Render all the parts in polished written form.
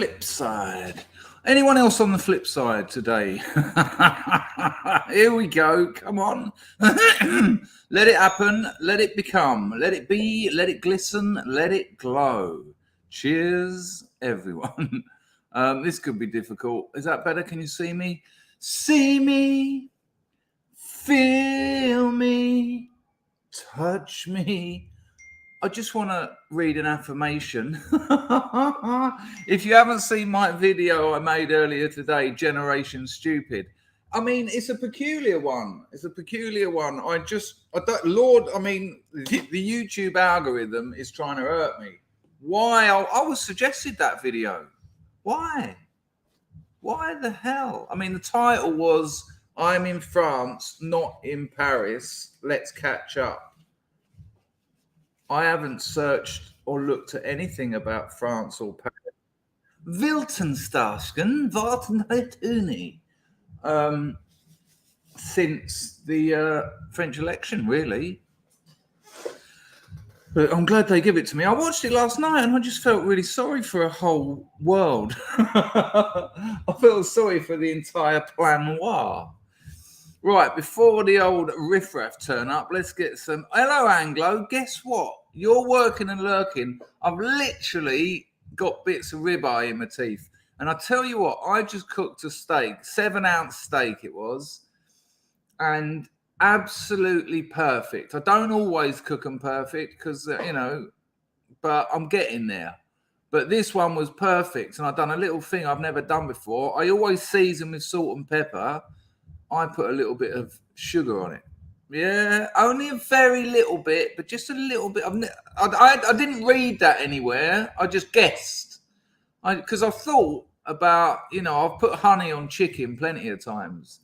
flip side. Anyone else on the flip side today? Here we go. Come on. Let it happen. Let it become. Let it be. Let it glisten. Let it glow. Cheers, everyone. This could be difficult. Is that better? Can you see me? See me. Feel me. Touch me. I just want to read an affirmation. If you haven't seen my video I made earlier today, Generation Stupid, I mean, it's a peculiar one. It's a peculiar one. Lord, I mean, the YouTube algorithm is trying to hurt me. Why? I was suggested that video. Why? Why the hell? I mean, the title was, I'm in France, not in Paris. Let's catch up. I haven't searched or looked at anything about France or Paris. Wiltenstasken, Wartenheituni. Since the French election, really. But I'm glad they give it to me. I watched it last night and I just felt really sorry for a whole world. I felt sorry for the entire plan noir. Right, before the old riffraff turn up, let's get some... Hello, Anglo. Guess what? You're working and lurking. I've literally got bits of ribeye in my teeth. And I tell you what, I just cooked a steak, 7-ounce steak it was, and absolutely perfect. I don't always cook them perfect because, but I'm getting there. But this one was perfect. And I've done a little thing I've never done before. I always season with salt and pepper. I put a little bit of sugar on it. Yeah, only a very little bit, but just a little bit. I didn't read that anywhere. I just guessed. Because I thought about, I've put honey on chicken plenty of times.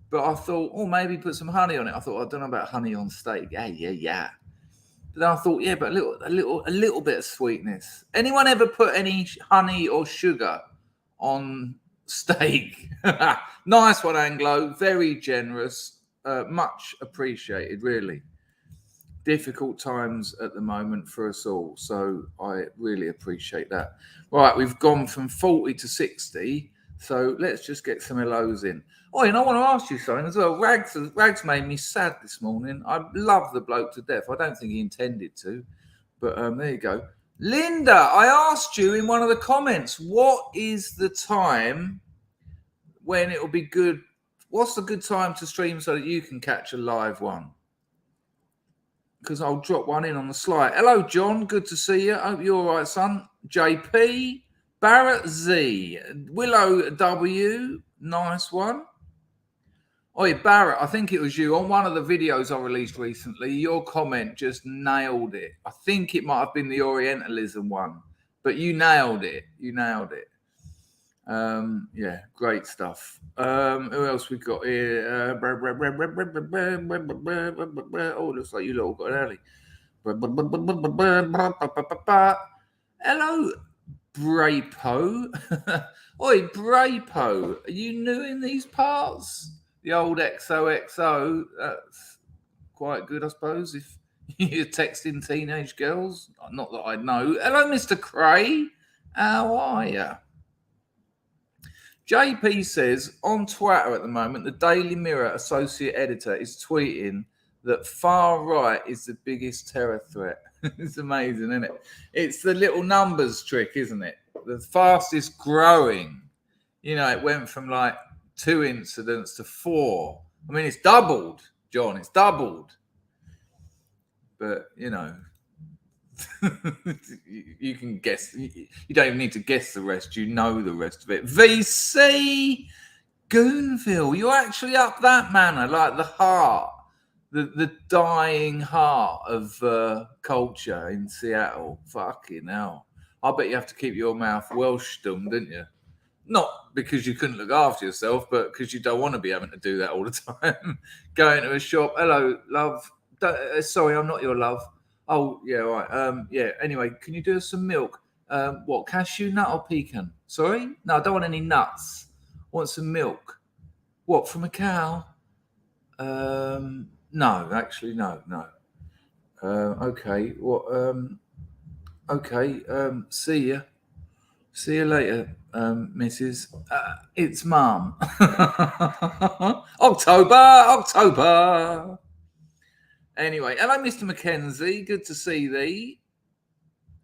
But I thought, maybe put some honey on it. I thought, I don't know about honey on steak. Yeah. But then I thought, yeah, but a little bit of sweetness. Anyone ever put any honey or sugar on steak? Nice one, Anglo. Very generous. Much appreciated, really. Difficult times at the moment for us all, so I really appreciate that. Right, we've gone from 40 to 60, so let's just get some hellos in. And I want to ask you something as well. Rags made me sad this morning. I love the bloke to death. I don't think he intended to, but there you go. Linda, I asked you in one of the comments, what is the time when it will be good? What's a good time to stream so that you can catch a live one? Because I'll drop one in on the slide. Hello, John. Good to see you. Hope you're all right, son. JP, Barrett Z, Willow W. Nice one. Barrett, I think it was you. On one of the videos I released recently, your comment just nailed it. I think it might have been the Orientalism one, but you nailed it. Yeah, great stuff. Who else we got here? Looks like you all got early. Hello, Brapo. Brapo, are you new in these parts? The old XOXO, that's quite good, I suppose, if you're texting teenage girls. Not that I know. Hello, Mr. Cray. How are you? JP says, on Twitter at the moment, the Daily Mirror associate editor is tweeting that far right is the biggest terror threat. It's amazing, isn't it? It's the little numbers trick, isn't it? The fastest growing. It went from like 2 incidents to 4. I mean, it's doubled, John. It's doubled. But, you can guess. You don't even need to guess the rest. You know the rest of it. VC Goonville, you're actually up that manner, like the heart, the dying heart of culture in Seattle. Fucking hell. I bet you have to keep your mouth well stummed, didn't you? Not because you couldn't look after yourself, but because you don't want to be having to do that all the time. Going to a shop. Hello, love. Sorry, I'm not your love. Oh, yeah, right. Yeah, anyway, can you do us some milk? What, cashew nut or pecan? Sorry? No, I don't want any nuts. I want some milk. What, from a cow? No, actually, no. Okay, what? Okay, see ya. See you later, Mrs. It's Mum. October. Anyway, hello, Mr. Mackenzie. Good to see thee.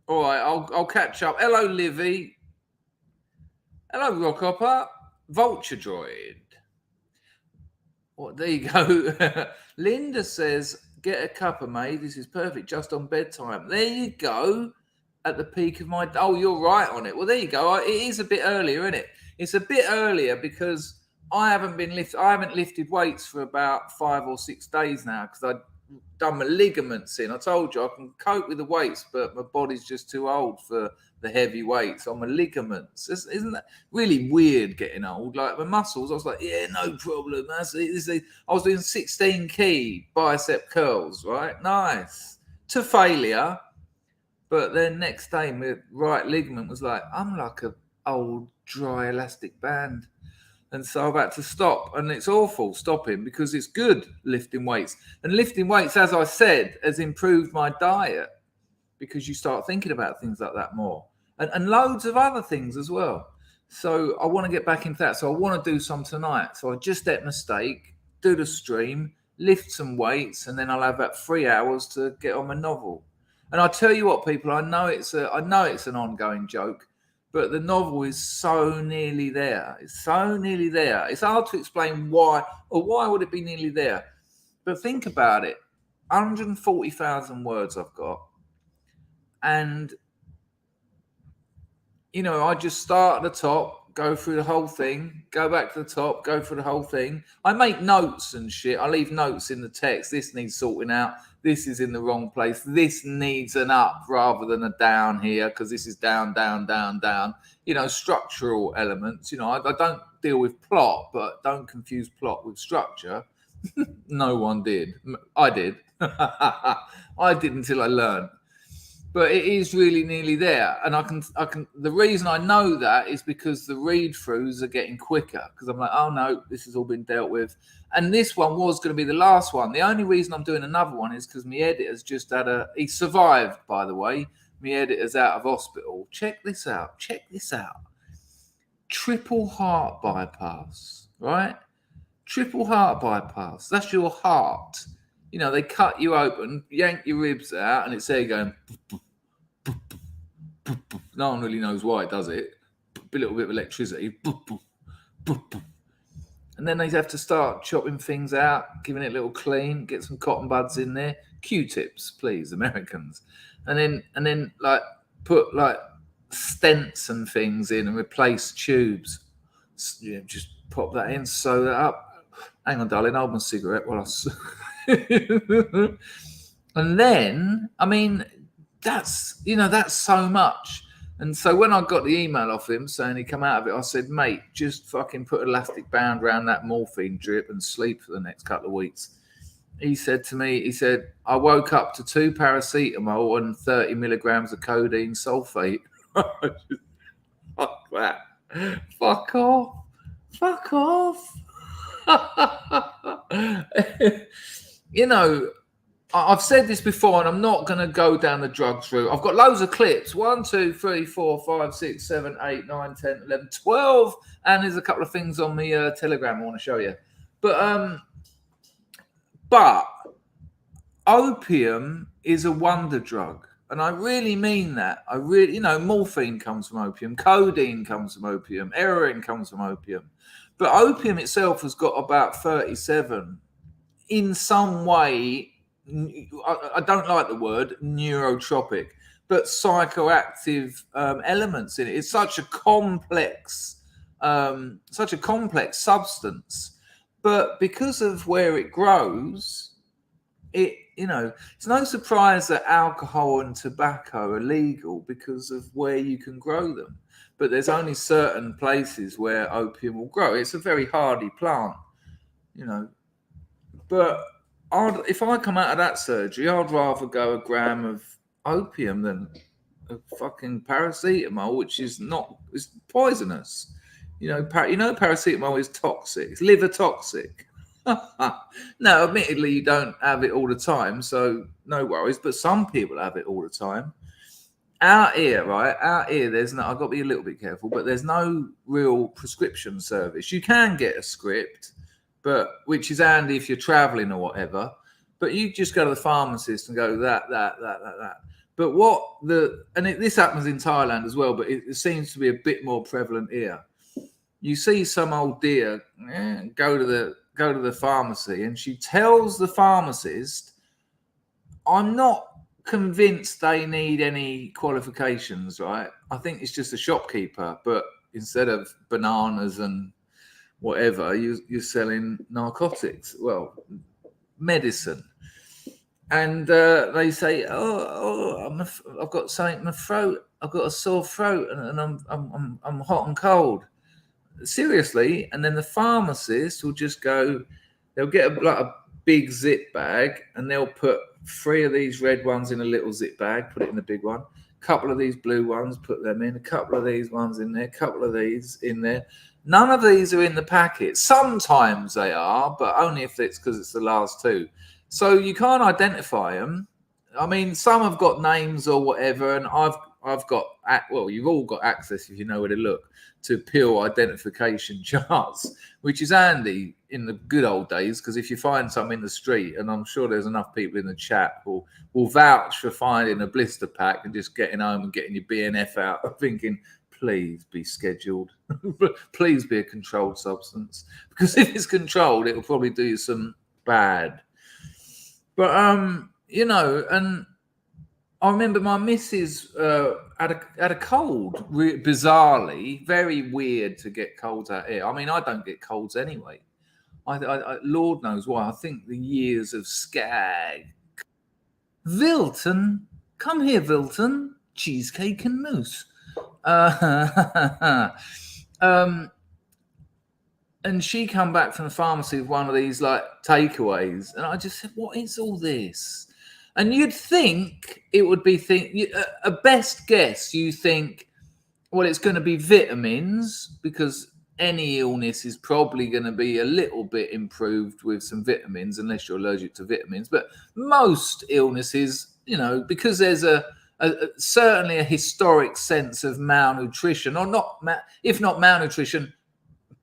All right, I'll catch up. Hello, Livy. Hello, Rockhopper. Vulture Droid. Well, there you go. Linda says, get a cuppa, mate. This is perfect, just on bedtime. There you go. At the peak of my... Oh, you're right on it. Well, there you go. It is a bit earlier, isn't it? It's a bit earlier because I haven't lifted weights for about 5 or 6 days now because I've done my ligaments in. I told you I can cope with the weights, but my body's just too old for the heavy weights on my ligaments. Isn't that really weird getting old? Like my muscles, I was like, yeah, no problem. I was doing 16 key bicep curls, right? Nice. To failure. But then next day, my right ligament was like, I'm like a old dry elastic band. And so I've had to stop. And it's awful stopping because it's good lifting weights. And lifting weights, as I said, has improved my diet because you start thinking about things like that more. And loads of other things as well. So I want to get back into that. So I want to do some tonight. So I just ate my steak, do the stream, lift some weights, and then I'll have about 3 hours to get on my novel. And I tell you what, people, I know it's an ongoing joke, but the novel is so nearly there. It's so nearly there. It's hard to explain why, or why would it be nearly there? But think about it. 140,000 words I've got. And, you know, I just start at the top, go through the whole thing, go back to the top, go through the whole thing. I make notes and shit. I leave notes in the text. This needs sorting out. This is in the wrong place. This needs an up rather than a down here because this is down, down, down, down. You know, structural elements. You know, I don't deal with plot, but don't confuse plot with structure. No one did. I did. I did until I learned. But it is really nearly there. And I can. The reason I know that is because the read-throughs are getting quicker because I'm like, oh no, this has all been dealt with. And this one was going to be the last one. The only reason I'm doing another one is because my editor's just had he survived, by the way. My editor's out of hospital. Check this out. Triple heart bypass, right? Triple heart bypass. That's your heart. You know, they cut you open, yank your ribs out, and it's there going. No one really knows why it does it. A little bit of electricity. And then they have to start chopping things out, giving it a little clean, get some cotton buds in there. Q-tips, please, Americans. And then like put like stents and things in and replace tubes. Yeah, just pop that in, sew that up. Hang on, darling, hold my cigarette while I... And then, I mean, that's so much. And so when I got the email off him saying he'd come out of it, I said, mate, just fucking put elastic band around that morphine drip and sleep for the next couple of weeks. He said to me, I woke up to 2 paracetamol and 30 milligrams of codeine sulfate. Fuck that. Fuck off. You know, I've said this before, and I'm not going to go down the drugs route. I've got loads of clips. 1, 2, 3, 4, 5, 6, 7, 8, 9, 10, 11, 12. And there's a couple of things on the Telegram I want to show you. But opium is a wonder drug. And I really mean that. Morphine comes from opium. Codeine comes from opium. Heroin comes from opium. But opium itself has got about 37 in some way. I don't like the word neurotropic, but psychoactive elements in it. It's such a complex substance, but because of where it grows, it's no surprise that alcohol and tobacco are legal because of where you can grow them. But there's only certain places where opium will grow. It's a very hardy plant, but if I come out of that surgery, I'd rather go a gram of opium than a fucking paracetamol, which is poisonous. Paracetamol is toxic. It's liver toxic. Now, admittedly, you don't have it all the time, so no worries. But some people have it all the time. Out here, right? Out here, there's no. I've got to be a little bit careful, but there's no real prescription service. You can get a script, but which is handy if you're traveling or whatever. But you just go to the pharmacist and go that. But this happens in Thailand as well, but it seems to be a bit more prevalent here. You see some old dear go to the pharmacy, and she tells the pharmacist, "I'm not convinced they need any qualifications, right? I think it's just a shopkeeper, but instead of bananas and whatever, you're selling narcotics, well, medicine." And they say, I've got something in my throat. I've got a sore throat, and I'm hot and cold. Seriously. And then the pharmacist will just go. They'll get a big zip bag, and they'll put 3 of these red ones in a little zip bag, put it in the big one. A couple of these blue ones, put them in. A couple of these ones in there. A couple of these in there. None of these are in the packet. Sometimes they are, but only if it's because it's the last 2. So you can't identify them. I mean, some have got names or whatever, and I've got, well, you've all got access, if you know where to look, to pill identification charts, which is handy in the good old days, because if you find something in the street, and I'm sure there's enough people in the chat who will vouch for finding a blister pack and just getting home and getting your BNF out, thinking, please be scheduled, please be a controlled substance, because if it's controlled, it will probably do you some bad. But you know, and I remember my missus had a cold. Bizarrely, very weird to get colds out here. I mean, I don't get colds anyway. I Lord knows why. I think the years of skag. Vilton, come here, Vilton. Cheesecake and mousse. And she come back from the pharmacy with one of these like takeaways, and I just said, "What is all this?" And you'd think it would be a best guess. You think, well, it's going to be vitamins, because any illness is probably going to be a little bit improved with some vitamins, unless you're allergic to vitamins. But most illnesses, you know, because there's certainly a historic sense of malnutrition, or not, if not malnutrition,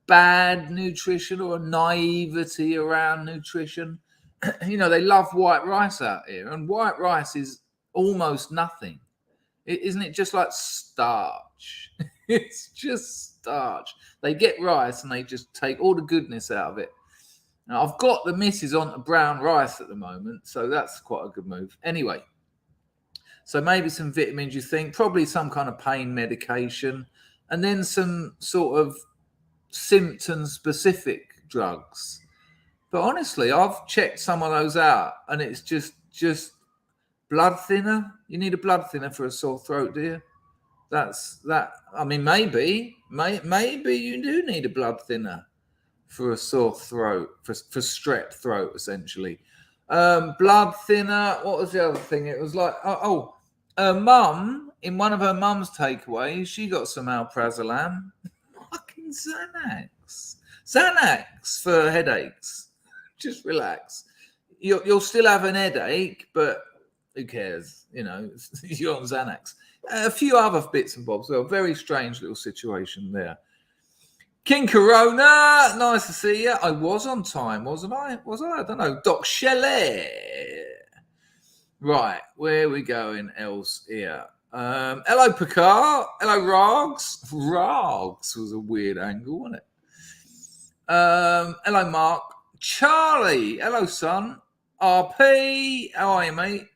bad nutrition, or a naivety around nutrition. You know, they love white rice out here, and white rice is almost nothing. Isn't it just like starch? It's just starch. They get rice and they just take all the goodness out of it. Now, I've got the missus on the brown rice at the moment, so that's quite a good move. Anyway, so maybe some vitamins, you think, probably some kind of pain medication, and then some sort of symptom-specific drugs. But honestly, I've checked some of those out, and it's just blood thinner. You need a blood thinner for a sore throat, do you? That's that. I mean, maybe you do need a blood thinner for a sore throat, for strep throat, essentially. Blood thinner. What was the other thing? It was like, mum, in one of her mum's takeaways, she got some alprazolam. Fucking Xanax for headaches. Just relax. You'll still have an headache, but who cares? You know, you're on Xanax. A few other bits and bobs. Well, very strange little situation there. King Corona, nice to see you. I was on time, wasn't I? Was I? I don't know. Doc Shelley. Right, where are we going else here? Hello, Picard. Hello, Rogs. Rogs was a weird angle, wasn't it? Hello, Mark. Charlie. Hello, son. RP. How are you, mate?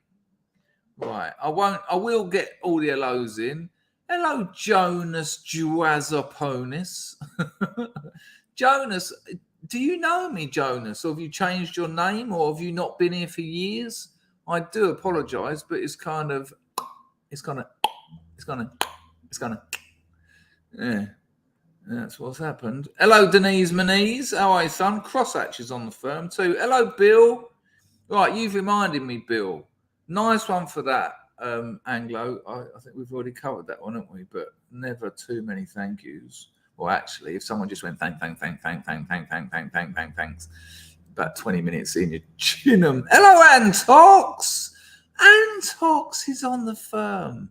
Right. I will get all the hellos in. Hello, Jonas Juazoponis. Jonas, do you know me, Jonas? Or have you changed your name, or have you not been here for years? I do apologize, but it's kind of, yeah. That's what's happened. Hello, Denise Moniz. How are you, son? Crosshatch is on the firm too. Hello, Bill. Right, you've reminded me, Bill. Nice one for that, Anglo. I think we've already covered that one, haven't we? But never too many thank yous. Well, actually, if someone just went thanks, about 20 minutes in, you chin them. Hello, Antox. Antox is on the firm.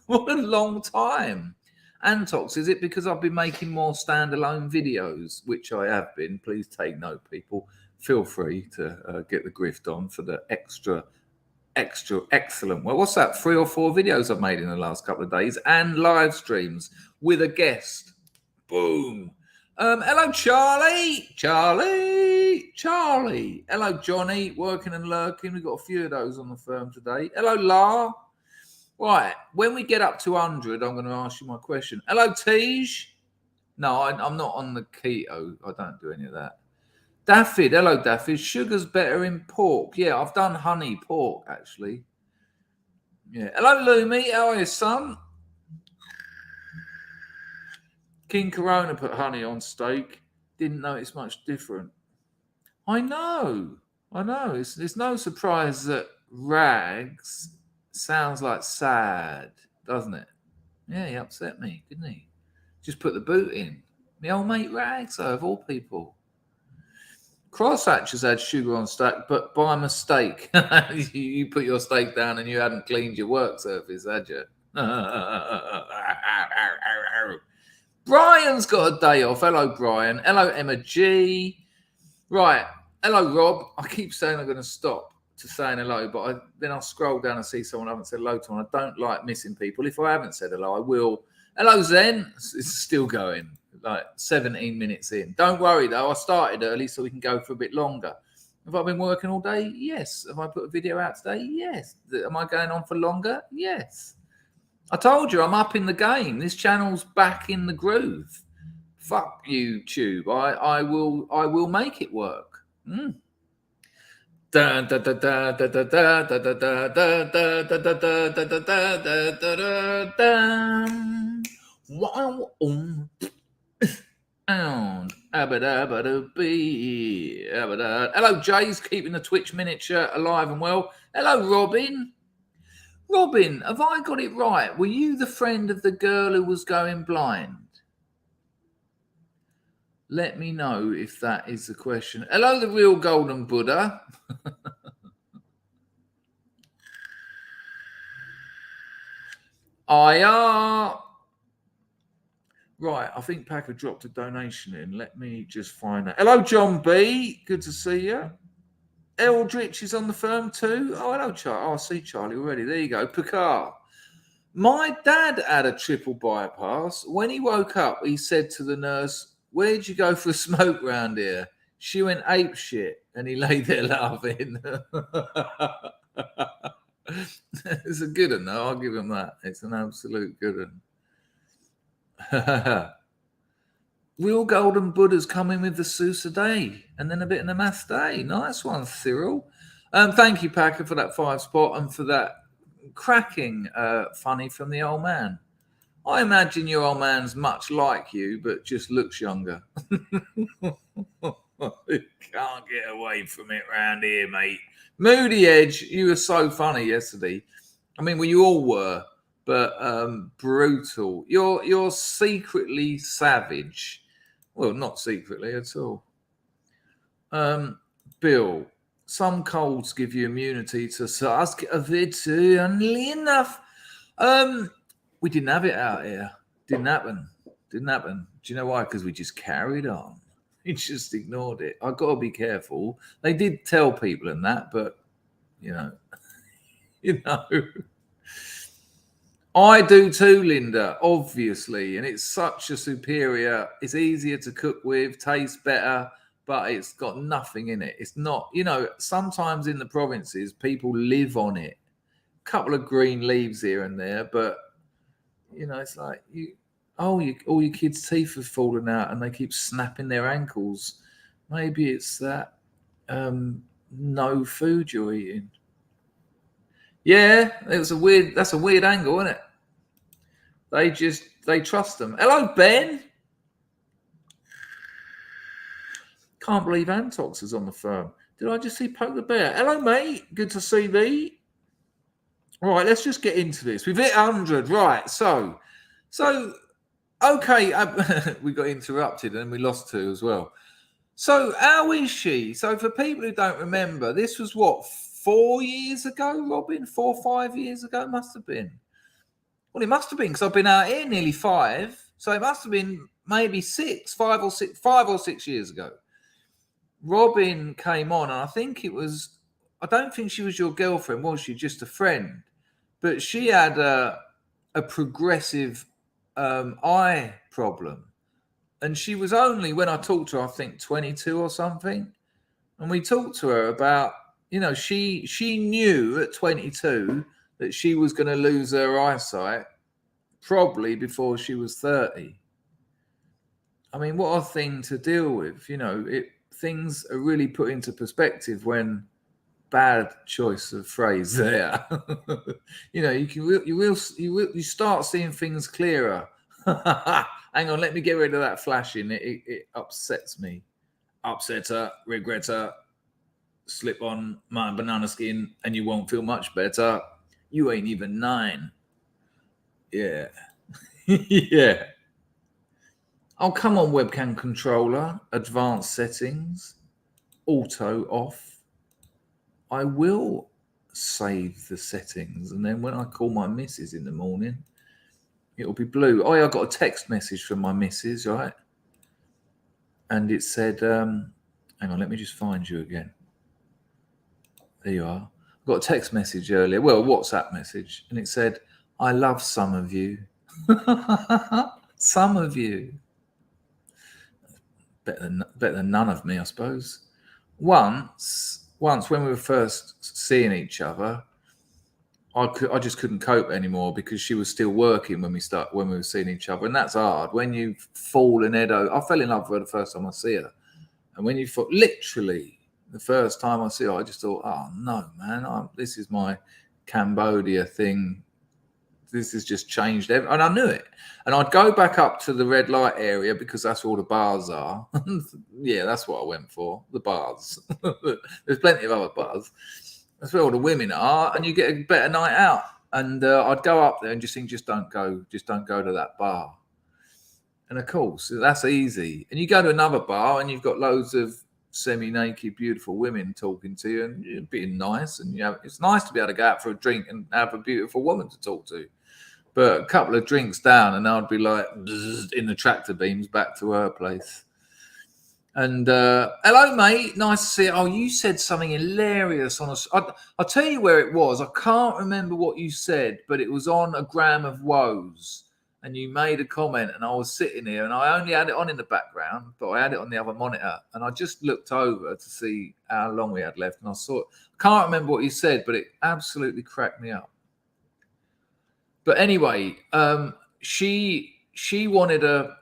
What a long time. Antox, is it because I've been making more standalone videos, which I have been? Please take note, people. Feel free to get the grift on for the extra excellent. Well, what's that? 3 or 4 videos I've made in the last couple of days and live streams with a guest. Boom. Hello, Charlie. Hello, Johnny. Working and lurking. We've got a few of those on the firm today. Hello, La. Right. When we get up to 100, I'm going to ask you my question. Hello, Tej. No, I'm not on the keto. I don't do any of that. Daffyd, hello Daffyd. Sugar's better in pork. Yeah, I've done honey pork actually. Yeah. Hello Lumi, how are you, son? King Corona put honey on steak. Didn't notice much different. I know. It's no surprise that Rags sounds like sad, doesn't it? Yeah, he upset me, didn't he? Just put the boot in. My old mate Rags, though, of all people. Crosshatch had sugar on steak, but by mistake. You put your steak down and you hadn't cleaned your work surface, had you? Brian's got a day off. Hello, Brian. Hello, Emma G. Right. Hello, Rob. I keep saying I'm going to stop to saying hello, but then I'll scroll down and see someone I haven't said hello to, and I don't like missing people. If I haven't said hello, I will. Hello, Zen. It's still going. Like 17 minutes in. Don't worry though, I started early so we can go for a bit longer. Have I been working all day? Yes. Have I put a video out today? Yes. Am I going on for longer? Yes. I told you I'm up in the game. This channel's back in the groove. Fuck YouTube. I will make it work. And hello, Jay's keeping the Twitch miniature alive and well. Hello, Robin. Robin, have I got it right? Were you the friend of the girl who was going blind? Let me know if that is the question. Hello, the real golden Buddha. Right, I think Packer dropped a donation in. Let me just find out. Hello, John B. Good to see you. Eldritch is on the firm too. Oh, hello, Charlie. Oh, I see Charlie already. There you go. Picard. My dad had a triple bypass. When he woke up, he said to the nurse, "Where'd you go for a smoke round here?" She went ape shit, and he lay there laughing. It's a good one, though. I'll give him that. It's an absolute good one. Real golden Buddha's coming with the Sousa Day and then a bit of Namaste. Nice one, Cyril. Thank you, Packer, for that 5 spot and for that cracking funny from the old man. I imagine your old man's much like you, but just looks younger. You can't get away from it round here, mate. Moody Edge, you were so funny yesterday. I mean, well, you all were. But brutal. You're secretly savage. Well, not secretly at all. Bill, some colds give you immunity to SARS-CoV-2. Enough. We didn't have it out here. Didn't happen. Do you know why? Because we just carried on. We just ignored it. I've got to be careful. They did tell people in that, but you know. I do too, Linda, obviously. And it's such a superior, it's easier to cook with, tastes better, but it's got nothing in it. It's not, sometimes in the provinces, people live on it. A couple of green leaves here and there, but, it's like, all your kids' teeth have fallen out and they keep snapping their ankles. Maybe it's that no food you're eating. Yeah, that's a weird angle, isn't it? They trust them. Hello, Ben. Can't believe Antox is on the firm. Did I just see Poke the Bear? Hello, mate. Good to see thee. All right, let's just get into this. We've hit 100. Right, so okay, we got interrupted and we lost 2 as well. So how is she? So for people who don't remember, this was what, 4 years ago, Robin? 4 or 5 years ago, must have been. Well, it must have been because I've been out here nearly 5. So it must have been maybe 5 or 6 years ago. Robin came on, and I think it was, I don't think she was your girlfriend, was she? Just a friend. But she had a progressive eye problem. And she was only, when I talked to her, I think 22 or something. And we talked to her about, she knew at 22 that she was going to lose her eyesight probably before she was 30. I mean, what a thing to deal with. Things are really put into perspective when bad choice of phrase there. You start seeing things clearer. Hang on, let me get rid of that flashing. It upsets me. Upsetter, regretter, slip on my banana skin and you won't feel much better. You ain't even 9. Yeah. Yeah. Oh, come on, webcam controller, advanced settings, auto off. I will save the settings, and then when I call my missus in the morning, it'll be blue. Oh, yeah, I got a text message from my missus, right? And it said, hang on, let me just find you again. There you are. I got a text message earlier, well, WhatsApp message, and it said, I love some of you. Some of you. Better than none of me, I suppose. Once when we were first seeing each other, I just couldn't cope anymore because she was still working when we were seeing each other, and that's hard. When you fall in head over, I fell in love with her the first time I see her, and when you fall, literally the first time I see her, I just thought, oh no, man, this is my Cambodia thing. This has just changed everything. And I knew it. And I'd go back up to the red light area because that's where all the bars are. Yeah, that's what I went for, the bars. There's plenty of other bars. That's where all the women are, and you get a better night out. And I'd go up there and just think, just don't go to that bar. And of course, that's easy. And you go to another bar and you've got loads of semi-naked, beautiful women talking to you and you're being nice. And it's nice to be able to go out for a drink and have a beautiful woman to talk to. But a couple of drinks down, and I'd be like in the tractor beams back to her place. And hello, mate. Nice to see you. Oh, you said something hilarious on us. I'll tell you where it was. I can't remember what you said, but it was on a gram of woes. And you made a comment, and I was sitting here, and I only had it on in the background, but I had it on the other monitor. And I just looked over to see how long we had left, and I saw it. I can't remember what you said, but it absolutely cracked me up. But anyway, she didn't want to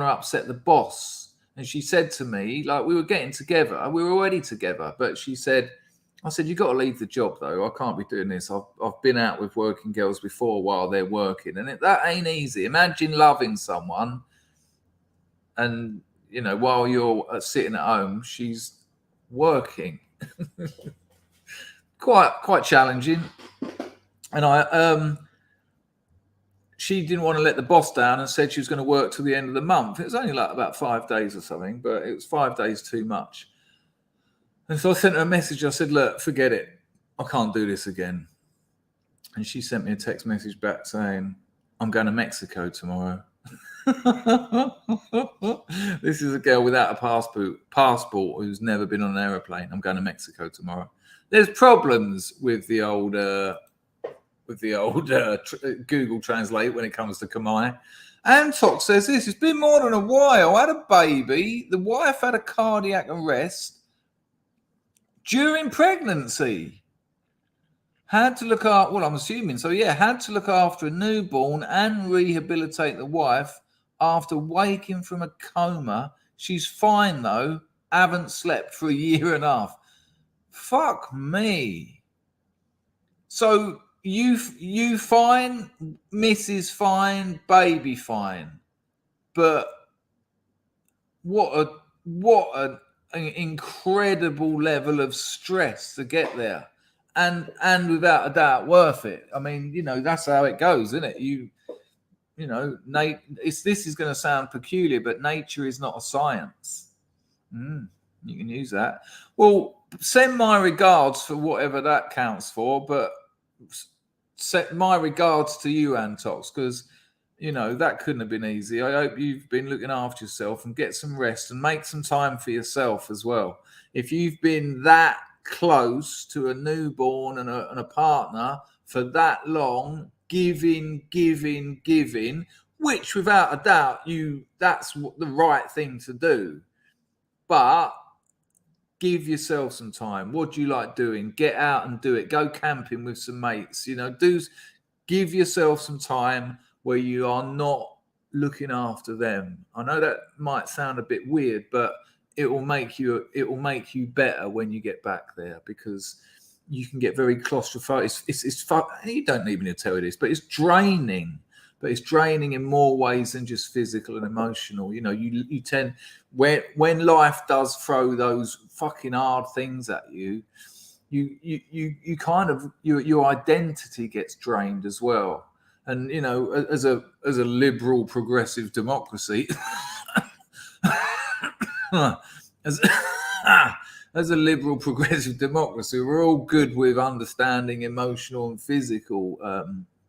upset the boss. And she said to me, like, we were getting together. We were already together. But I said, you got to leave the job, though. I can't be doing this. I've been out with working girls before while they're working. And that ain't easy. Imagine loving someone and, while you're sitting at home, she's working. Quite challenging. And she didn't want to let the boss down and said she was going to work till the end of the month. It was only like about 5 days or something, but it was 5 days too much. And so I sent her a message. I said, look, forget it. I can't do this again. And she sent me a text message back saying, I'm going to Mexico tomorrow. This is a girl without a passport who's never been on an aeroplane. I'm going to Mexico tomorrow. There's problems with the old Google Translate when it comes to Khmer. Antok says this, it's been more than a while. I had a baby. The wife had a cardiac arrest during pregnancy. Had to look after, I'm assuming. So, had to look after a newborn and rehabilitate the wife after waking from a coma. She's fine, though. Haven't slept for a year and a half. Fuck me. So, you fine, Mrs. fine, baby fine. But what an incredible level of stress to get there. And without a doubt worth it. I mean, that's how it goes, isn't it? This is going to sound peculiar, but nature is not a science. You can use that. Well, send my regards for whatever that counts for, but set my regards to you, Antox, because that couldn't have been easy. I hope you've been looking after yourself and get some rest and make some time for yourself as well. If you've been that close to a newborn and a partner for that long, giving, which without a doubt that's the right thing to do. But give yourself some time. What do you like doing? Get out and do it. Go camping with some mates. Give yourself some time where you are not looking after them. I know that might sound a bit weird, but it will make you better when you get back there, because you can get very claustrophobic. It's you don't need me to tell you this, but it's draining. But it's draining in more ways than just physical and emotional. You tend, when life does throw those fucking hard things at you, you kind of your identity gets drained as well. And as a liberal progressive democracy, as a liberal progressive democracy, we're all good with understanding emotional and physical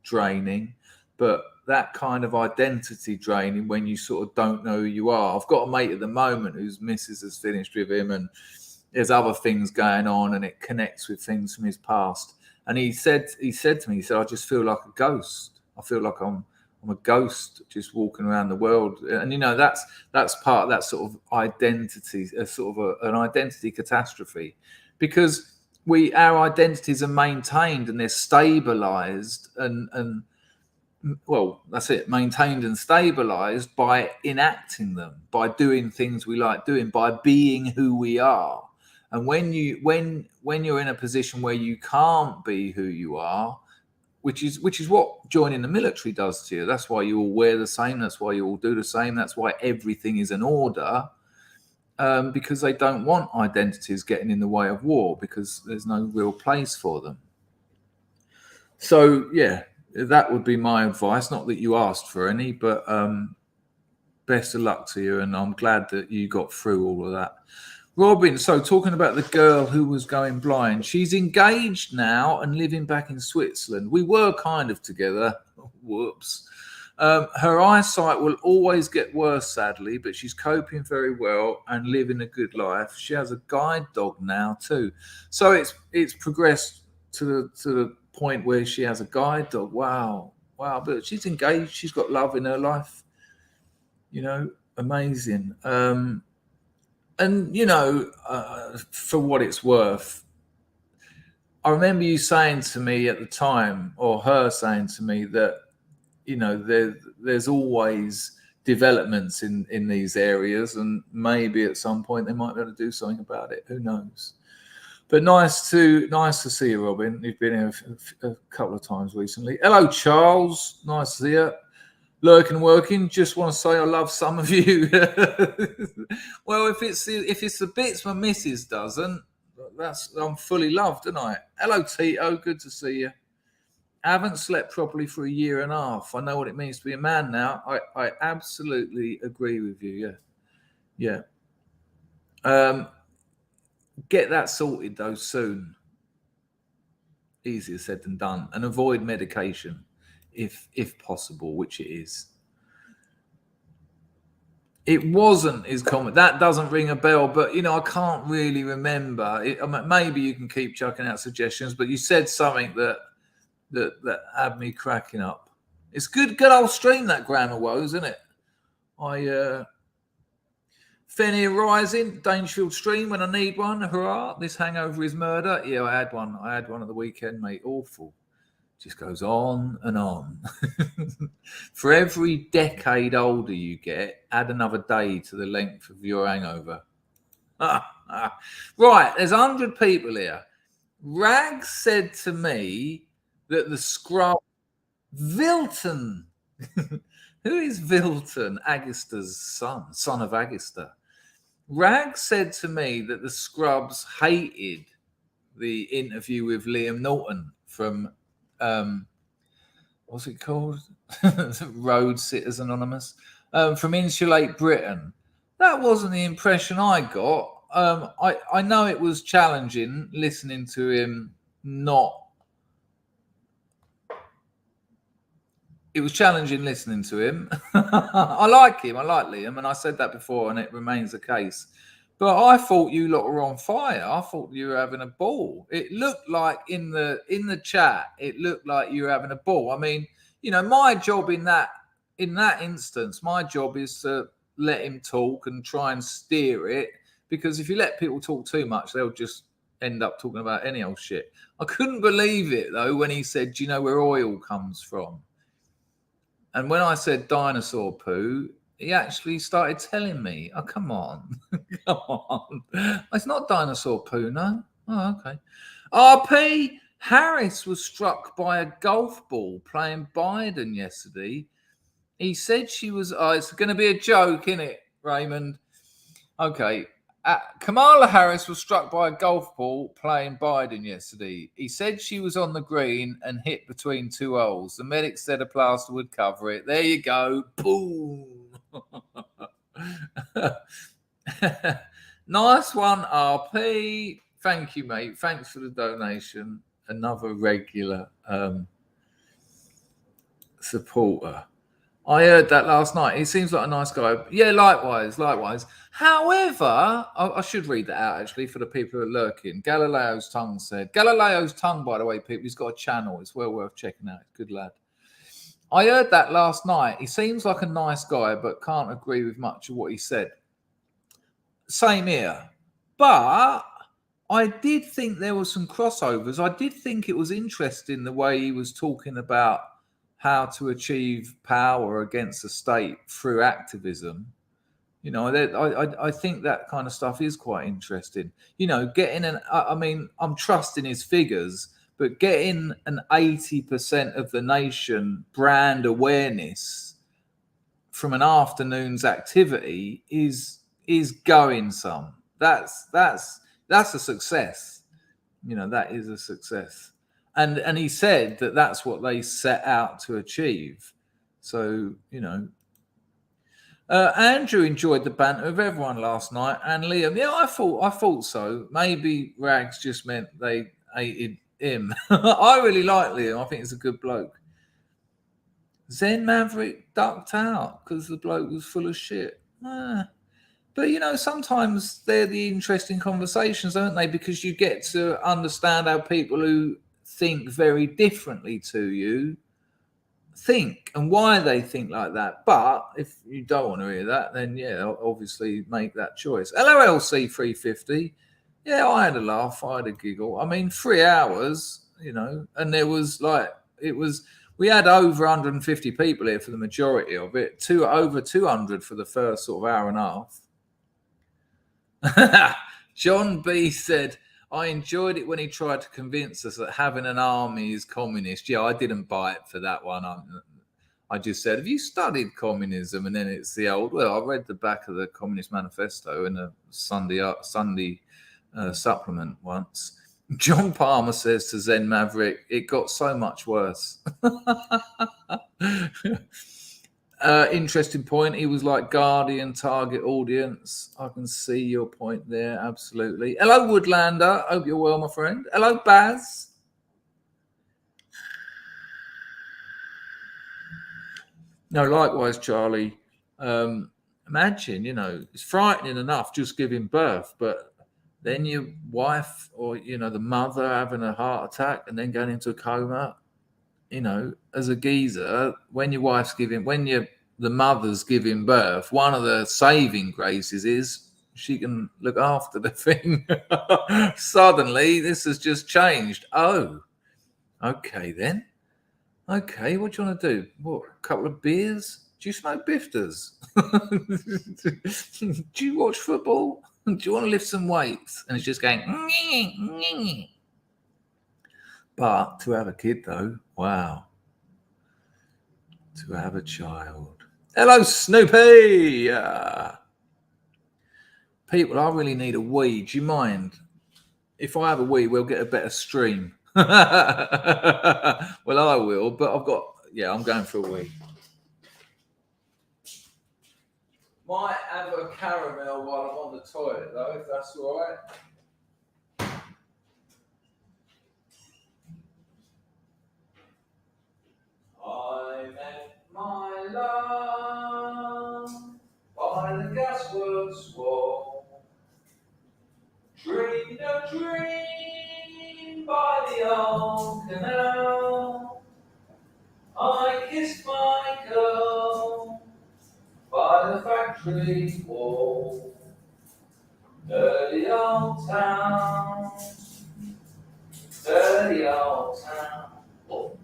draining, but that kind of identity draining when you sort of don't know who you are. I've got a mate at the moment whose missus has finished with him, and there's other things going on, and it connects with things from his past. And he said to me, I just feel like a ghost. I feel like I'm a ghost just walking around the world. And that's part of that sort of identity, an identity catastrophe, because our identities are maintained and they're stabilized and well, that's it, maintained and stabilized by enacting them, by doing things we like doing, by being who we are. And when you're in a position where you can't be who you are, which is what joining the military does to you. That's why you all wear the same. That's why you all do the same. That's why everything is an order, because they don't want identities getting in the way of war, because there's no real place for them. So, yeah, that would be my advice. Not that you asked for any, but best of luck to you. And I'm glad that you got through all of that. Robin, so talking about the girl who was going blind, she's engaged now and living back in Switzerland. We were kind of together. Whoops. Her eyesight will always get worse, sadly, but she's coping very well and living a good life. She has a guide dog now too. So it's progressed to the point where she has a guide dog. Wow. But she's engaged. She's got love in her life. Amazing. And, for what it's worth, I remember you saying to me at the time, or her saying to me, that, there's always developments in these areas, and maybe at some point they might be able to do something about it. Who knows? But nice to see you, Robin. You've been here a couple of times recently. Hello, Charles. Nice to see you. Lurking, working. Just want to say I love some of you. Well, if it's the bits my missus doesn't, I'm fully loved, aren't I? Hello, Tito. Good to see you. I haven't slept properly for a year and a half. I know what it means to be a man now. I absolutely agree with you. Yeah. Get that sorted though soon. Easier said than done. And avoid medication if possible, which it is. It wasn't his comment. That doesn't ring a bell, but I can't really remember. Maybe you can keep chucking out suggestions, but you said something that had me cracking up. It's good old stream, that Grammar Woes, isn't it? Fenrir Rising, Dangerfield stream when I need one. Hurrah! This hangover is murder. Yeah, I had one at the weekend, mate. Awful. Just goes on and on. For every decade older you get, add another day to the length of your hangover. Right, there's 100 people here. Rag said to me that the scrub Vilton. Who is Vilton? Agasta's son of Agasta. Rag said to me that the Scrubs hated the interview with Liam Norton from what's it called? Road Sitters Anonymous, from Insulate Britain. That wasn't the impression I got. I know it was challenging listening to him not it was challenging listening to him. I like him. I like Liam, and I said that before, and it remains the case. But I thought you lot were on fire. I thought you were having a ball. It looked like in the chat, it looked like you were having a ball. I mean, you know, my job in that instance, my job is to let him talk and try and steer it, because if you let people talk too much, they'll just end up talking about any old shit. I couldn't believe it though when he said, "Do you know where oil comes from?" And when I said dinosaur poo, he actually started telling me, "Oh, come on, come on, it's not dinosaur poo, no." Oh, okay. RP Harris was struck by a golf ball playing Biden yesterday. He said she was. Oh, it's going to be a joke, isn't it, Raymond? Okay. Kamala Harris was struck by a golf ball playing Biden yesterday. He said she was on the green and hit between two holes. The medic said a plaster would cover it. There you go. Boom. Nice one, RP. Thank you, mate. Thanks for the donation. Another regular supporter. I heard that last night. He seems like a nice guy. Yeah, likewise. However, I should read that out, actually, for the people who are lurking. Galileo's Tongue said. Galileo's Tongue, by the way, people, he's got a channel. It's well worth checking out. Good lad. I heard that last night. He seems like a nice guy, but can't agree with much of what he said. Same here. But I did think there were some crossovers. I did think it was interesting the way he was talking about how to achieve power against the state through activism. You know, I think that kind of stuff is quite interesting. You know, I'm trusting his figures, but getting an 80% of the nation brand awareness from an afternoon's activity is going some. That's a success. You know, that is a success. And he said that that's what they set out to achieve. So, you know, Andrew enjoyed the banter of everyone last night, and Liam. Yeah, I thought so. Maybe Rags just meant they hated him. I really like Liam. I think he's a good bloke. Zen Maverick ducked out because the bloke was full of shit. But, you know, sometimes they're the interesting conversations, aren't they? Because you get to understand how people who think very differently to you think and why they think like that. But if you don't want to hear that, then, yeah, obviously make that choice. LOLC 350. Yeah, I had a laugh. I had a giggle. I mean, 3 hours, you know, and there was we had over 150 people here for the majority of it, over 200 for the first sort of hour and a half. John B said, I enjoyed it when he tried to convince us that having an army is communist. Yeah, I didn't buy it for that one. I just said, have you studied communism? And then it's the old, well, I read the back of the Communist Manifesto in a Sunday supplement once. John Palmer says to Zen Maverick, it got so much worse. Interesting point. He was like Guardian target audience. I can see your point there. Absolutely. Hello, Woodlander. Hope you're well, my friend. Hello, Baz. No, likewise, Charlie. Imagine, you know, it's frightening enough just giving birth, but then your wife or, you know, the mother having a heart attack and then going into a coma. You know, as a geezer, when the mother's giving birth, one of the saving graces is she can look after the thing. Suddenly, this has just changed. Oh, okay then. Okay, what do you want to do? What, a couple of beers? Do you smoke bifters? Do you watch football? Do you want to lift some weights? And it's just going. But to have a kid, though, wow. To have a child. Hello, Snoopy. People, I really need a wee. Do you mind? If I have a wee, we'll get a better stream. Well, I will, but I'm going for a wee. Might have a caramel while I'm on the toilet, though, if that's all right. I'm the old canal, I kissed my girl by the factory wall. Dirty old town, dirty old town. Oh.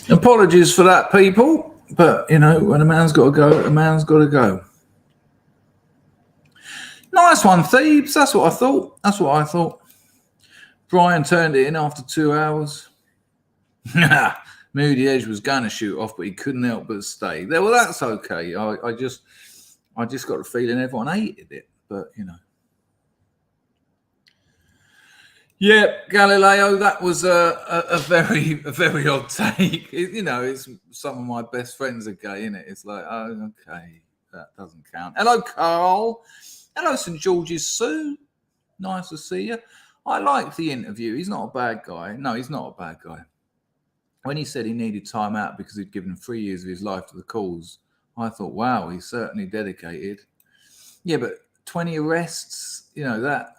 Apologies for that, people. But, you know, when a man's got to go, a man's got to go. Nice one, Thebes. That's what I thought. That's what I thought. Brian turned it in after 2 hours. Moody Edge was going to shoot off, but he couldn't help but stay there. Well, that's okay. I just got the feeling everyone hated it. But, you know. Yeah, Galileo, that was a very odd take. You know, it's some of my best friends are gay, isn't it? It's like, oh, okay, that doesn't count. Hello, Carl. Hello, St. George's Sue. Nice to see you. I liked the interview. He's not a bad guy. No, he's not a bad guy. When he said he needed time out because he'd given 3 years of his life to the cause, I thought, wow, he's certainly dedicated. Yeah, but 20 arrests, you know, that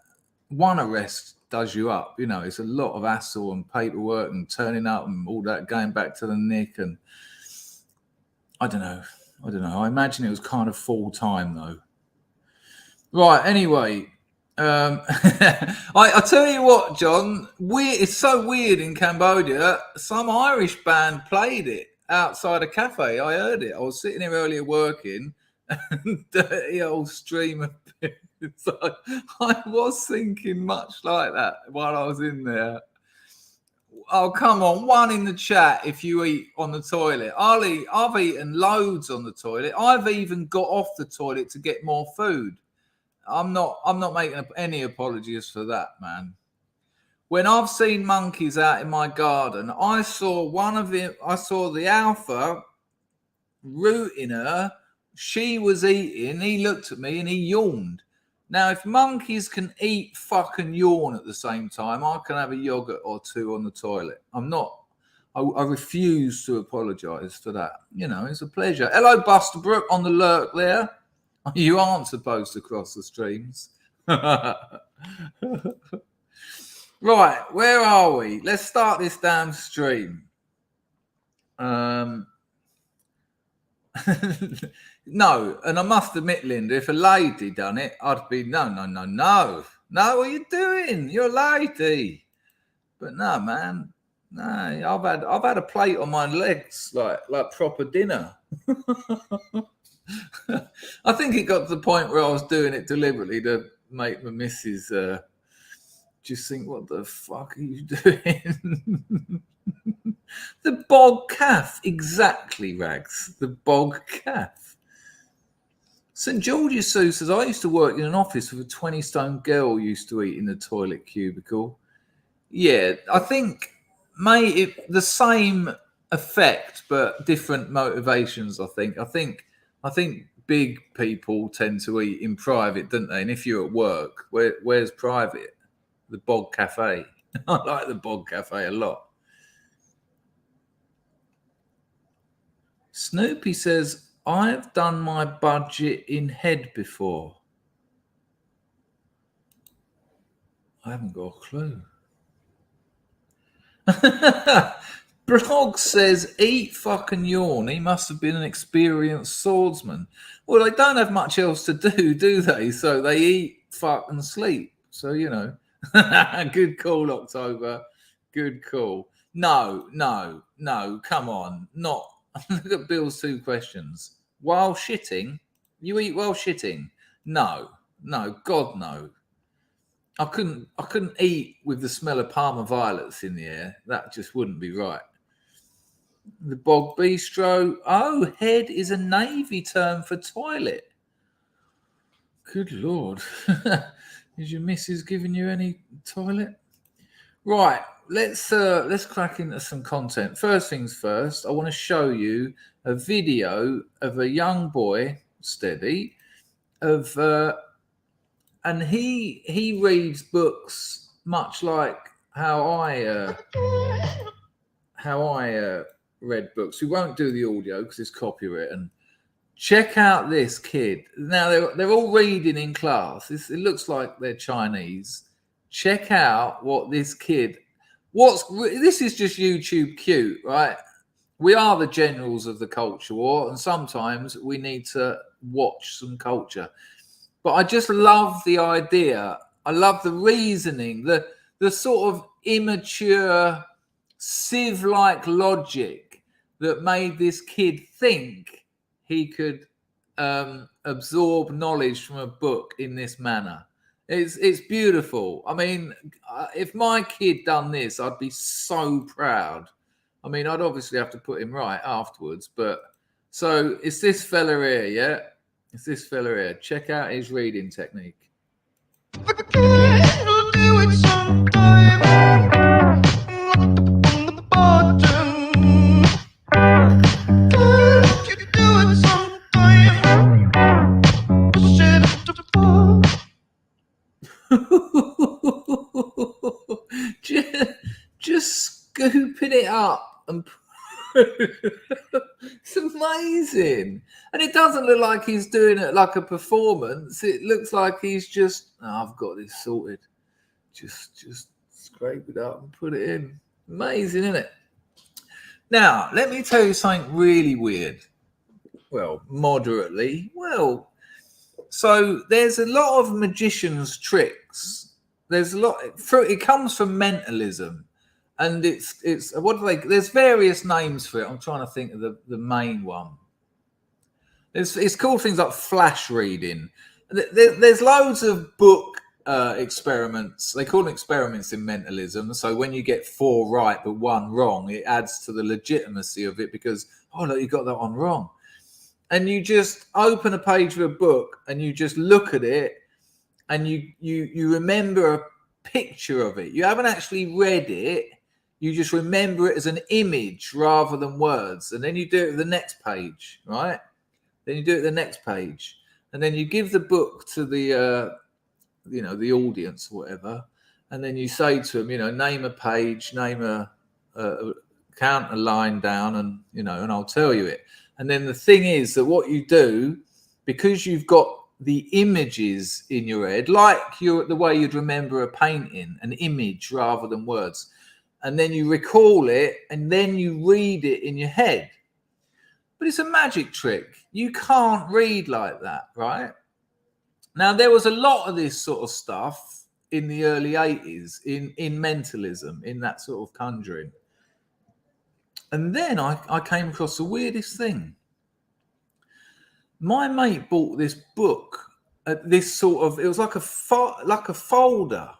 one arrest does you up. You know, it's a lot of hassle and paperwork and turning up and all that, going back to the Nick. And I don't know. I imagine it was kind of full time though. Right. Anyway, I tell you what, John, it's so weird in Cambodia. Some Irish band played it outside a cafe. I heard it. I was sitting here earlier working, and dirty old stream of so I was thinking much like that while I was in there. Oh, come on. One in the chat if you eat on the toilet. I've eaten loads on the toilet. I've even got off the toilet to get more food. I'm not making any apologies for that, man. When I've seen monkeys out in my garden, I saw the alpha rooting her. She was eating. He looked at me and he yawned. Now, if monkeys can eat, fuck and yawn at the same time, I can have a yogurt or two on the toilet. I refuse to apologise for that. You know, it's a pleasure. Hello, Buster Brook on the lurk there. You aren't supposed to cross the streams. Right, where are we? Let's start this damn stream. No, and I must admit, Linda, if a lady done it, I'd be no. What are you doing? You're a lady. But no, man. No, I've had a plate on my legs like proper dinner. I think it got to the point where I was doing it deliberately to make my missus just think, what the fuck are you doing? The bog calf, exactly, Rags. The bog calf. St. George's Sue says, I used to work in an office with a 20-stone girl who used to eat in the toilet cubicle. Yeah, I think the same effect, but different motivations, I think big people tend to eat in private, don't they? And if you're at work, where's private? The Bog Cafe. I like the Bog Cafe a lot. Snoopy says, I've done my budget in head before. I haven't got a clue. Blog says, eat fucking yawn. He must have been an experienced swordsman. Well, they don't have much else to do they? So they eat, fuck, and sleep. So, you know. Good call, October. Good call. No. Come on. Not. Look at Bill's 2 questions. While shitting? You eat while shitting? No. God, no. I couldn't eat with the smell of Parma violets in the air. That just wouldn't be right. The Bog Bistro. Oh, head is a Navy term for toilet. Good Lord. Is your missus giving you any toilet? Right, let's crack into some content. First things first, I want to show you a video of a young boy, steady, of and he reads books much like how I read books. We won't do the audio because it's copywritten. Check out this kid. Now they're all reading in class. It looks like they're Chinese. Check out what this kid. This is just YouTube cute, right? We are the generals of the culture war, and sometimes we need to watch some culture. But I just love the idea. I love the reasoning, the sort of immature, sieve-like logic that made this kid think he could absorb knowledge from a book in this manner. It's beautiful. I mean, if my kid done this, I'd be so proud. I mean, I'd obviously have to put him right afterwards. But so it's this fella here, yeah? It's this fella here. Check out his reading technique. just scooping it up and it's amazing. And it doesn't look like he's doing it like a performance. It looks like he's just, I've got this sorted. Just scrape it up and put it in. Amazing, isn't it? Now, let me tell you something really weird. Well, moderately. Well, so there's a lot of magician's tricks. There's a lot. It comes from mentalism, and it's what do they? There's various names for it. I'm trying to think of the main one. It's called things like flash reading. There's loads of book experiments. They call them experiments in mentalism. So when you get 4 right but 1 wrong, it adds to the legitimacy of it because look, you got that one wrong. And you just open a page of a book and you just look at it and you remember a picture of it. You haven't actually read it. You just remember it as an image rather than words. And then you do it at the next page, right? Then you do it at the next page. And then you give the book to the, the audience or whatever. And then you say to them, name a page, count a line down and, and I'll tell you it. And then the thing is that what you do, because you've got the images in your head, like the way you'd remember a painting, an image rather than words, and then you recall it and then you read it in your head. But it's a magic trick. You can't read like that, right? Now, there was a lot of this sort of stuff in the early 80s in mentalism, in that sort of conjuring. And then I came across the weirdest thing. My mate bought this book, it was like a folder.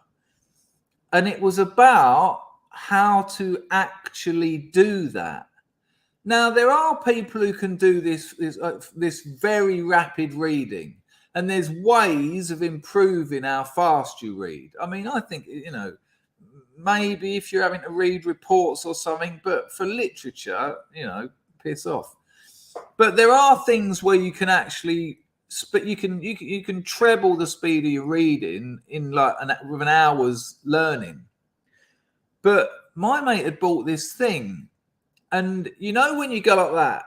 And it was about how to actually do that. Now, there are people who can do this very rapid reading. And there's ways of improving how fast you read. I mean, I think, maybe if you're having to read reports or something, but for literature, piss off. But there are things where you can actually, you can treble the speed of your reading in with an hour's learning. But my mate had bought this thing, and when you go like that,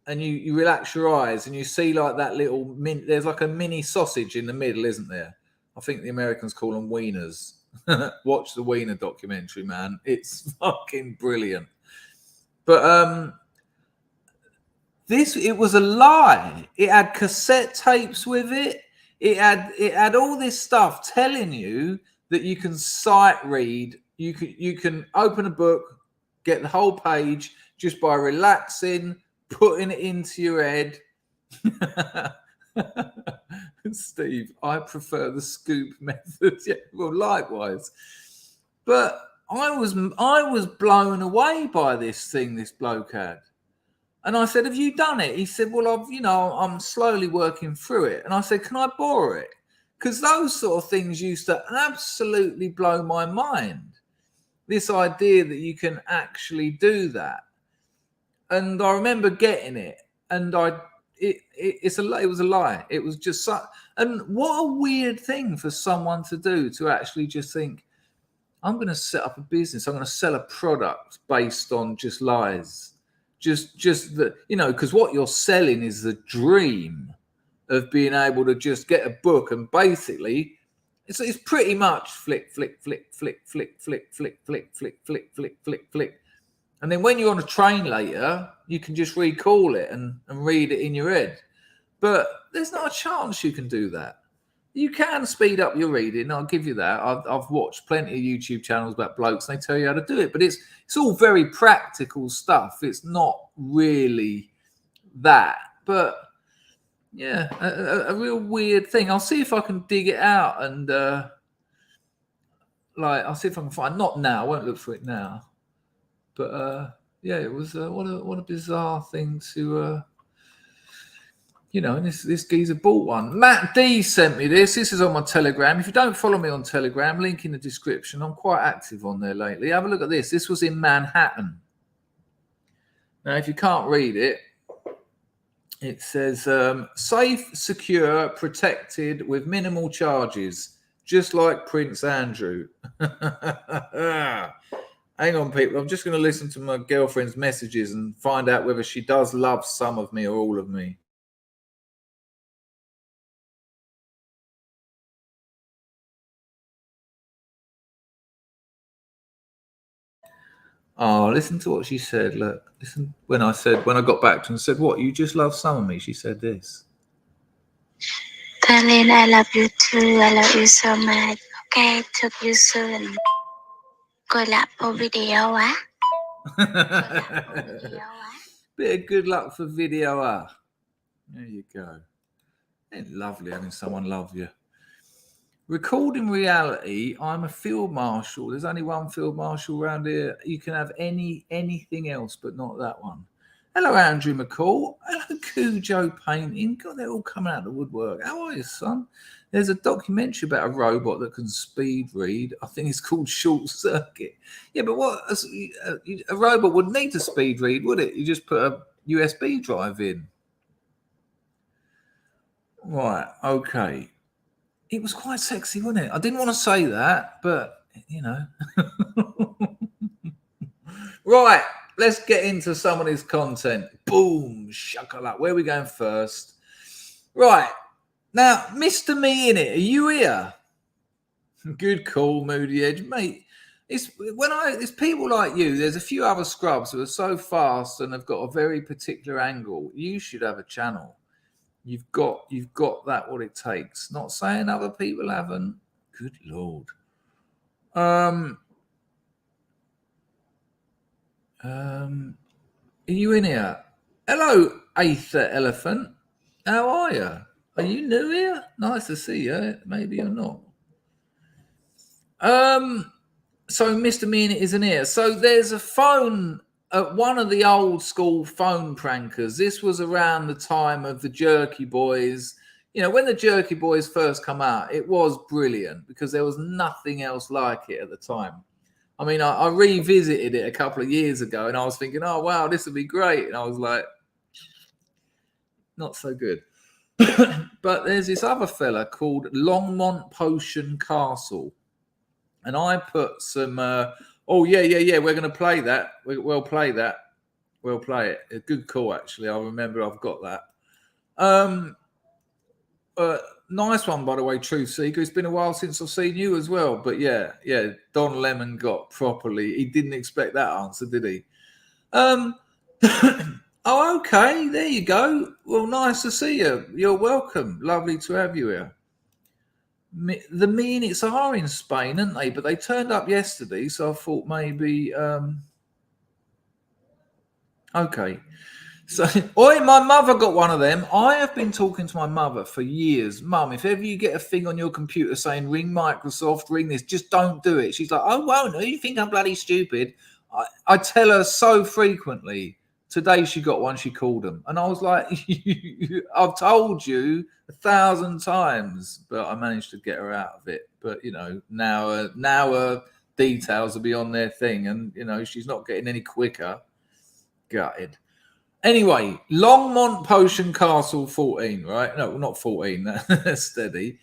and you relax your eyes, and you see like that little there's like a mini sausage in the middle, isn't there? I think the Americans call them wieners. Watch the Wiener documentary, man. It's fucking brilliant. But it was a lie. It had cassette tapes with it. It had all this stuff telling you that you can sight read. You can open a book, get the whole page just by relaxing, putting it into your head. Steve, I prefer the scoop method. Yeah, well, likewise. But I was blown away by this thing this bloke had. And I said, have you done it? He said, well, I'm slowly working through it. And I said, can I borrow it? Because those sort of things used to absolutely blow my mind. This idea that you can actually do that. And I remember getting it, and it was a lie. It was just such, and what a weird thing for someone to do, to actually just think, I'm going to set up a business. I'm going to sell a product based on just lies. Just the, because what you're selling is the dream of being able to just get a book, and basically it's pretty much flick, flick, flick, flick, flick, flick, flick, flick, flick, flick, flick, flick, flick. And then when you're on a train later, you can just recall it and read it in your head. But there's not a chance you can do that. You can speed up your reading. I'll give you that. I've watched plenty of YouTube channels about blokes, and they tell you how to do it. But it's all very practical stuff. It's not really that. But yeah, a real weird thing. I'll see if I can dig it out, and I'll see if I can find. Not now. I won't look for it now. But yeah, it was what a bizarre thing to. And this geezer bought one. Matt D sent me this. This is on my Telegram. If you don't follow me on Telegram, link in the description. I'm quite active on there lately. Have a look at this. This was in Manhattan. Now, if you can't read it, it says, safe, secure, protected with minimal charges, just like Prince Andrew. Hang on, people. I'm just going to listen to my girlfriend's messages and find out whether she does love some of me or all of me. Oh, listen to what she said. Look, listen. When I got back to her and said, what, you just love some of me? She said this. Darling, I love you too. I love you so much. Okay, talk to you soon. Good luck for video, Bit of good luck for video, There you go. It's lovely having someone love you. Recording reality, I'm a field marshal. There's only one field marshal around here. You can have anything else, but not that one. Hello, Andrew McCall. Hello, Cujo Painting. God, they're all coming out of the woodwork. How are you, son? There's a documentary about a robot that can speed read. I think it's called Short Circuit. Yeah, but what? A robot wouldn't need to speed read, would it? You just put a USB drive in. Right, okay. It was quite sexy, wasn't it? I didn't want to say that, but, Right, let's get into some of this content. Boom, shakalak. Where are we going first? Right, now, Mr. Me in it, are you here? Good call, Moody Edge. Mate, it's people like you, there's a few other scrubs who are so fast and have got a very particular angle. You should have a channel. You've got that what it takes. Not saying other people haven't. Good Lord. Are you in here? Hello, Aether Elephant. How are you? Are you new here? Nice to see you. Maybe you're not. So Mr. Mean isn't here. So there's a phone. One of the old school phone prankers. This was around the time of the Jerky Boys. When the Jerky Boys first come out, it was brilliant because there was nothing else like it at the time. I mean, I revisited it a couple of years ago and I was thinking, oh, wow, this would be great. And I was like, not so good. But there's this other fella called Longmont Potion Castle. And I put some... oh, yeah, we're going to play that. We'll play that. We'll play it. A good call, actually. I remember I've got that. Nice one, by the way, Truth Seeker. It's been a while since I've seen you as well. But yeah, Don Lemon got properly. He didn't expect that answer, did he? Oh, okay. There you go. Well, nice to see you. You're welcome. Lovely to have you here. The minutes are in Spain, aren't they? But they turned up yesterday, so I thought maybe. Okay. So, my mother got one of them. I have been talking to my mother for years. Mum, if ever you get a thing on your computer saying ring Microsoft, ring this, just don't do it. She's like, oh, well, no, you think I'm bloody stupid. I tell her so frequently. Today she got one, she called them. And I was like, I've told you 1,000 times, but I managed to get her out of it. But, now her details will be on their thing. And, she's not getting any quicker. Gutted. Anyway, Longmont Potion Castle 14, right? No, not 14. That's steady.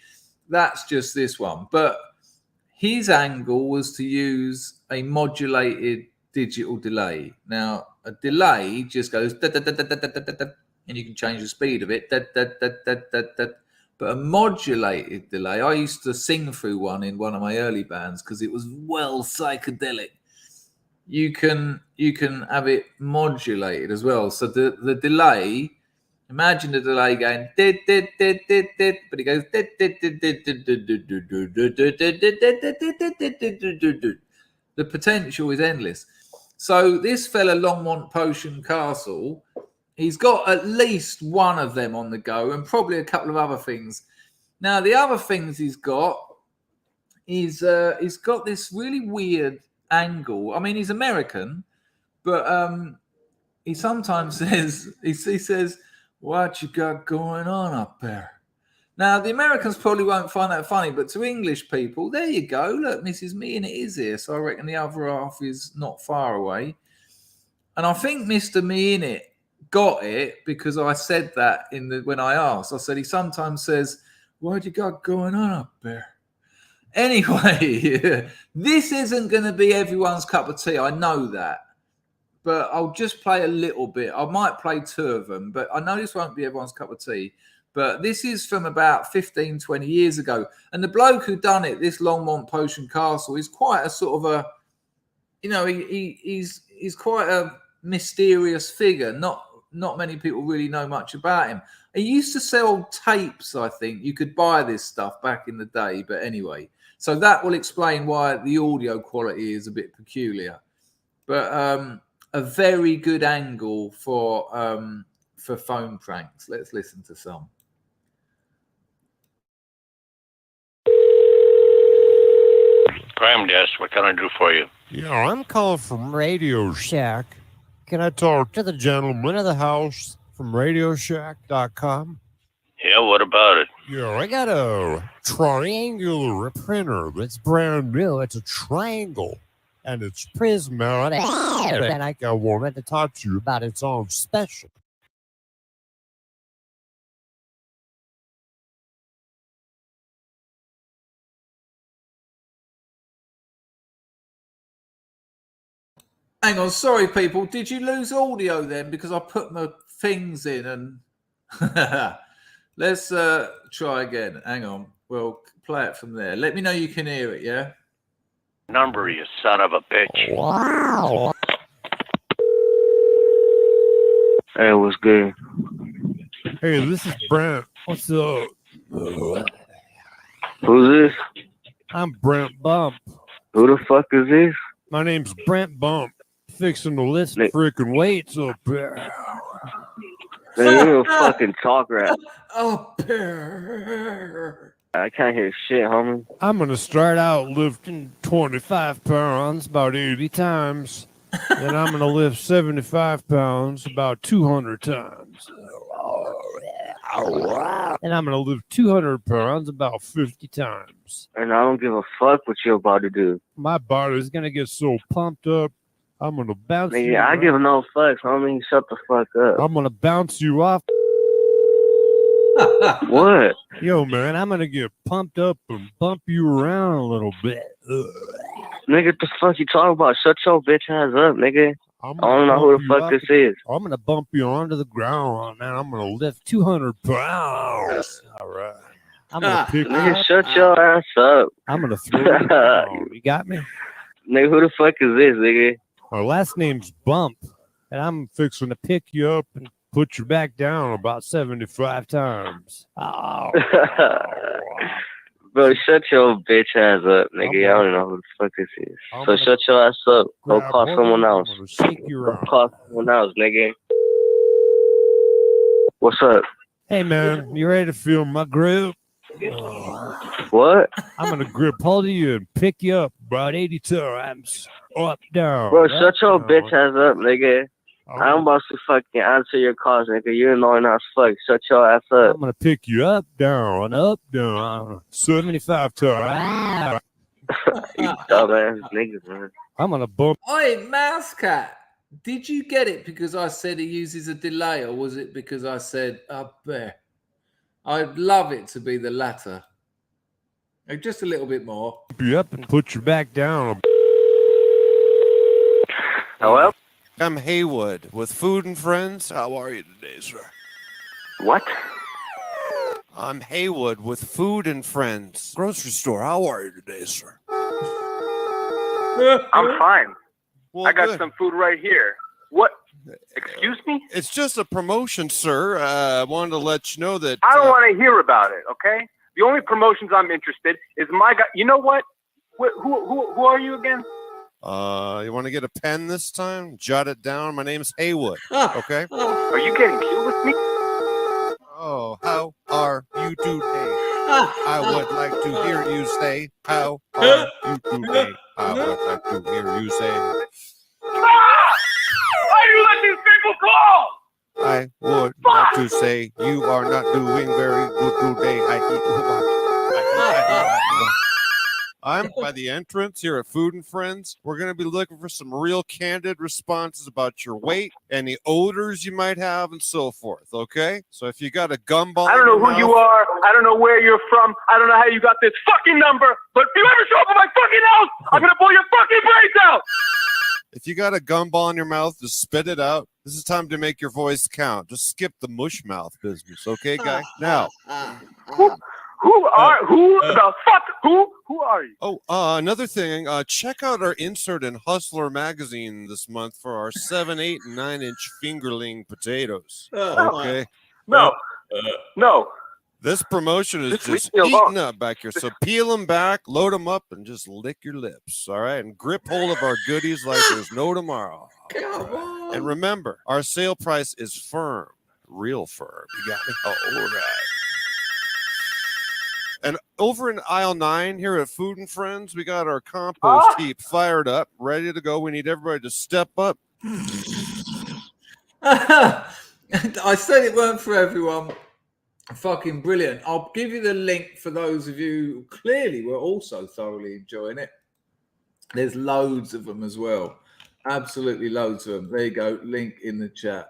That's just this one. But his angle was to use a modulated digital delay. Now, a delay just goes da, da, da, da, da, da, da, da, and you can change the speed of it. Da, da, da, da, da, da. But a modulated delay, I used to sing through one in one of my early bands because it was well psychedelic. You can have it modulated as well. So the delay, imagine the delay going did, but it goes the potential is endless. So this fella Longmont Potion Castle, he's got at least one of them on the go and probably a couple of other things. Now the other things he's got is he's got this really weird angle. I mean, he's American, but he sometimes says he says, "What you got going on up there?" Now, the Americans probably won't find that funny, but to English people, there you go. Look, Mrs. Me and it is here, so I reckon the other half is not far away. And I think Mr. Me in it got it because I said that when I asked. I said he sometimes says, "What you got going on up there?" Anyway, this isn't going to be everyone's cup of tea. I know that. But I'll just play a little bit. I might play two of them, but I know this won't be everyone's cup of tea. But this is from about 15, 20 years ago. And the bloke who done it, this Longmont Potion Castle, is quite a sort of a, he's quite a mysterious figure. Not many people really know much about him. He used to sell tapes, I think. You could buy this stuff back in the day. But anyway, so that will explain why the audio quality is a bit peculiar. But a very good angle for phone pranks. Let's listen to some. Crime Desk, what can I do for you? Yeah, I'm calling from Radio Shack. Can I talk to the gentleman of the house from RadioShack.com? Yeah, what about it? Yeah, I got a triangular printer that's brand new. It's a triangle, and it's prismatic. And I wanted to talk to you about its own special. Hang on, sorry, people. Did you lose audio then? Because I put my things in and... Let's try again. Hang on. We'll play it from there. Let me know you can hear it, yeah? Number, you son of a bitch. Wow. Hey, what's good? Hey, this is Brent. What's up? Who's this? I'm Brent Bump. Who the fuck is this? My name's Brent Bump. Fixing to lift freaking weights up there. Man, you a fucking talk rap. Up there. I can't hear shit, homie. I'm going to start out lifting 25 pounds about 80 times. Then I'm going to lift 75 pounds about 200 times. And I'm going to lift 200 pounds about 50 times. And I don't give a fuck what you're about to do. My body's going to get so pumped up. I'm going to bounce you Nigga, I give no fucks, homie. Shut the fuck up. I'm going to bounce you off. What? Yo, man, I'm going to get pumped up and bump you around a little bit. Nigga, what the fuck you talking about? Shut your bitch ass up, nigga. I don't know who the fuck this is. I'm going to bump you onto the ground, man. I'm going to lift 200 pounds. All right. I'm going to pick you Nigga, up. shut your ass up. I'm going to throw you down. You got me? Nigga, who the fuck is this, nigga? Our last name's Bump. and I'm fixing to pick you up and put you back down about 75 times. Oh. Bro, shut your bitch ass up, nigga. I don't know who the fuck this is. So shut your ass up. Go call someone else. Go call someone else, nigga. What's up? Hey, man, you ready to feel my grip? What? I'm going to grip hold of you and pick you up about 80 times. Up, down. Bro, shut your bitch ass up, nigga. I'm about to fucking answer your calls, nigga. You're annoying as fuck. Shut your ass up. I'm going to pick you up, down, 75 times. You dumbass niggas, man. I'm going to bump. Oi, Mouse Cat, did you get it because I said he uses a delay, or was it because I said up there? I'd love it to be the latter. Just a little bit more. You up and put you back down. Hello? I'm Haywood with Food and Friends. How are you today, sir? What? I'm Haywood with Food and Friends grocery store. How are you today, sir? I'm fine. Well, I got good. some food right here. What? Excuse me? It's just a promotion, sir. I wanted to let you know that. I don't want to hear about it, okay? The only promotions I'm interested is my guy. You know what? Who are you again? You want to get a pen this time? Jot it down. My name's Haywood. Okay. Are you getting cute with me? Oh, how are you today? I would like to hear you say, how are you today? I would like to hear you say. Why do you let these people call? I would like to say you are not doing very good today. I'm by the entrance here at Food and Friends. We're going to be looking for some real candid responses about your weight, any odors you might have, and so forth, okay? So if you got a gumball, I don't know who you are. I don't know where you're from. I don't know how you got this fucking number. But if you ever show up at my fucking house, I'm going to pull your fucking brains out. If you got a gumball in your mouth, just spit it out. This is time to make your voice count. Just skip the mush mouth business, okay, guy? Now. Who the fuck? Who are you? Oh, another thing. Check out our insert in Hustler magazine this month for our 7, 8, and 9-inch fingerling potatoes. Okay. No. This promotion is just eating up back here. So peel them back, load them up, and just lick your lips. All right, and grip hold of our goodies like there's no tomorrow. Right. And remember, our sale price is firm, real firm. You got me? Oh, all right. And over in aisle 9 here at Food and Friends, we got our compost heap fired up, ready to go. We need everybody to step up. I said it weren't for everyone. Fucking brilliant. I'll give you the link for those of you who clearly were also thoroughly enjoying it. There's loads of them as well. Absolutely loads of them. There you go. Link in the chat.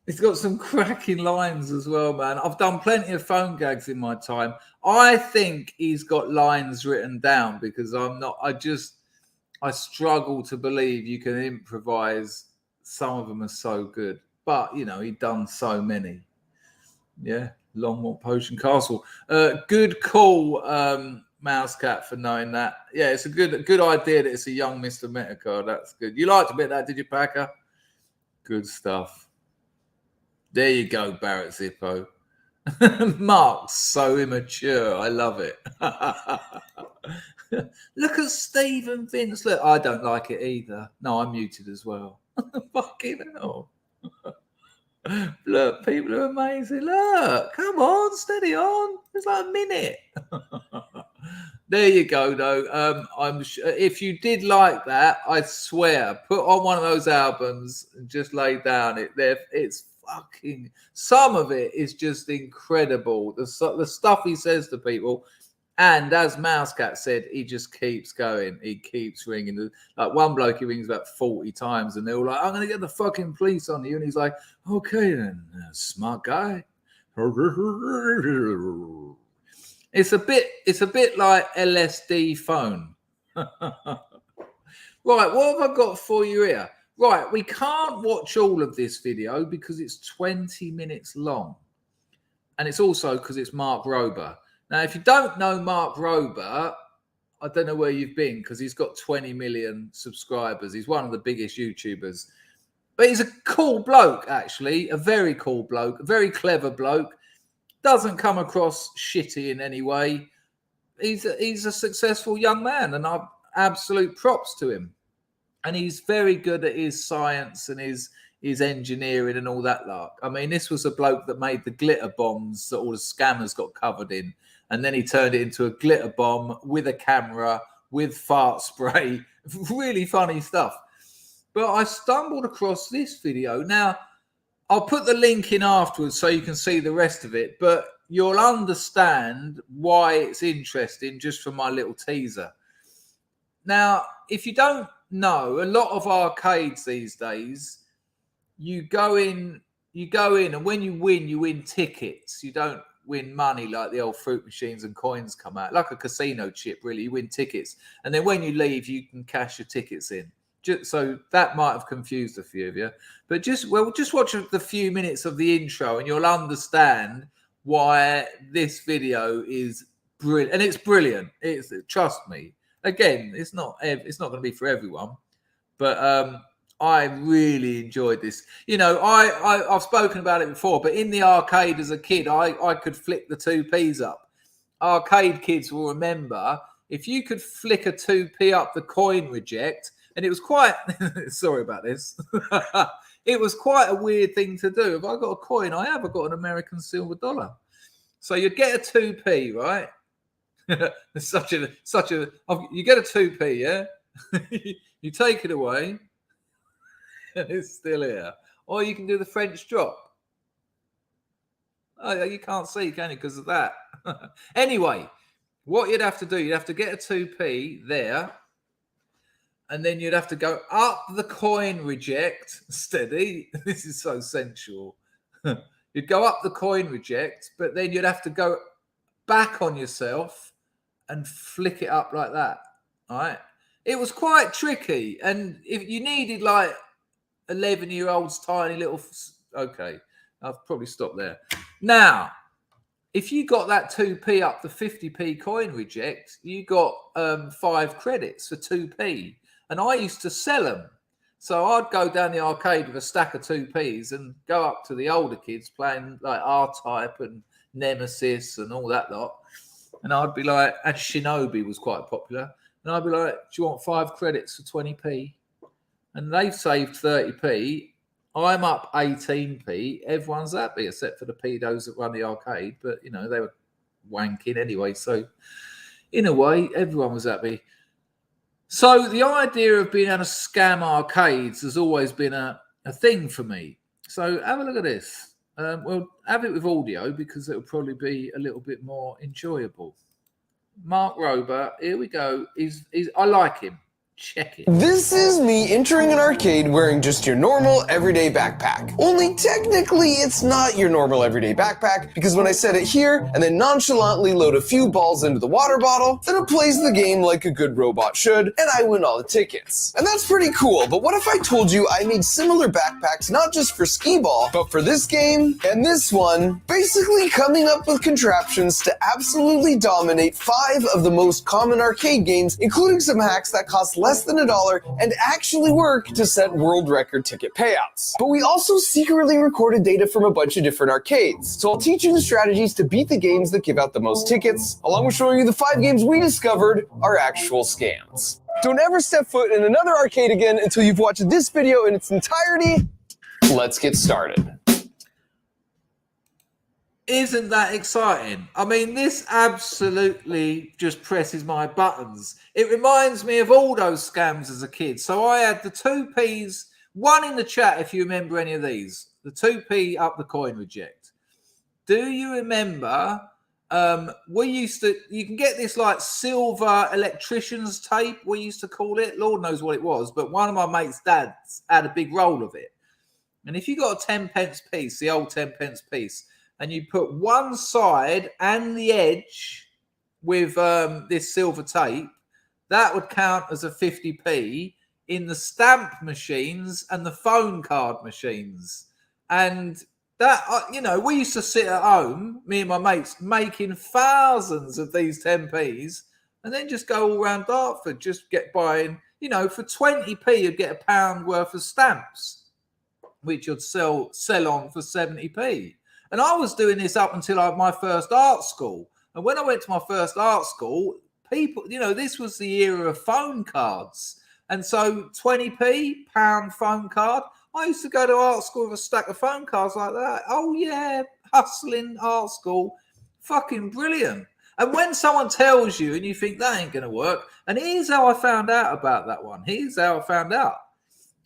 It's got some cracking lines as well, man. I've done plenty of phone gags in my time. I think he's got lines written down because I struggle to believe you can improvise. Some of them are so good, but you know, he'd done so many. Yeah. Longmont Potion Castle. Good call, Mousecat, for knowing that. Yeah, it's a good idea that it's a young Mr. Meta card. That's good. You liked a bit of that, did you, Packer? Good stuff. There you go, Barrett Zippo. Mark's so immature. I love it. Look at Steve and Vince. Look, I don't like it either. No, I'm muted as well. Fucking hell. Look, people are amazing. Look, come on, steady on. It's like a minute. There you go, though. I'm sure if you did like that, I swear, put on one of those albums and just lay down. It's fucking. Some of it is just incredible. The stuff he says to people. And as Mousecat said, he just keeps going. He keeps ringing. Like one bloke, he rings about 40 times, and they're all like, "I'm going to get the fucking police on you." And he's like, "Okay then, smart guy." It's a bit like LSD phone. Right, what have I got for you here? Right, we can't watch all of this video because it's 20 minutes long. And it's also because it's Mark Rober. Now, if you don't know Mark Rober, I don't know where you've been, because he's got 20 million subscribers. He's one of the biggest YouTubers. But he's a cool bloke, actually. A very cool bloke. A very clever bloke. Doesn't come across shitty in any way. He's a successful young man, and I've absolute props to him. And he's very good at his science and his engineering and all that lot. I mean, this was a bloke that made the glitter bombs that all the scammers got covered in. And then he turned it into a glitter bomb with a camera, with fart spray. Really funny stuff. But I stumbled across this video. Now, I'll put the link in afterwards so you can see the rest of it. But you'll understand why it's interesting just from my little teaser. Now, if you don't know, a lot of arcades these days, you go in, and when you win tickets. You don't win money like the old fruit machines and coins come out. Like a casino chip, really. You win tickets. And then when you leave, you can cash your tickets in. So that might have confused a few of you. But just watch the few minutes of the intro and you'll understand why this video is brilliant. And it's brilliant. Trust me. Again, it's not going to be for everyone. But I really enjoyed this. You know, I've spoken about it before, but in the arcade as a kid, I could flick the 2p's up. Arcade kids will remember, if you could flick a 2p up the coin reject, and it was quite, sorry about this, it was quite a weird thing to do. If I got a coin, I have got an American silver dollar. So you'd get a 2p, right? You get a 2p, yeah? You take it away, and it's still here. Or you can do the French drop. Oh, you can't see, can you, because of that? Anyway, what you'd have to do, you'd have to get a 2p there, and then you'd have to go up the coin reject. Steady. This is so sensual. You'd go up the coin reject, but then you'd have to go back on yourself and flick it up like that. All right. It was quite tricky. And if you needed like 11-year-olds, tiny little... Okay. I'll probably stop there. Now, if you got that 2p up the 50p coin reject, you got 5 credits for 2p. And I used to sell them. So I'd go down the arcade with a stack of 2p's and go up to the older kids playing like R-Type and Nemesis and all that lot. And I'd be like, and Shinobi was quite popular. And I'd be like, do you want 5 credits for 20p? And they've saved 30p. I'm up 18p. Everyone's happy except for the pedos that run the arcade. But, you know, they were wanking anyway. So, in a way, everyone was happy. So the idea of being able to scam arcades has always been a thing for me. So have a look at this. We'll have it with audio because it'll probably be a little bit more enjoyable. Mark Rober, here we go. I like him. Check it. This is me entering an arcade wearing just your normal everyday backpack. Only technically it's not your normal everyday backpack, because when I set it here and then nonchalantly load a few balls into the water bottle, then it plays the game like a good robot should, and I win all the tickets. And that's pretty cool, but what if I told you I made similar backpacks not just for skee-ball, but for this game and this one, basically coming up with contraptions to absolutely dominate 5 of the most common arcade games, including some hacks that cost less than $1 and actually work to set world record ticket payouts. But we also secretly recorded data from a bunch of different arcades, so I'll teach you the strategies to beat the games that give out the most tickets, along with showing you the 5 games we discovered are actual scams. Don't ever step foot in another arcade again until you've watched this video in its entirety. Let's get started. Isn't that exciting? I mean, this absolutely just presses my buttons. It reminds me of all those scams as a kid. So I had the 2p's, one in the chat if you remember any of these. The 2p up the coin reject. Do you remember, you can get this like silver electrician's tape, we used to call it. Lord knows what it was. But one of my mates' dads had a big roll of it. And if you got a 10p piece, the old 10p piece, and you put one side and the edge with this silver tape, that would count as a 50p in the stamp machines and the phone card machines. And that, you know, we used to sit at home, me and my mates, making thousands of these 10p's and then just go all around Dartford, just get buying, you know, for 20p, you'd get £1 worth of stamps, which you'd sell on for 70p. And I was doing this up until my first art school. And when I went to my first art school, people, you know, this was the era of phone cards. And so 20p, £1 phone card. I used to go to art school with a stack of phone cards like that. Oh, yeah, hustling art school. Fucking brilliant. And when someone tells you and you think that ain't going to work, and here's how I found out about that one. Here's how I found out.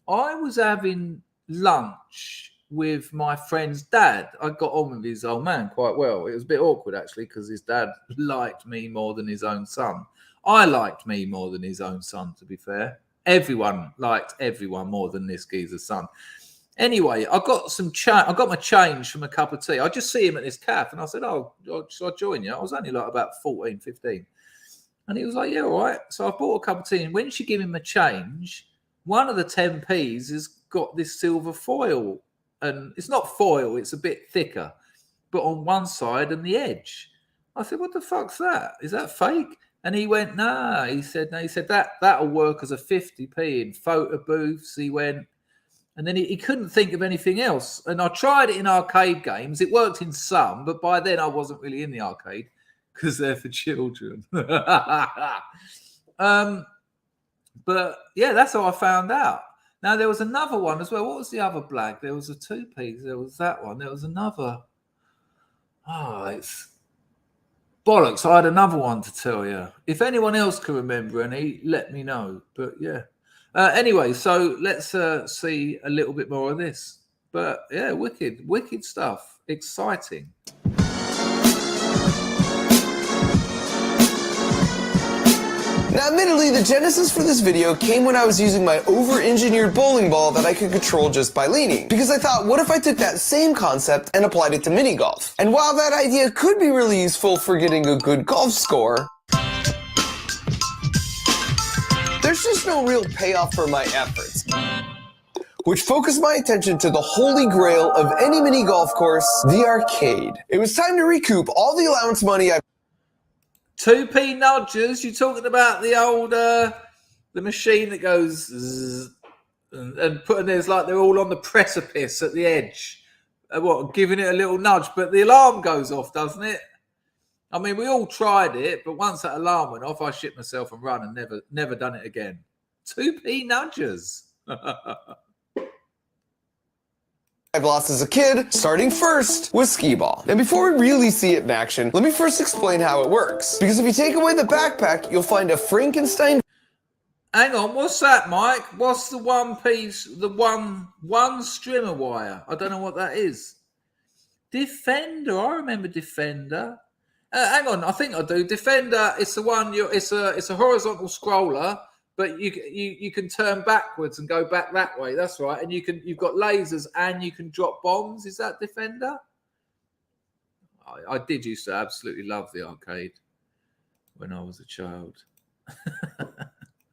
I was having lunch with my friend's dad. I got on with his old man quite well. It was a bit awkward, actually, because his dad liked me more than his own son. I liked me more than his own son, to be fair. Everyone liked everyone more than this geezer's son. Anyway, I got I got my change from a cup of tea. I just see him at this cafe, and I said, "Oh, shall I join you?" I was only like about 14, 15. And he was like, "Yeah, all right." So I bought a cup of tea, and when she gave him a change, one of the 10p's has got this silver foil. And it's not foil, it's a bit thicker, but on one side and the edge. I said, "What the fuck's that? Is that fake?" And he went, "Nah." He said, "No." He said, that'll work as a 50p in photo booths. He went, and then he couldn't think of anything else. And I tried it in arcade games. It worked in some, but by then I wasn't really in the arcade because they're for children. But yeah, that's how I found out. Now, there was another one as well. What was the other blag? There was a 2p. There was that one. There was another. Oh, it's bollocks. I had another one to tell you. If anyone else can remember any, let me know. But yeah. Anyway, so let's see a little bit more of this. But yeah, wicked stuff. Exciting. Now, admittedly, the genesis for this video came when I was using my over-engineered bowling ball that I could control just by leaning. Because I thought, what if I took that same concept and applied it to mini golf? And while that idea could be really useful for getting a good golf score, there's just no real payoff for my efforts, which focused my attention to the holy grail of any mini golf course, the arcade. It was time to recoup all the allowance money I 2p nudgers. You're talking about the old the machine that goes zzz, and putting there's like they're all on the precipice at the edge. Giving it a little nudge, but the alarm goes off, doesn't it? I mean, we all tried it, but once that alarm went off, I shit myself and run and never done it again. 2p nudgers. I've lost as a kid, starting first with skee ball. And before we really see it in action, let me first explain how it works. Because if you take away the backpack, you'll find a Frankenstein. Hang on, what's that, Mike? What's the one piece, the one strimmer wire? I don't know what that is. Defender, I remember Defender. Hang on, I think I do. Defender, it's the one. It's a horizontal scroller. But you can turn backwards and go back that way. That's right. And you've got lasers and you can drop bombs. Is that Defender? I did used to absolutely love the arcade when I was a child.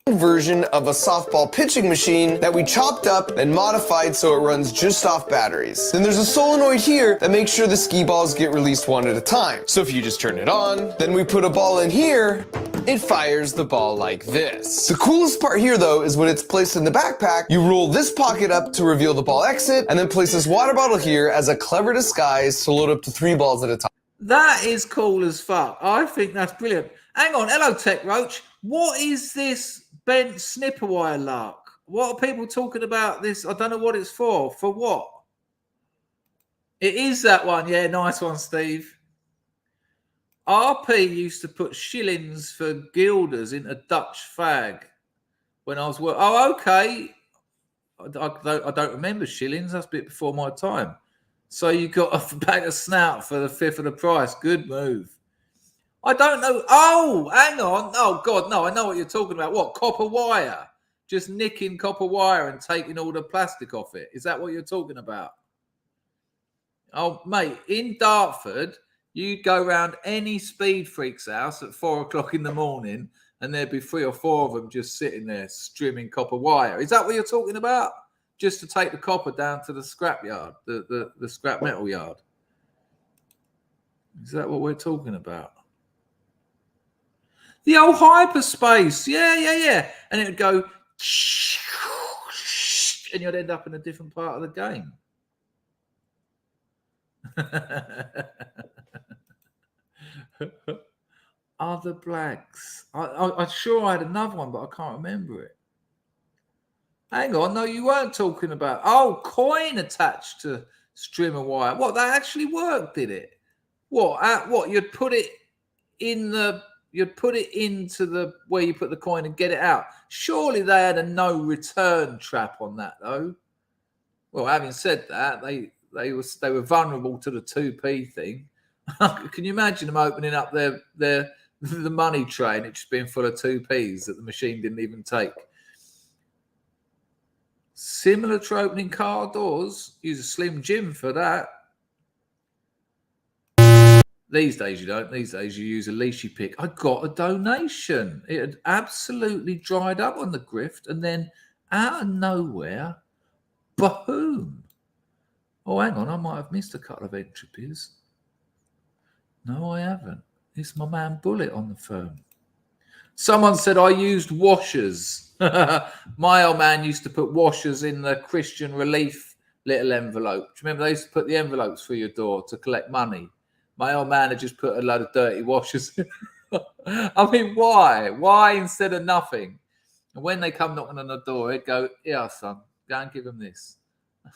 Version of a softball pitching machine that we chopped up and modified so it runs just off batteries. Then there's a solenoid here that makes sure the skee balls get released one at a time. So if you just turn it on, then we put a ball in here, it fires the ball like this. The coolest part here though is when it's placed in the backpack, you roll this pocket up to reveal the ball exit and then place this water bottle here as a clever disguise to load up to 3 balls at a time. That is cool as fuck. I think that's brilliant. Hang on, hello Tech Roach. What is this bent snipper wire lark? What are people talking about this? I don't know what it's for. For what? It is that one. Yeah, nice one, Steve. RP used to put shillings for guilders into Dutch fag when I was working. Oh, okay. I don't remember shillings. That's a bit before my time. So you got a bag of snout for the fifth of the price. Good move. I don't know. Oh, hang on. Oh, God, no. I know what you're talking about. What? Copper wire? Just nicking copper wire and taking all the plastic off it. Is that what you're talking about? Oh, mate, in Dartford, you'd go around any speed freak's house at 4 o'clock in the morning and there'd be 3 or 4 of them just sitting there streaming copper wire. Is that what you're talking about? Just to take the copper down to the scrap yard, the scrap metal yard. Is that what we're talking about? The old hyperspace. Yeah. And it would go, and you'd end up in a different part of the game. Other blacks. I'm sure I had another one, but I can't remember it. Hang on, no, you weren't talking about coin attached to strimmer wire. What, that actually worked, did it? What? You'd put it into the where you put the coin and get it out. Surely they had a no return trap on that, though. Well, having said that, they were vulnerable to the 2p thing. Can you imagine them opening up the money tray and it just being full of 2p's that the machine didn't even take? Similar to opening car doors. Use a Slim Jim for that. These days you don't. These days you use a leashy pick. I got a donation. It had absolutely dried up on the grift, and then out of nowhere, boom. Oh, hang on. I might have missed a couple of entropies. No, I haven't. It's my man Bullet on the phone. Someone said I used washers. My old man used to put washers in the Christian Relief little envelope. Do you remember they used to put the envelopes through your door to collect money? My old man had just put a load of dirty washers in. I mean, why? Why instead of nothing? And when they come knocking on the door, he'd go, "Yeah, son, go and give them this."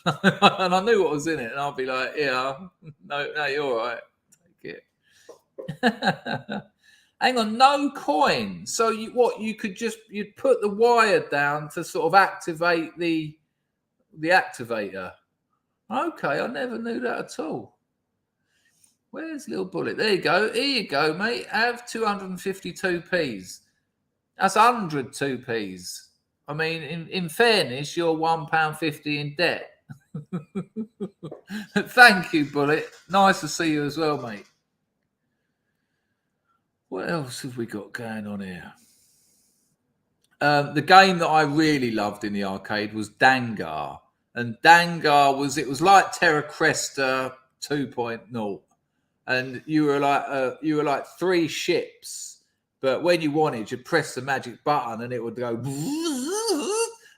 And I knew what was in it, and I'd be like, "Yeah, no, you're all right. Take it." Hang on, no coin. So you'd put the wire down to sort of activate the activator. Okay, I never knew that at all. Where's little Bullet? There you go. Here you go, mate. Have 252p's. That's 102p's. I mean, in fairness, you're £1.50 in debt. Thank you, Bullet. Nice to see you as well, mate. What else have we got going on here? The game that I really loved in the arcade was Dangar. And Dangar was like Terra Cresta 2.0. And you were like 3 ships. But when you wanted, you'd press the magic button and it would go,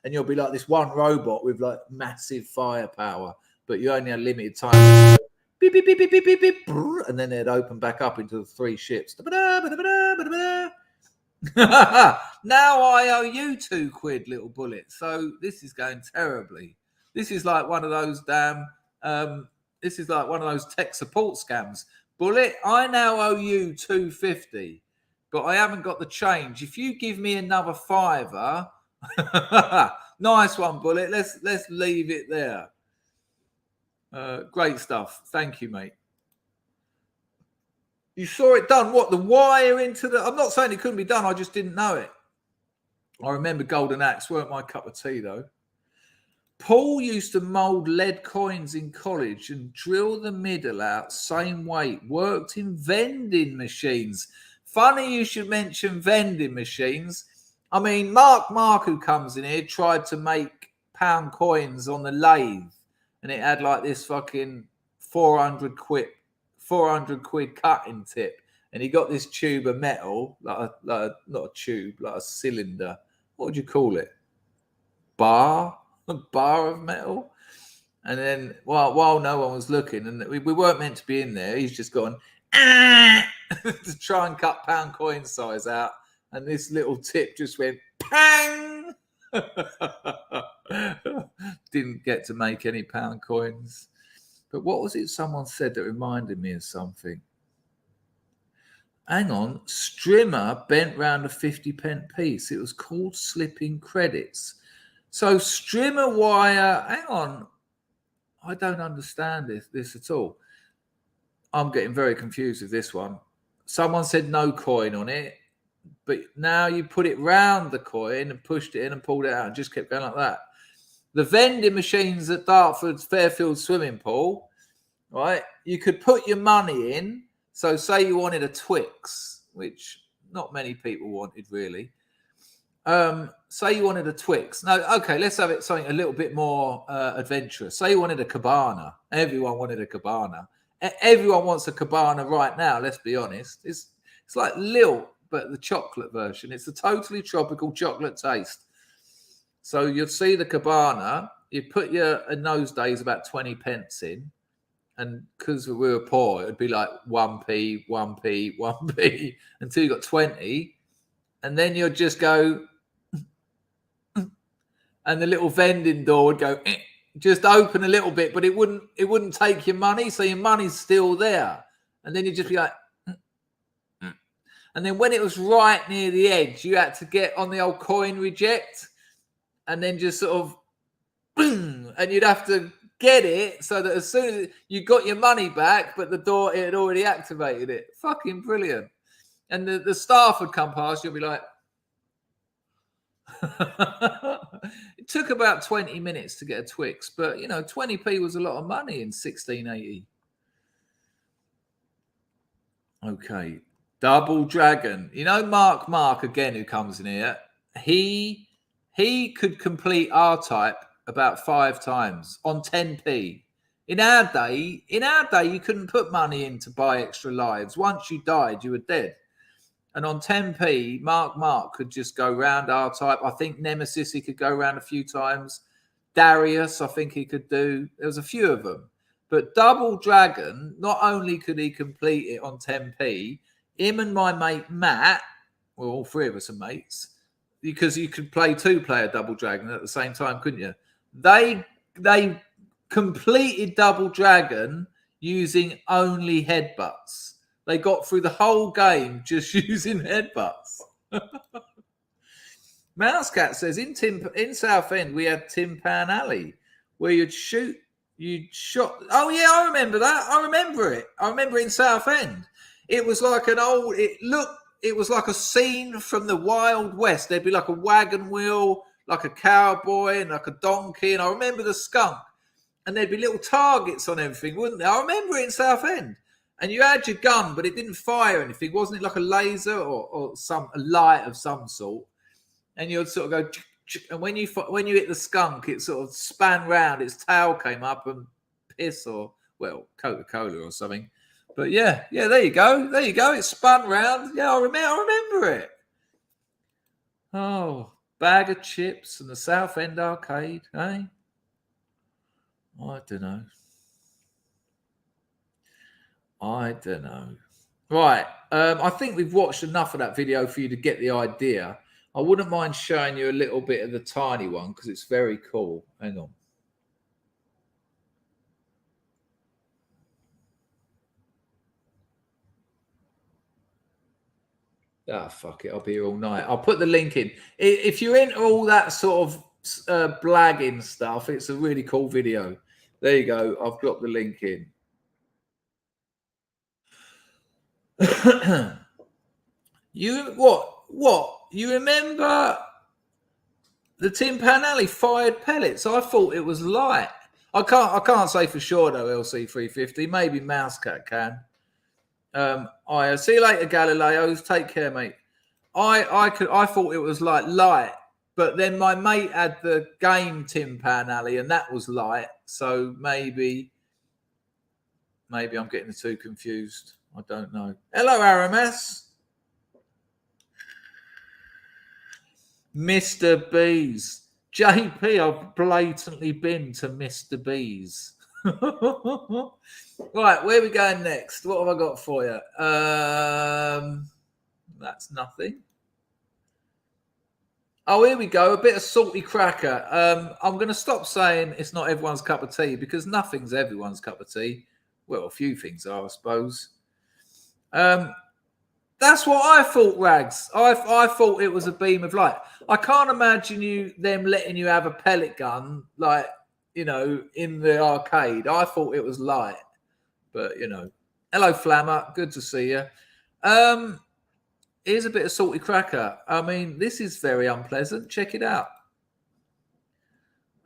and you'll be like this one robot with like massive firepower. But you only had limited time. Beep, beep, beep, beep, beep, beep, beep, and then they'd open back up into the 3 ships. Now I owe you £2, little Bullet. So this is going terribly. This is like one of those this is like one of those tech support scams. Bullet, I now owe you £2.50, but I haven't got the change. If you give me another £5, nice one, Bullet. Let's leave it there. Great stuff. Thank you, mate. You saw it done. What, the wire into the... I'm not saying it couldn't be done. I just didn't know it. I remember Golden Axe. Weren't my cup of tea, though. Paul used to mould lead coins in college and drill the middle out same weight. Worked in vending machines. Funny you should mention vending machines. I mean, Mark, who comes in here, tried to make pound coins on the lathe. And it had like this fucking 400 quid cutting tip. And he got this tube of metal, not a tube, like a cylinder. What would you call it? A bar of metal. And then while no one was looking, and we weren't meant to be in there, he's just gone to try and cut pound coin size out. And this little tip just went pang. Didn't get to make any pound coins. But what was it someone said that reminded me of something? Hang on. Strimmer bent round a 50p piece. It was called slipping credits. So strimmer wire, hang on. I don't understand this at all. I'm getting very confused with this one. Someone said no coin on it, but now you put it round the coin and pushed it in and pulled it out and just kept going like that. The vending machines at Dartford's Fairfield swimming pool, right? You could put your money in. So say you wanted a Twix, which not many people wanted really. Say you wanted a Twix. No, okay, let's have it something a little bit more adventurous. Say you wanted a Cabana. Everyone wanted a Cabana. Everyone wants a Cabana right now, let's be honest. It's like lilt. but the chocolate version. It's a totally tropical chocolate taste. So you'd see the cabana, you put in those days about 20 pence in, and because we were poor, it'd be like 1p, 1p, 1p until you got 20, and then you'd just go, and the little vending door would go, just open a little bit, but it wouldn't take your money, so your money's still there, and then you'd just be like, and then when it was right near the edge, you had to get on the old coin reject, and then just sort of, and you'd have to get it so that as soon as you got your money back, but the door, it had already activated it. Fucking brilliant. And the staff would come past, you'll be like, it took about 20 minutes to get a Twix, but 20p was a lot of money in 1680. Okay. Double Dragon. Mark again, who comes in here, he could complete R-Type about 5 times on 10p. In our day, you couldn't put money in to buy extra lives. Once you died, you were dead. And on 10p, Mark could just go round R-Type. I think Nemesis, he could go round a few times. Darius, I think he could do. There was a few of them. But Double Dragon, not only could he complete it on 10p, him and my mate Matt, well, all 3 of us are mates, because you could play 2-player Double Dragon at the same time, couldn't you? They completed Double Dragon using only headbutts. They got through the whole game just using headbutts. Mousecat says, in Southend, we had Tin Pan Alley, where you'd shot. Oh, yeah, I remember that. I remember it. I remember in Southend. It was like it was like a scene from the Wild West. There'd be like a wagon wheel, like a cowboy and like a donkey. And I remember the skunk. And there'd be little targets on everything, wouldn't there? I remember it in Southend. And you had your gun, but it didn't fire anything. Wasn't it like a laser or a light of some sort? And you'd sort of go, and when you hit the skunk, it sort of span round. Its tail came up and piss or, well, Coca-Cola or something. But yeah, there you go. It spun round. Yeah, I remember it. Oh, bag of chips and the Southend arcade, eh? I don't know. Right. I think we've watched enough of that video for you to get the idea. I wouldn't mind showing you a little bit of the tiny one because it's very cool. Hang on. Ah, fuck it. I'll be here all night. I'll put the link in. If you're into all that sort of blagging stuff, it's a really cool video. There you go. I've got the link in. What? You remember the Tin Pan Alley fired pellets? I thought it was light. I can't say for sure though, LC350. Maybe Mousecat can. I see you later, Galileos. Take care, mate. I thought it was like light, but then my mate had the game Tin Pan Alley, and that was light. So maybe I'm getting the two confused. I don't know. Hello, Aramis. Mr. B's. JP, I've blatantly been to Mr. B's. Right, where are we going next? What have I got for you? That's nothing. Oh, here we go. A bit of salty cracker. I'm going to stop saying it's not everyone's cup of tea because nothing's everyone's cup of tea. Well, a few things are, I suppose. That's what I thought, Rags. I thought it was a beam of light. I can't imagine them letting you have a pellet gun, like, in the arcade. I thought it was light. But, Hello, Flammer. Good to see you. Here's a bit of salty cracker. I mean, this is very unpleasant. Check it out.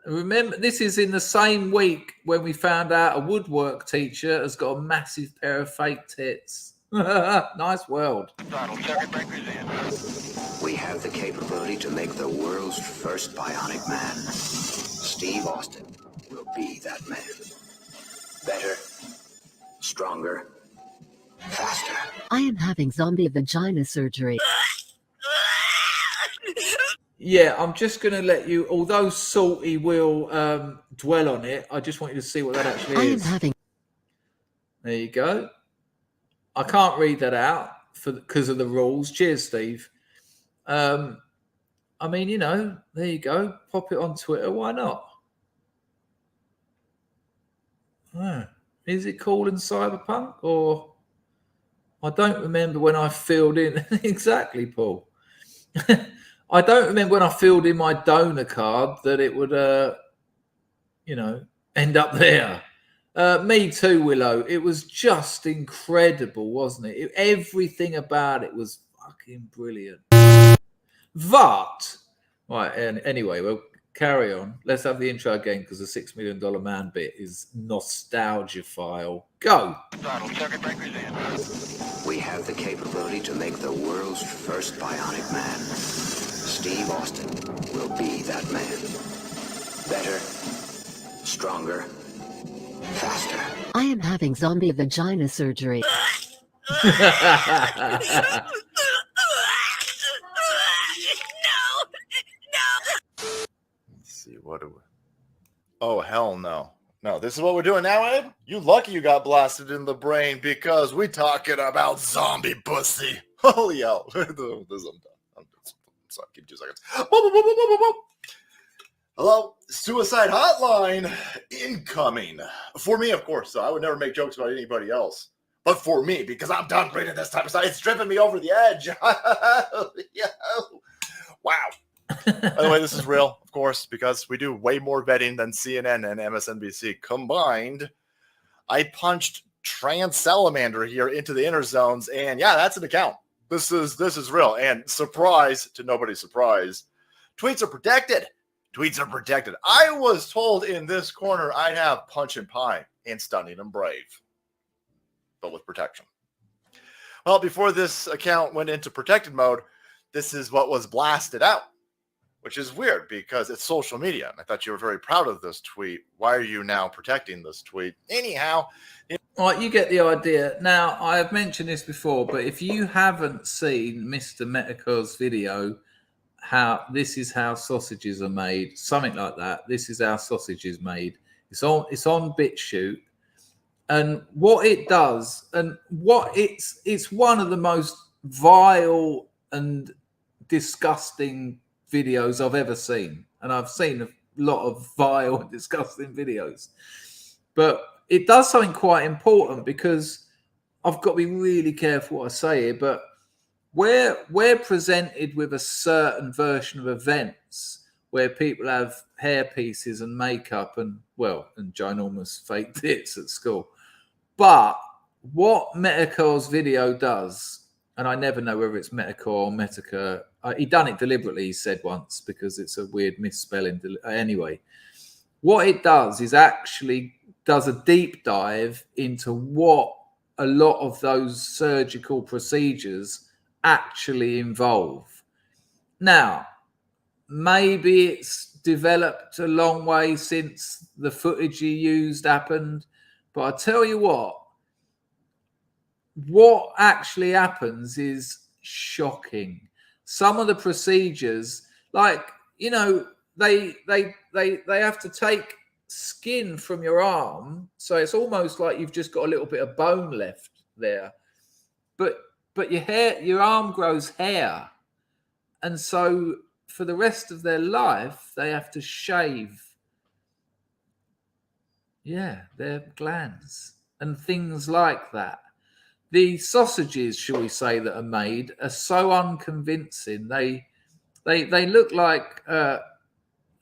Remember, this is in the same week when we found out a woodwork teacher has got a massive pair of fake tits. Nice world. We have the capability to make the world's first bionic man. Steve Austin will be that man. Better, stronger, Faster. I am having zombie vagina surgery. Yeah, I'm just going to let you, although Salty will dwell on it, I just want you to see what that actually I am is. having. There you go. I can't read that out because of the rules. Cheers, Steve. I mean, you know, there you go. Pop it on Twitter. Why not? Is it called in Cyberpunk? Or I don't remember when I filled in. Exactly, Paul. I don't remember when I filled in my donor card that it would, you know, end up there. Me too, Willow. It was just incredible, wasn't it? Everything about it was fucking brilliant. But, right, and anyway, we'll carry on. Let's have the intro again because the $6 Million Man bit is nostalgia file. Go. We have the capability to make the world's first bionic man. Steve Austin will be that man. Better, stronger, faster. I am having zombie vagina surgery. Let's see, what do we... Oh, hell no. No, this is what we're doing now, Ed? You lucky you got blasted in the brain because we talking about zombie pussy. Holy hell. I'm done. Sorry, give me 2 seconds. Hello, suicide hotline incoming. For me, of course. So I would never make jokes about anybody else. But for me, because I'm done reading this type of stuff. It's driven me over the edge. Wow. By the way, this is real, of course, because we do way more betting than CNN and MSNBC combined. I punched Trans Salamander here into the inner zones, and yeah, that's an account. This is real. And surprise to nobody's surprise, tweets are protected. Tweets are protected. I was told in this corner I'd have Punch and Pie and Stunning and Brave, but with protection. Well, before this account went into protected mode, this is what was blasted out, which is weird because it's social media. And I thought you were very proud of this tweet. Why are you now protecting this tweet? Anyhow. All right, you get the idea. Now, I have mentioned this before, but if you haven't seen Mr. Metacor's video, this is how sausages are made, something like that. This is how sausage is made. It's on BitChute. And what it does, and what it's one of the most vile and disgusting videos I've ever seen. And I've seen a lot of vile and disgusting videos. But it does something quite important because I've got to be really careful what I say here, but we're presented with a certain version of events where people have hair pieces and makeup and ginormous fake tits at school. But what Metacor's video does, and I never know whether it's Metacore or Metacore, he done it deliberately, he said once, because it's a weird misspelling. Anyway, what it does is actually does a deep dive into what a lot of those surgical procedures actually involve. Now, maybe it's developed a long way since the footage he used happened, but I tell you what actually happens is shocking. Some of the procedures, like, you know, they have to take skin from your arm, so it's almost like you've just got a little bit of bone left there, but your arm grows hair, and so for the rest of their life they have to shave their glands and things like that. The sausages, shall we say, that are made are so unconvincing. They look like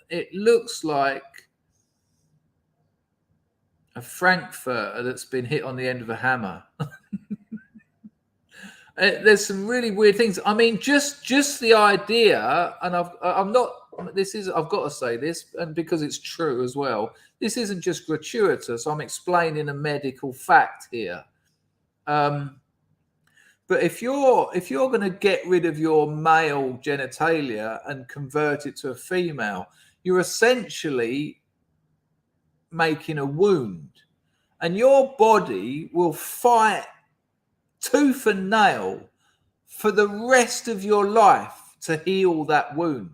it looks like a frankfurter that's been hit on the end of a hammer. There's some really weird things. I mean, just the idea, and I've got to say this, and because it's true as well. This isn't just gratuitous. I'm explaining a medical fact here. But if you're going to get rid of your male genitalia and convert it to a female, you're essentially making a wound, and your body will fight tooth and nail for the rest of your life to heal that wound.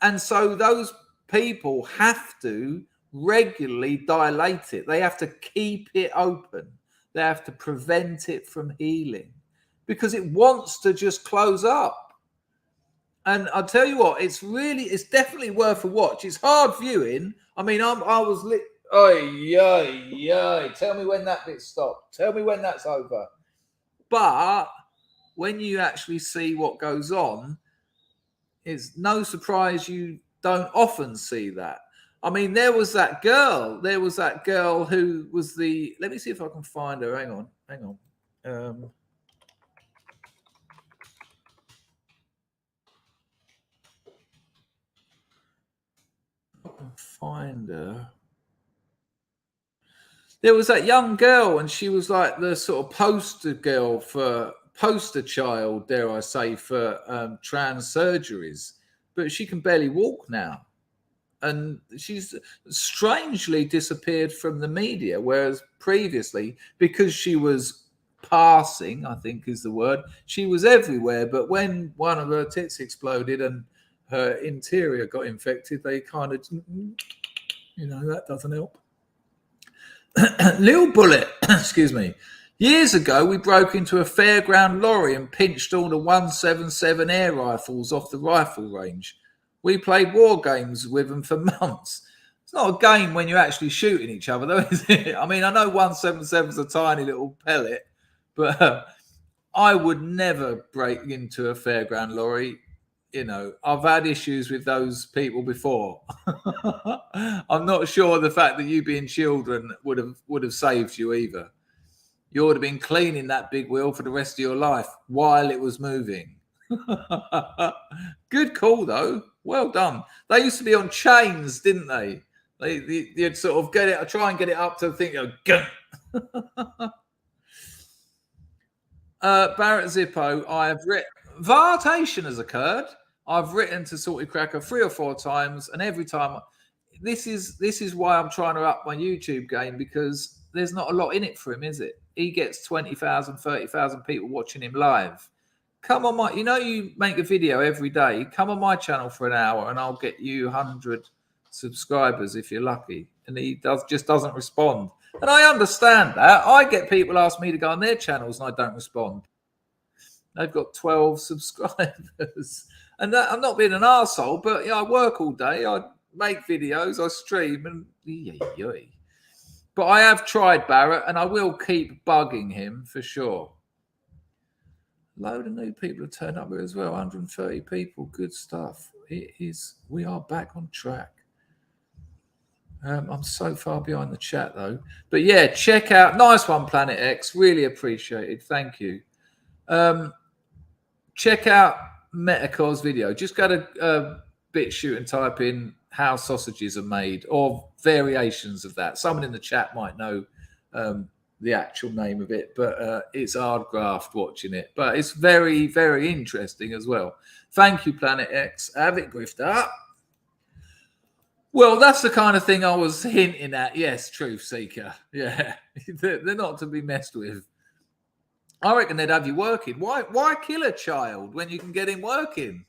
And so those people have to regularly dilate it. They have to keep it open. They have to prevent it from healing because it wants to just close up. And I'll tell you what, it's definitely worth a watch. It's hard viewing. I mean, I was lit. Tell me when that bit stopped. Tell me when that's over. But when you actually see what goes on, it's no surprise you don't often see that. I mean, there was that girl who was the, let me see if I can find her. Hang on. I can find her. There was that young girl, and she was like the sort of poster child, dare I say, for trans surgeries. But she can barely walk now. And she's strangely disappeared from the media, whereas previously, because she was passing, I think is the word, she was everywhere. But when one of her tits exploded and her interior got infected, they kind of, that doesn't help. Lil Bullet, excuse me. Years ago, we broke into a fairground lorry and pinched all the 177 air rifles off the rifle range. We played war games with them for months. It's not a game when you're actually shooting each other, though, is it? I mean, I know 177's a tiny little pellet, but I would never break into a fairground lorry. I've had issues with those people before. I'm not sure the fact that you being children would have saved you either. You would have been cleaning that big wheel for the rest of your life while it was moving. Good call, though. Well done. They used to be on chains, didn't they? You'd sort of try and get it up to think, Barrett Zippo, I have written, vartation has occurred. I've written to Salty Cracker 3 or 4 times, and every time, this is why I'm trying to up my YouTube game, because there's not a lot in it for him, is it? He gets 20,000, 30,000 people watching him live. Come on you make a video every day. Come on my channel for an hour and I'll get you 100 subscribers if you're lucky. And he just doesn't respond. And I understand that. I get people ask me to go on their channels and I don't respond. They've got 12 subscribers. And I'm not being an arsehole, but I work all day. I make videos, I stream, and but I have tried Barrett, and I will keep bugging him for sure. Load of new people have turned up here as well. 130 people. Good stuff. We are back on track. I'm so far behind the chat though. But yeah, check out. Nice one, Planet X. Really appreciated. Thank you. Check out Metacor's video. Just go to BitChute and type in how sausages are made or variations of that. Someone in the chat might know the actual name of it, but it's hard graft watching it. But it's very, very interesting as well. Thank you, Planet X. Have it grift up. Well, that's the kind of thing I was hinting at. Yes, Truth Seeker. Yeah, they're not to be messed with. I reckon they'd have you working. Why kill a child when you can get him working?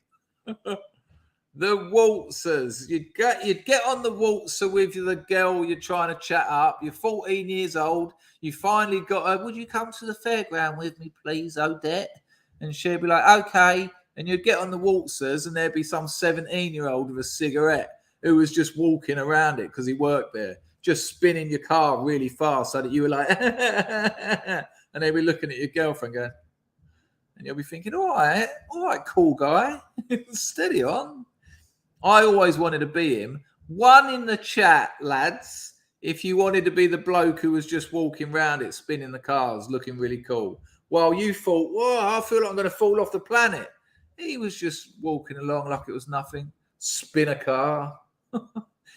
The waltzers. You'd get on the waltzer with the girl you're trying to chat up. You're 14 years old. You finally got her. Would you come to the fairground with me, please, Odette? And she'd be like, okay. And you'd get on the waltzers and there'd be some 17-year-old with a cigarette who was just walking around it because he worked there, just spinning your car really fast so that you were like, and they'd be looking at your girlfriend going, and you'll be thinking, all right, cool guy, steady on. I always wanted to be him. One in the chat, lads, if you wanted to be the bloke who was just walking around it, spinning the cars, looking really cool, while you thought, whoa, I feel like I'm going to fall off the planet. He was just walking along like it was nothing. Spin a car.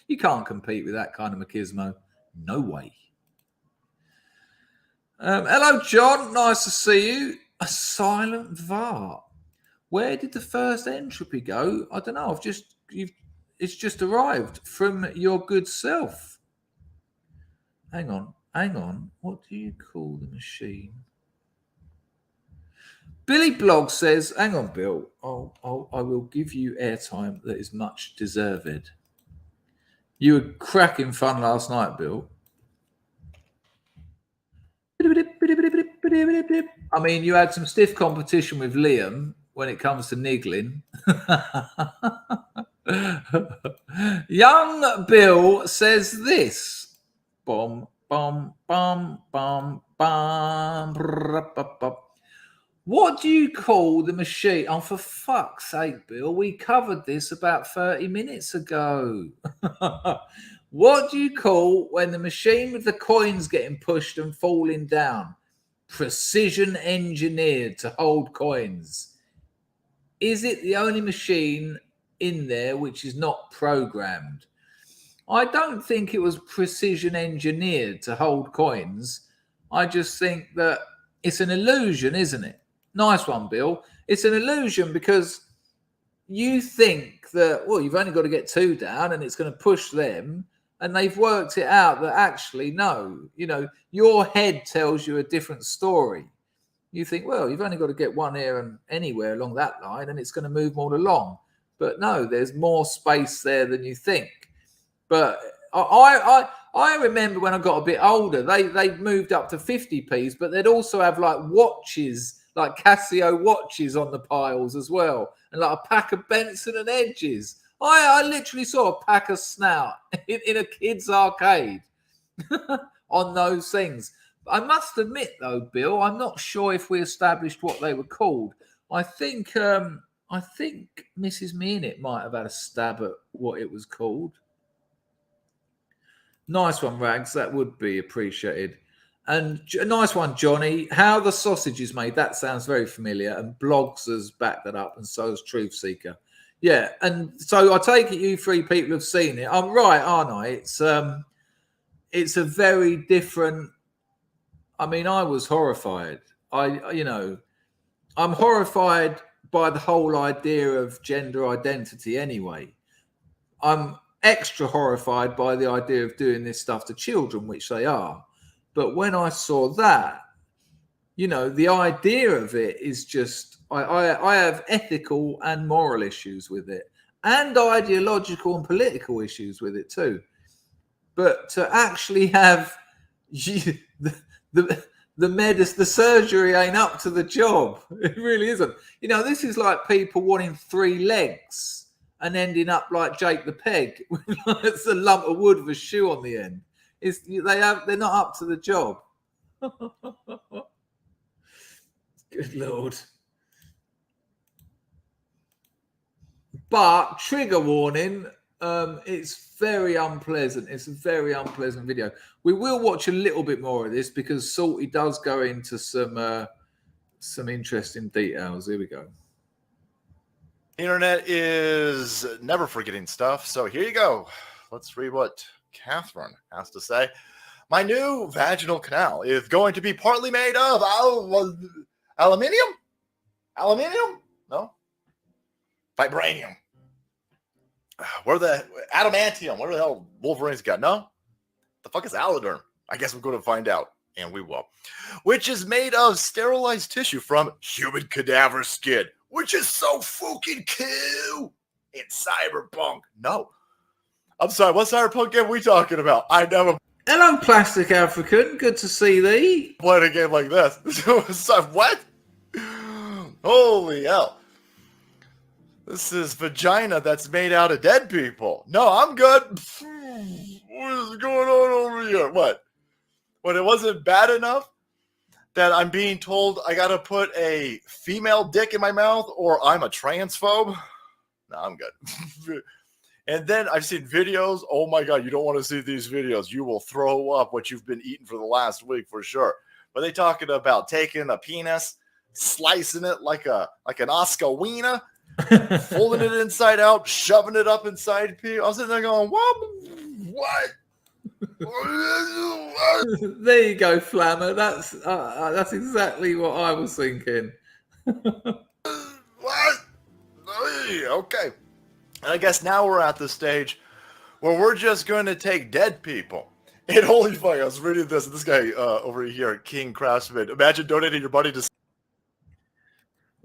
You can't compete with that kind of machismo. No way. Hello, John. Nice to see you. A silent VAR. Where did the first entropy go? I don't know. It's just arrived from your good self. Hang on. What do you call the machine? Billy Blog says, hang on, Bill. I will give you airtime that is much deserved. You were cracking fun last night, Bill. I mean, you had some stiff competition with Liam when it comes to niggling. Young Bill says this. Bom, bom, bom, bom, bom. What do you call the machine? Oh, for fuck's sake, Bill, we covered this about 30 minutes ago. What do you call when the machine with the coins getting pushed and falling down? Precision engineered to hold coins. Is it the only machine in there which is not programmed? I don't think it was precision engineered to hold coins. I just think that it's an illusion, isn't it? Nice one, Bill. It's an illusion because you think that, well, you've only got to get 2 down and it's going to push them. And they've worked it out that actually, no, you know, your head tells you a different story. You think, well, you've only got to get 1 here and anywhere along that line and it's going to move all along. But no, there's more space there than you think. But I remember when I got a bit older, they moved up to 50p's, but they'd also have like watches, like Casio watches on the piles as well, and like a pack of Benson and Hedges. I literally saw a pack of Snout in a kid's arcade on those things. I must admit, though, Bill, I'm not sure if we established what they were called. I think Mrs. Meanit might have had a stab at what it was called. Nice one, Rags. That would be appreciated. And a nice one, Johnny. How the sausage is made. That sounds very familiar. And Blogs has backed that up, and so has Truth Seeker. Yeah, and so I take it you 3 people have seen it. I'm right, aren't I? It's a very different. I mean, I was horrified. I'm horrified by the whole idea of gender identity anyway. I'm extra horrified by the idea of doing this stuff to children, which they are. But when I saw that, you know, the idea of it is just, I have ethical and moral issues with it, and ideological and political issues with it too. But to actually have the surgery ain't up to the job. It really isn't. You know, this is like people wanting 3 legs and ending up like Jake the Peg. It's a lump of wood with a shoe on the end. They're not up to the job. Good Lord. But trigger warning, it's very unpleasant. It's a very unpleasant video. We will watch a little bit more of this because Salty does go into some interesting details. Here we go. Internet is never forgetting stuff, so here you go. Let's read what Catherine has to say. My new vaginal canal is going to be partly made of aluminium? Aluminium? No? Vibranium. Where the adamantium? What the hell Wolverine's got? No? The fuck is Aladerm? I guess we're going to find out, and we will. Which is made of sterilized tissue from human cadaver skin, which is so fucking cool in Cyberpunk. No. I'm sorry, what Cyberpunk game are we talking about? I never... Hello, Plastic African. Good to see thee. Played a game like this. What? Holy hell. This is vagina that's made out of dead people. No, I'm good. What is going on over here? What? When it wasn't bad enough that I'm being told I got to put a female dick in my mouth or I'm a transphobe? No, I'm good. And then I've seen videos. Oh my God, you don't want to see these videos. You will throw up what you've been eating for the last week for sure. But they talking about taking a penis, slicing it like an Oscar wiener, folding it inside out, shoving it up inside people. I was sitting there going, what? There you go, Flammer. That's exactly what I was thinking. What? Okay. And I guess now we're at the stage where we're just going to take dead people. And holy fuck, I was reading this. This guy over here, King Craftsman. Imagine donating your money to...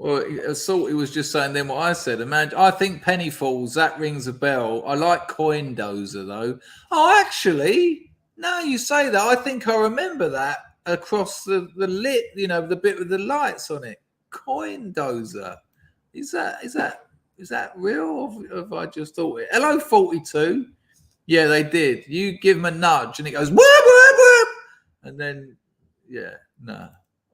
Well, Salty was just saying then what I said. Imagine, I think Penny Falls, that rings a bell. I like Coin Dozer, though. Oh, actually, now you say that, I think I remember that across the lit, you know, the bit with the lights on it. Coin Dozer. Is that real, or have I just thought it? Hello, 42. Yeah, they did. You give him a nudge and it goes, whoop, whoop, whoop. And then, yeah, no.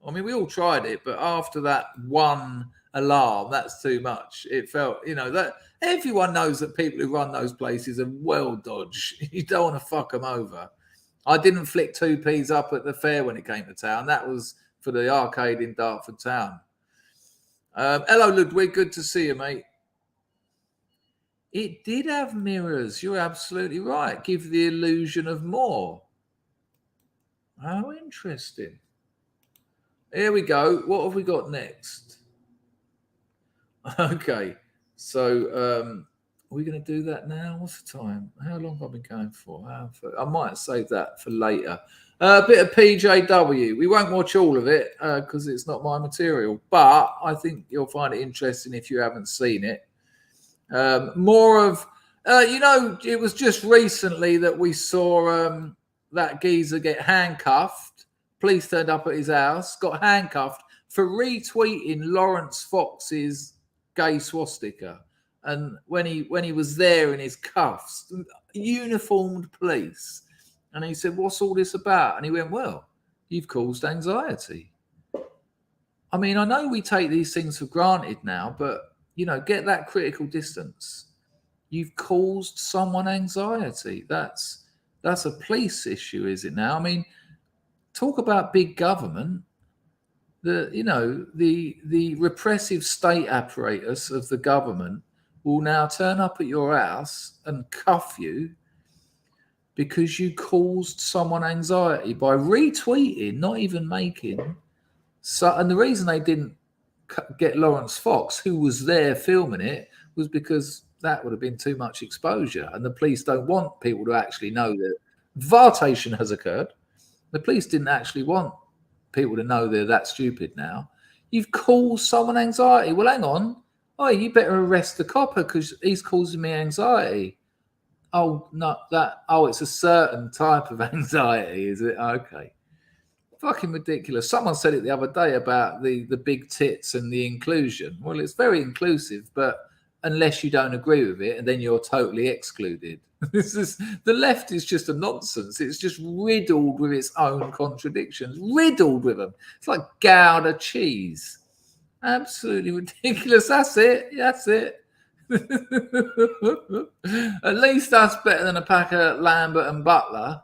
I mean, we all tried it, but after that one alarm, that's too much. It felt, you know, that everyone knows that people who run those places are well dodged. You don't want to fuck them over. I didn't flick 2p's up at the fair when it came to town. That was for the arcade in Dartford Town. Hello, Ludwig. Good to see you, mate. It did have mirrors. You're absolutely right. Give the illusion of more. How interesting. Here we go. What have we got next? Okay. So are we going to do that now? What's the time? How long have I been going for? I might save that for later. A bit of PJW. We won't watch all of it because it's not my material, but I think you'll find it interesting if you haven't seen it. More of, you know, it was just recently that we saw that geezer get handcuffed. Police turned up at his house, got handcuffed for retweeting Lawrence Fox's gay swastika. And when he was there in his cuffs, uniformed police, and he said, "What's all this about?" And he went, "Well, you've caused anxiety." I mean, I know we take these things for granted now, but, you know, get that critical distance. You've caused someone anxiety. That's a police issue, is it now? I mean, talk about big government. The repressive state apparatus of the government will now turn up at your house and cuff you because you caused someone anxiety by retweeting, not even making. So, and the reason they didn't get Lawrence Fox, who was there filming it, was because that would have been too much exposure. And the police don't want people to actually know that vartation has occurred. The police didn't actually want people to know they're that stupid now. You've caused someone anxiety. Well, hang on. Oh, you better arrest the copper because he's causing me anxiety. Oh, no, it's a certain type of anxiety, is it? Okay. Fucking ridiculous. Someone said it the other day about the big tits and the inclusion. Well, it's very inclusive, but unless you don't agree with it, and then you're totally excluded. The left is just a nonsense. It's just riddled with its own contradictions, riddled with them. It's like Gouda cheese. Absolutely ridiculous. That's it. At least that's better than a pack of Lambert and Butler.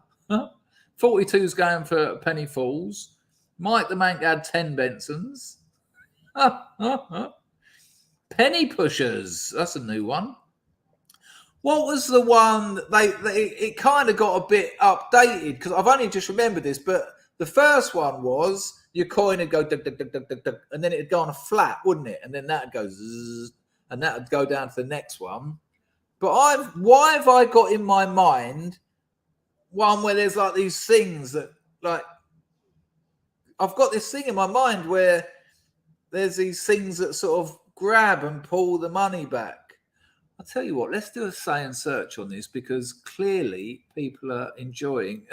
42's going for Penny Falls. Mike the Mank had 10 Bensons. Penny Pushers. That's a new one. What was the one it kind of got a bit updated because I've only just remembered this, but the first one was your coin would go dug, dug, dug, dug, dug, dug, and then it'd go on a flat, wouldn't it? And then that'd go zzz, and that would go down to the next one. But why have I got in my mind one where there's like these things that, like, I've got this thing in my mind where there's these things that sort of grab and pull the money back. I'll tell you what, let's do a say and search on this because clearly people are enjoying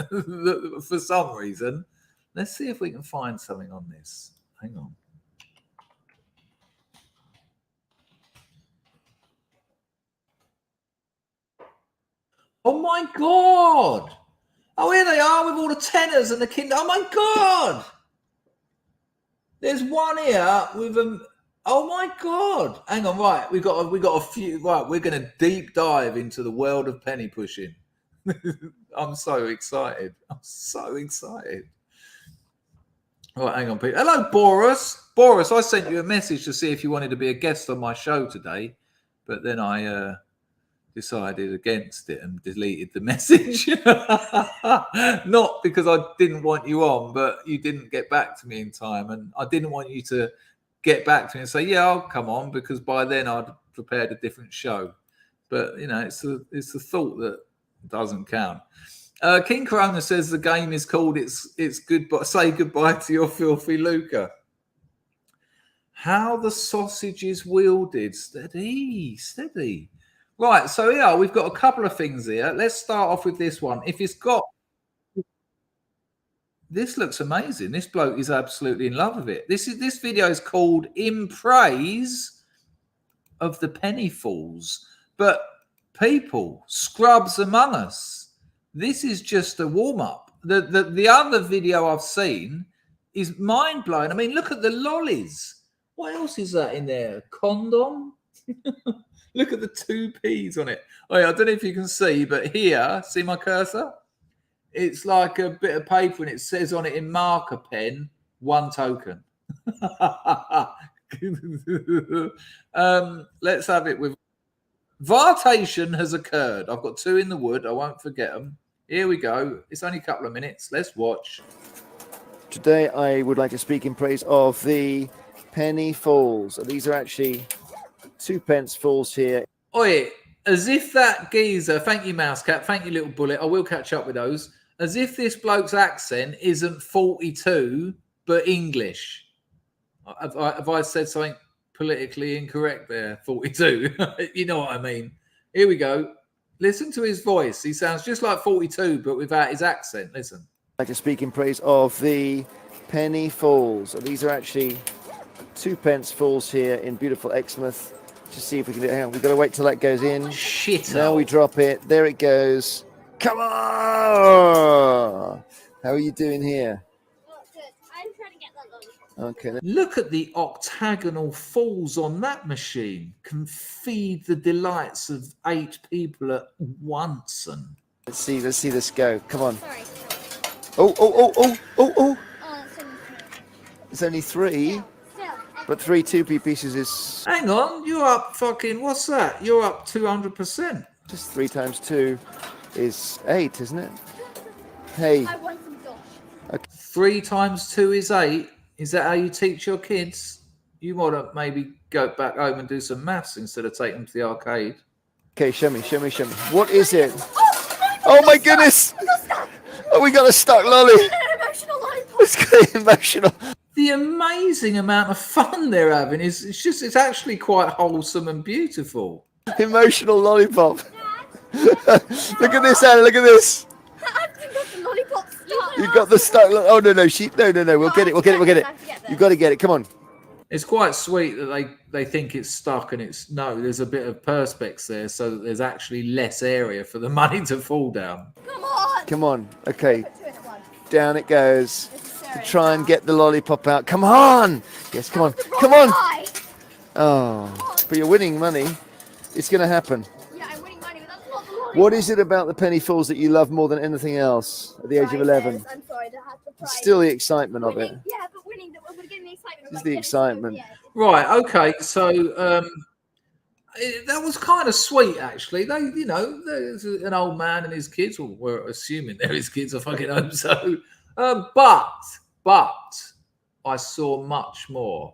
for some reason. Let's see if we can find something on this. Hang on. Oh my God. Oh, here they are with all the tenors and the kind. Oh my God. There's one here with them. Oh my God. Hang on, right. We got a few. Right, we're going to deep dive into the world of penny pushing. I'm so excited. Right, hang on, Pete. Hello, Boris. Boris, I sent you a message to see if you wanted to be a guest on my show today, but then I decided against it and deleted the message. Not because I didn't want you on, but you didn't get back to me in time, and I didn't want you to get back to me and say, yeah, I'll come on, because by then I'd prepared a different show. But, you know, it's the thought that doesn't count. King Corona says the game is called It's Goodbye. Say goodbye to your filthy Luca. How the sausage is wielded. Steady, steady. Right, so yeah, we've got a couple of things here. Let's start off with this one. If it's got... This looks amazing. This bloke is absolutely in love with it. This video is called In Praise of the Penny Falls. But people, scrubs among us, this is just a warm-up. The other video I've seen is mind-blowing. I mean, look at the lollies. What else is that in there? Condom? Look at the 2 P's on it. Oh, yeah, I don't know if you can see, but here, see my cursor? It's like a bit of paper and it says on it in marker pen, 1 token. Let's have it with... Vartation has occurred. I've got 2 in the wood. I won't forget them. Here we go. It's only a couple of minutes. Let's watch. Today, I would like to speak in praise of the Penny Falls. These are actually 2p falls here. Oi, as if that geezer, thank you, Mousecat, thank you, Little Bullet, I will catch up with those, as if this bloke's accent isn't 42, but English. Have I said something politically incorrect there? 42. You know what I mean. Here we go. Listen to his voice. He sounds just like 42, but without his accent. Listen. I'd like to speak in praise of the Penny Falls. These are actually 2p falls here in beautiful Exmouth. Just see if we can do it. Hang on, we've got to wait till that goes in. Shit. Now we drop it. There it goes. Come on! How are you doing here? Oh, good. I'm trying to get that lollipop. Okay. Look at the octagonal falls on that machine. Can feed the delights of 8 people at once. And Let's see this go. Come on. Sorry. Oh. Oh, It's only 3. yeah, still. But 3 2p pieces is hang on, you're up fucking, what's that? You're up 200%. just 3 times 2 is 8, isn't it? Hey. I want some dosh. Okay. 3 times 2 is 8. Is that how you teach your kids? You want to maybe go back home and do some maths instead of taking them to the arcade. Okay, show me. What is it? Oh my goodness! Oh, we got a stuck lolly. Emotional lollipop. It's getting emotional. The amazing amount of fun they're having is it's actually quite wholesome and beautiful. Emotional lollipop. Look at this, Anna. Look at this. I've got the lollipop stuck. You got the stuck. Oh no. We'll get it. You got to get it. Come on. It's quite sweet that they think it's stuck and it's no. There's a bit of perspex there, so that there's actually less area for the money to fall down. Come on. Okay. Down it goes. To try and get the lollipop out. Come on. Yes. Come on. Oh, but you're winning money. It's going to happen. Yeah, I'm winning money, but that's not the lollipop. What is it about the Penny Falls that you love more than anything else at the age of 11? I'm sorry, I have the prize. Still the excitement of it. Yeah, but winning, we're getting the excitement. It's the excitement. Right. Okay. So that was kind of sweet, actually. There's an old man and his kids. Well, we're assuming they're his kids. I fucking hope so. But I saw much more.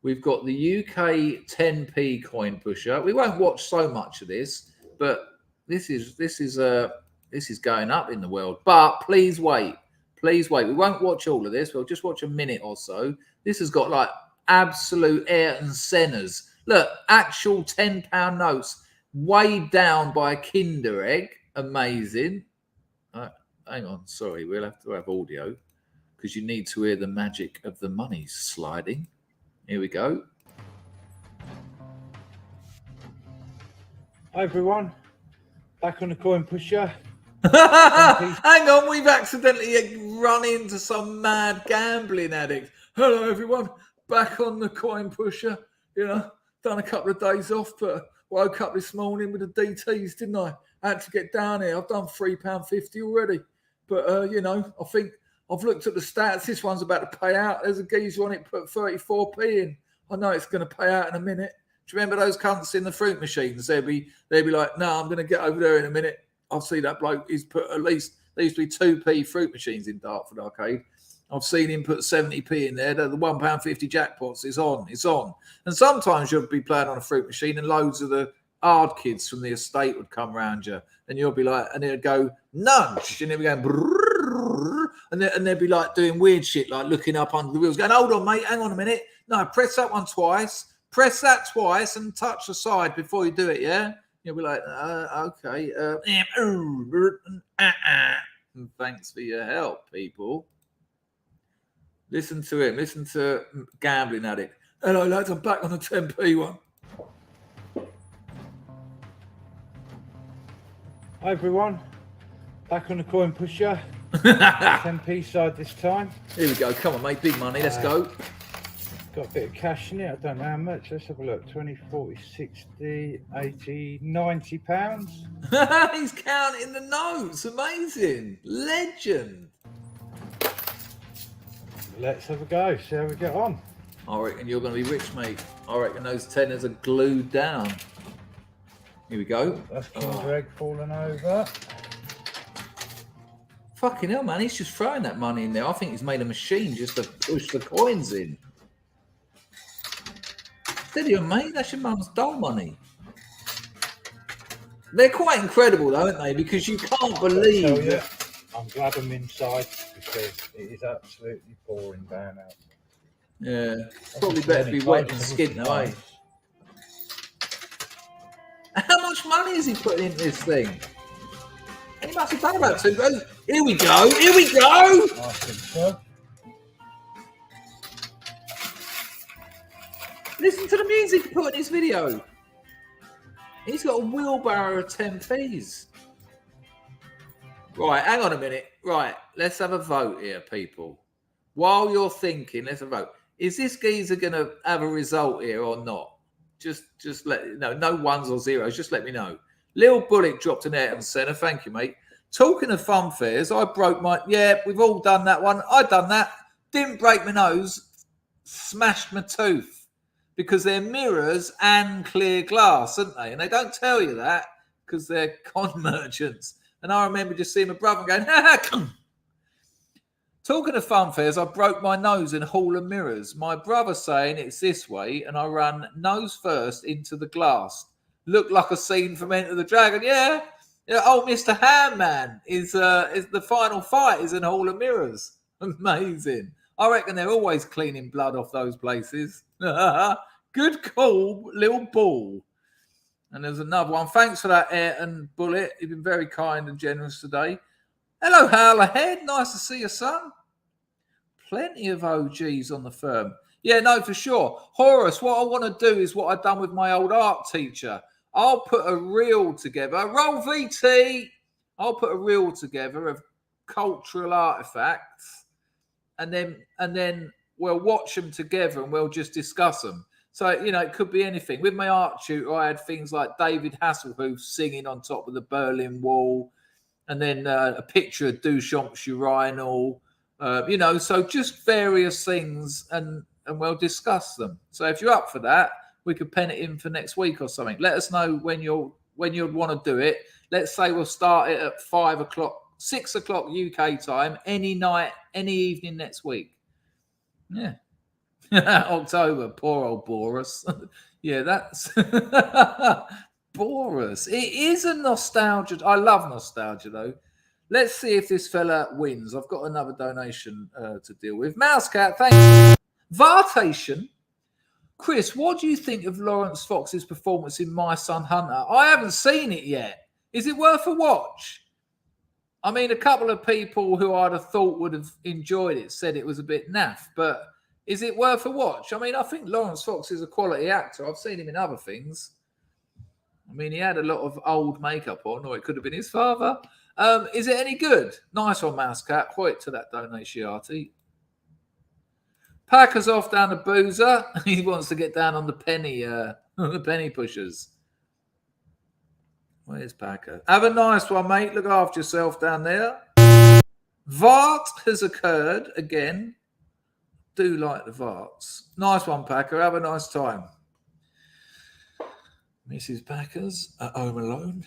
We've got the UK 10p coin pusher. We won't watch so much of this, but this is going up in the world. But please wait. We won't watch all of this. We'll just watch a minute or so. This has got like absolute Ayrton Senna's. Look, actual £10 notes weighed down by a Kinder Egg. Amazing. Hang on, sorry, we'll have to have audio because you need to hear the magic of the money sliding. Here we go. Hi everyone, back on the coin pusher. Hang on, we've accidentally run into some mad gambling addict. Hello everyone, back on the coin pusher. Done a couple of days off, but woke up this morning with the DTs, didn't I? Had to get down here. I've done £3.50 already. But, I think I've looked at the stats. This one's about to pay out. There's a geezer on it, put 34p in. I know it's going to pay out in a minute. Do you remember those cunts in the fruit machines? They'd be like, no, I'm going to get over there in a minute. I've seen that bloke. He's put at least, there used to be 2p fruit machines in Dartford Arcade. I've seen him put 70p in there. The £1.50 jackpots is on. It's on. And sometimes you'll be playing on a fruit machine and loads of the hard kids from the estate would come around you. And you'll be like, and it'd go, nudge. And it'd be going, brrr. and they'd be like doing weird shit, like looking up under the wheels, going, hold on, mate, hang on a minute. No, press that one twice. Press that twice and touch the side before you do it, yeah? You'll be like, okay. And thanks for your help, people. Listen to him. Listen to Gambling Addict. Hello, lads. I'm back on the 10p one. Hi, everyone. Back on the coin pusher. 10p side this time. Here we go. Come on, mate. Big money. Let's go. Got a bit of cash in it. I don't know how much. Let's have a look. 20, 40, 60, 80, 90 pounds. He's counting the notes. Amazing. Legend. Let's have a go. See how we get on. I reckon you're going to be rich, mate. I reckon those tenors are glued down. Here we go. That's Kinder Egg falling over. Fucking hell, man. He's just throwing that money in there. I think he's made a machine just to push the coins in. Steady on, mate. That's your mum's doll money. They're quite incredible, though, aren't they? Because you can't believe that. I'm glad I'm inside because it is absolutely pouring down out. Yeah. Probably better to be wet than skint, though, eh? How much money has he put into this thing? He must have done about 2 grand. Here we go. Here we go. I think so. Listen to the music he put in his video. He's got a wheelbarrow of 10p's. Right, hang on a minute. Right, let's have a vote here, people. While you're thinking, let's have a vote. Is this geezer going to have a result here or not? Just let no ones or zeros. Just let me know. Lil Bullock dropped an Ayrton Senna. Thank you, mate. Talking of fun fairs, I broke my... Yeah, we've all done that one. I done that. Didn't break my nose. Smashed my tooth. Because they're mirrors and clear glass, aren't they? And they don't tell you that because they're con merchants. And I remember just seeing my brother going, ha. Talking of fun fairs, I broke my nose in Hall of Mirrors. My brother saying it's this way, and I ran nose first into the glass. Looked like a scene from Enter the Dragon. Yeah. Oh, Mr. Handman is the final fight is in Hall of Mirrors. Amazing. I reckon they're always cleaning blood off those places. Good call, little ball. And there's another one. Thanks for that, Ayrton Bullet. You've been very kind and generous today. Hello, Hal ahead. Nice to see you, son. Plenty of OGs on the firm. Yeah, no, for sure. Horace, what I want to do is what I've done with my old art teacher. I'll put a reel together. Roll VT. I'll put a reel together of cultural artifacts, and then we'll watch them together and we'll just discuss them. So, it could be anything. With my art tutor, I had things like David Hasselhoff singing on top of the Berlin Wall, and then a picture of Duchamp's urinal, so just various things, and we'll discuss them. So if you're up for that, we could pen it in for next week or something. Let us know when you'd want to do it. Let's say we'll start it at 5 o'clock, 6 o'clock UK time, any night, any evening next week. Yeah. October, poor old Boris. Yeah, that's Boris. It is a nostalgia. I love nostalgia, though. Let's see if this fella wins. I've got another donation to deal with. Mousecat, thanks. Vartation. Chris, what do you think of Lawrence Fox's performance in My Son Hunter? I haven't seen it yet. Is it worth a watch? I mean, a couple of people who I'd have thought would have enjoyed it said it was a bit naff, but is it worth a watch? I mean, I think Lawrence Fox is a quality actor. I've seen him in other things. I mean, he had a lot of old makeup on, or it could have been his father. Is it any good? Nice one, Mousecat. Quite to that donation, Artie. Packer's off down the boozer. He wants to get down on the penny pushers. Where's Packer? Have a nice one, mate. Look after yourself down there. Vart has occurred again. Do like the Varts. Nice one, Packer. Have a nice time. Mrs. Packers at home alone.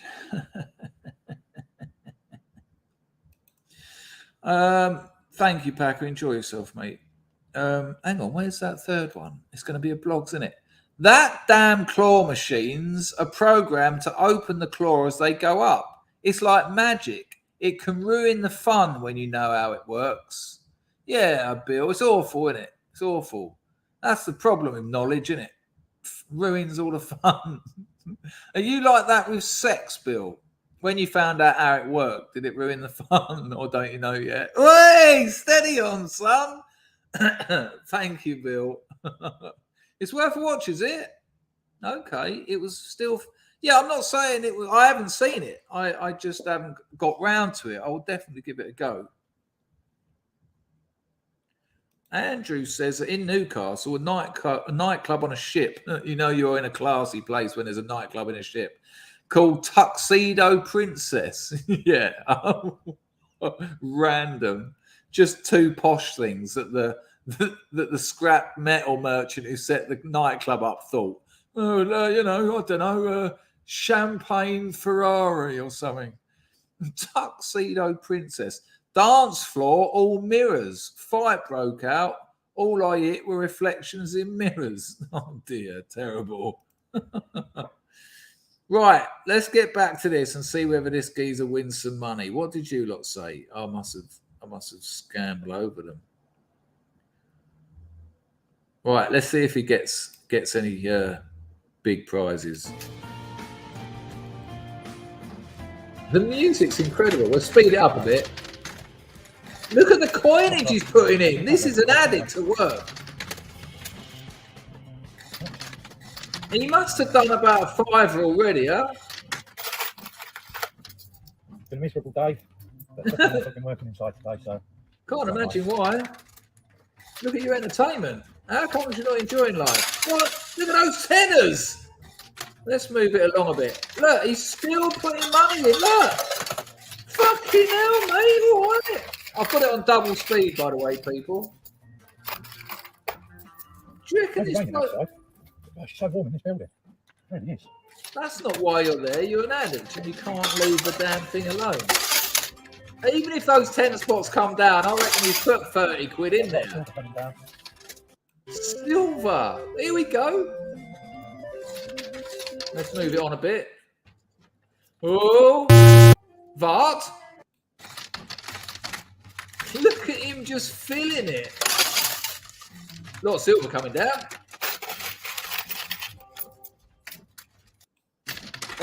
Thank you, Packer. Enjoy yourself, mate. Hang on, where's that third one? It's going to be a blogs, isn't it? That damn claw machines are programmed to open the claw as they go up. It's like magic. It can ruin the fun when you know how it works. Yeah, Bill, it's awful, isn't it? It's awful. That's the problem with knowledge, isn't it? Ruins all the fun. Are you like that with sex, Bill? When you found out how it worked, did it ruin the fun, or don't you know yet? Hey, steady on, son. Thank you, Bill. It's worth a watch, is it? Okay, it was still. Yeah, I'm not saying it was. I haven't seen it. I just haven't got round to it. I will definitely give it a go. Andrew says that in Newcastle, a nightclub on a ship. You know, you're in a classy place when there's a nightclub in a ship called Tuxedo Princess. Yeah, random. Just two posh things that the scrap metal merchant who set the nightclub up thought. Oh, you know, I don't know, Champagne Ferrari or something. Tuxedo Princess. Dance floor, all mirrors. Fight broke out. All I hit were reflections in mirrors. Oh dear, terrible. Right, let's get back to this and see whether this geezer wins some money. What did you lot say? I must have scambled over them. Right, let's see if he gets any big prizes. The music's incredible. We'll speed it up a bit. Look at the coinage he's putting in. This is an addict to work. He must have done about a $5 already, huh? It's been a miserable day. I've been working inside today, so. Can't imagine why. Look at your entertainment. How come you're not enjoying life? What? Look at those tenors. Let's move it along a bit. Look, he's still putting money in. Look. Fucking hell, mate. What? I've got it on double speed, by the way, people. Do you reckon it's not... It's so warm in this building. It really is. That's not why you're there. You're an addict and you can't leave the damn thing alone. Even if those 10 spots come down, I reckon you put 30 quid in there. Silver. Here we go. Let's move it on a bit. Oh, Vart. Look at him just filling it. A lot of silver coming down.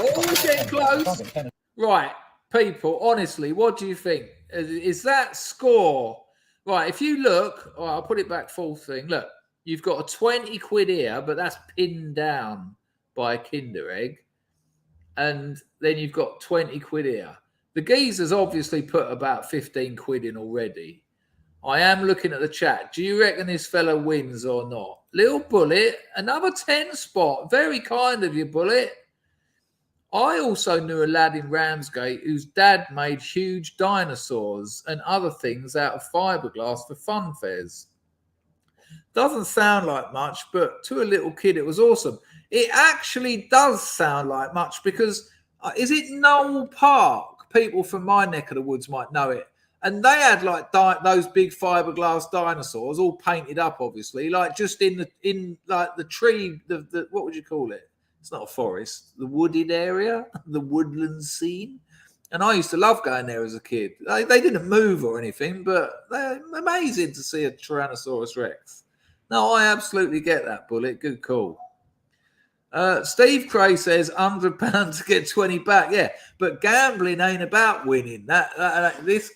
Oh, we're getting close. Right, people, honestly, what do you think? Is that score? Right, if you look, all right, I'll put it back full thing. Look, you've got a 20 quid here, but that's pinned down by a Kinder Egg. And then you've got 20 quid here. The geezer's obviously put about 15 quid in already. I am looking at the chat. Do you reckon this fella wins or not? Little Bullet, another 10 spot. Very kind of you, Bullet. I also knew a lad in Ramsgate whose dad made huge dinosaurs and other things out of fiberglass for fun fairs. Doesn't sound like much, but to a little kid, it was awesome. It actually does sound like much because, is it Knoll Park? People from my neck of the woods might know it. And they had like those big fiberglass dinosaurs all painted up, obviously, like just in the tree, the what would you call it? It's not a forest, the wooded area, the woodland scene. And I used to love going there as a kid. They didn't move or anything, but they're amazing to see a Tyrannosaurus Rex. No, I absolutely get that, Bullet. Good call. Steve Cray says £100 to get 20 back. Yeah, but gambling ain't about winning. This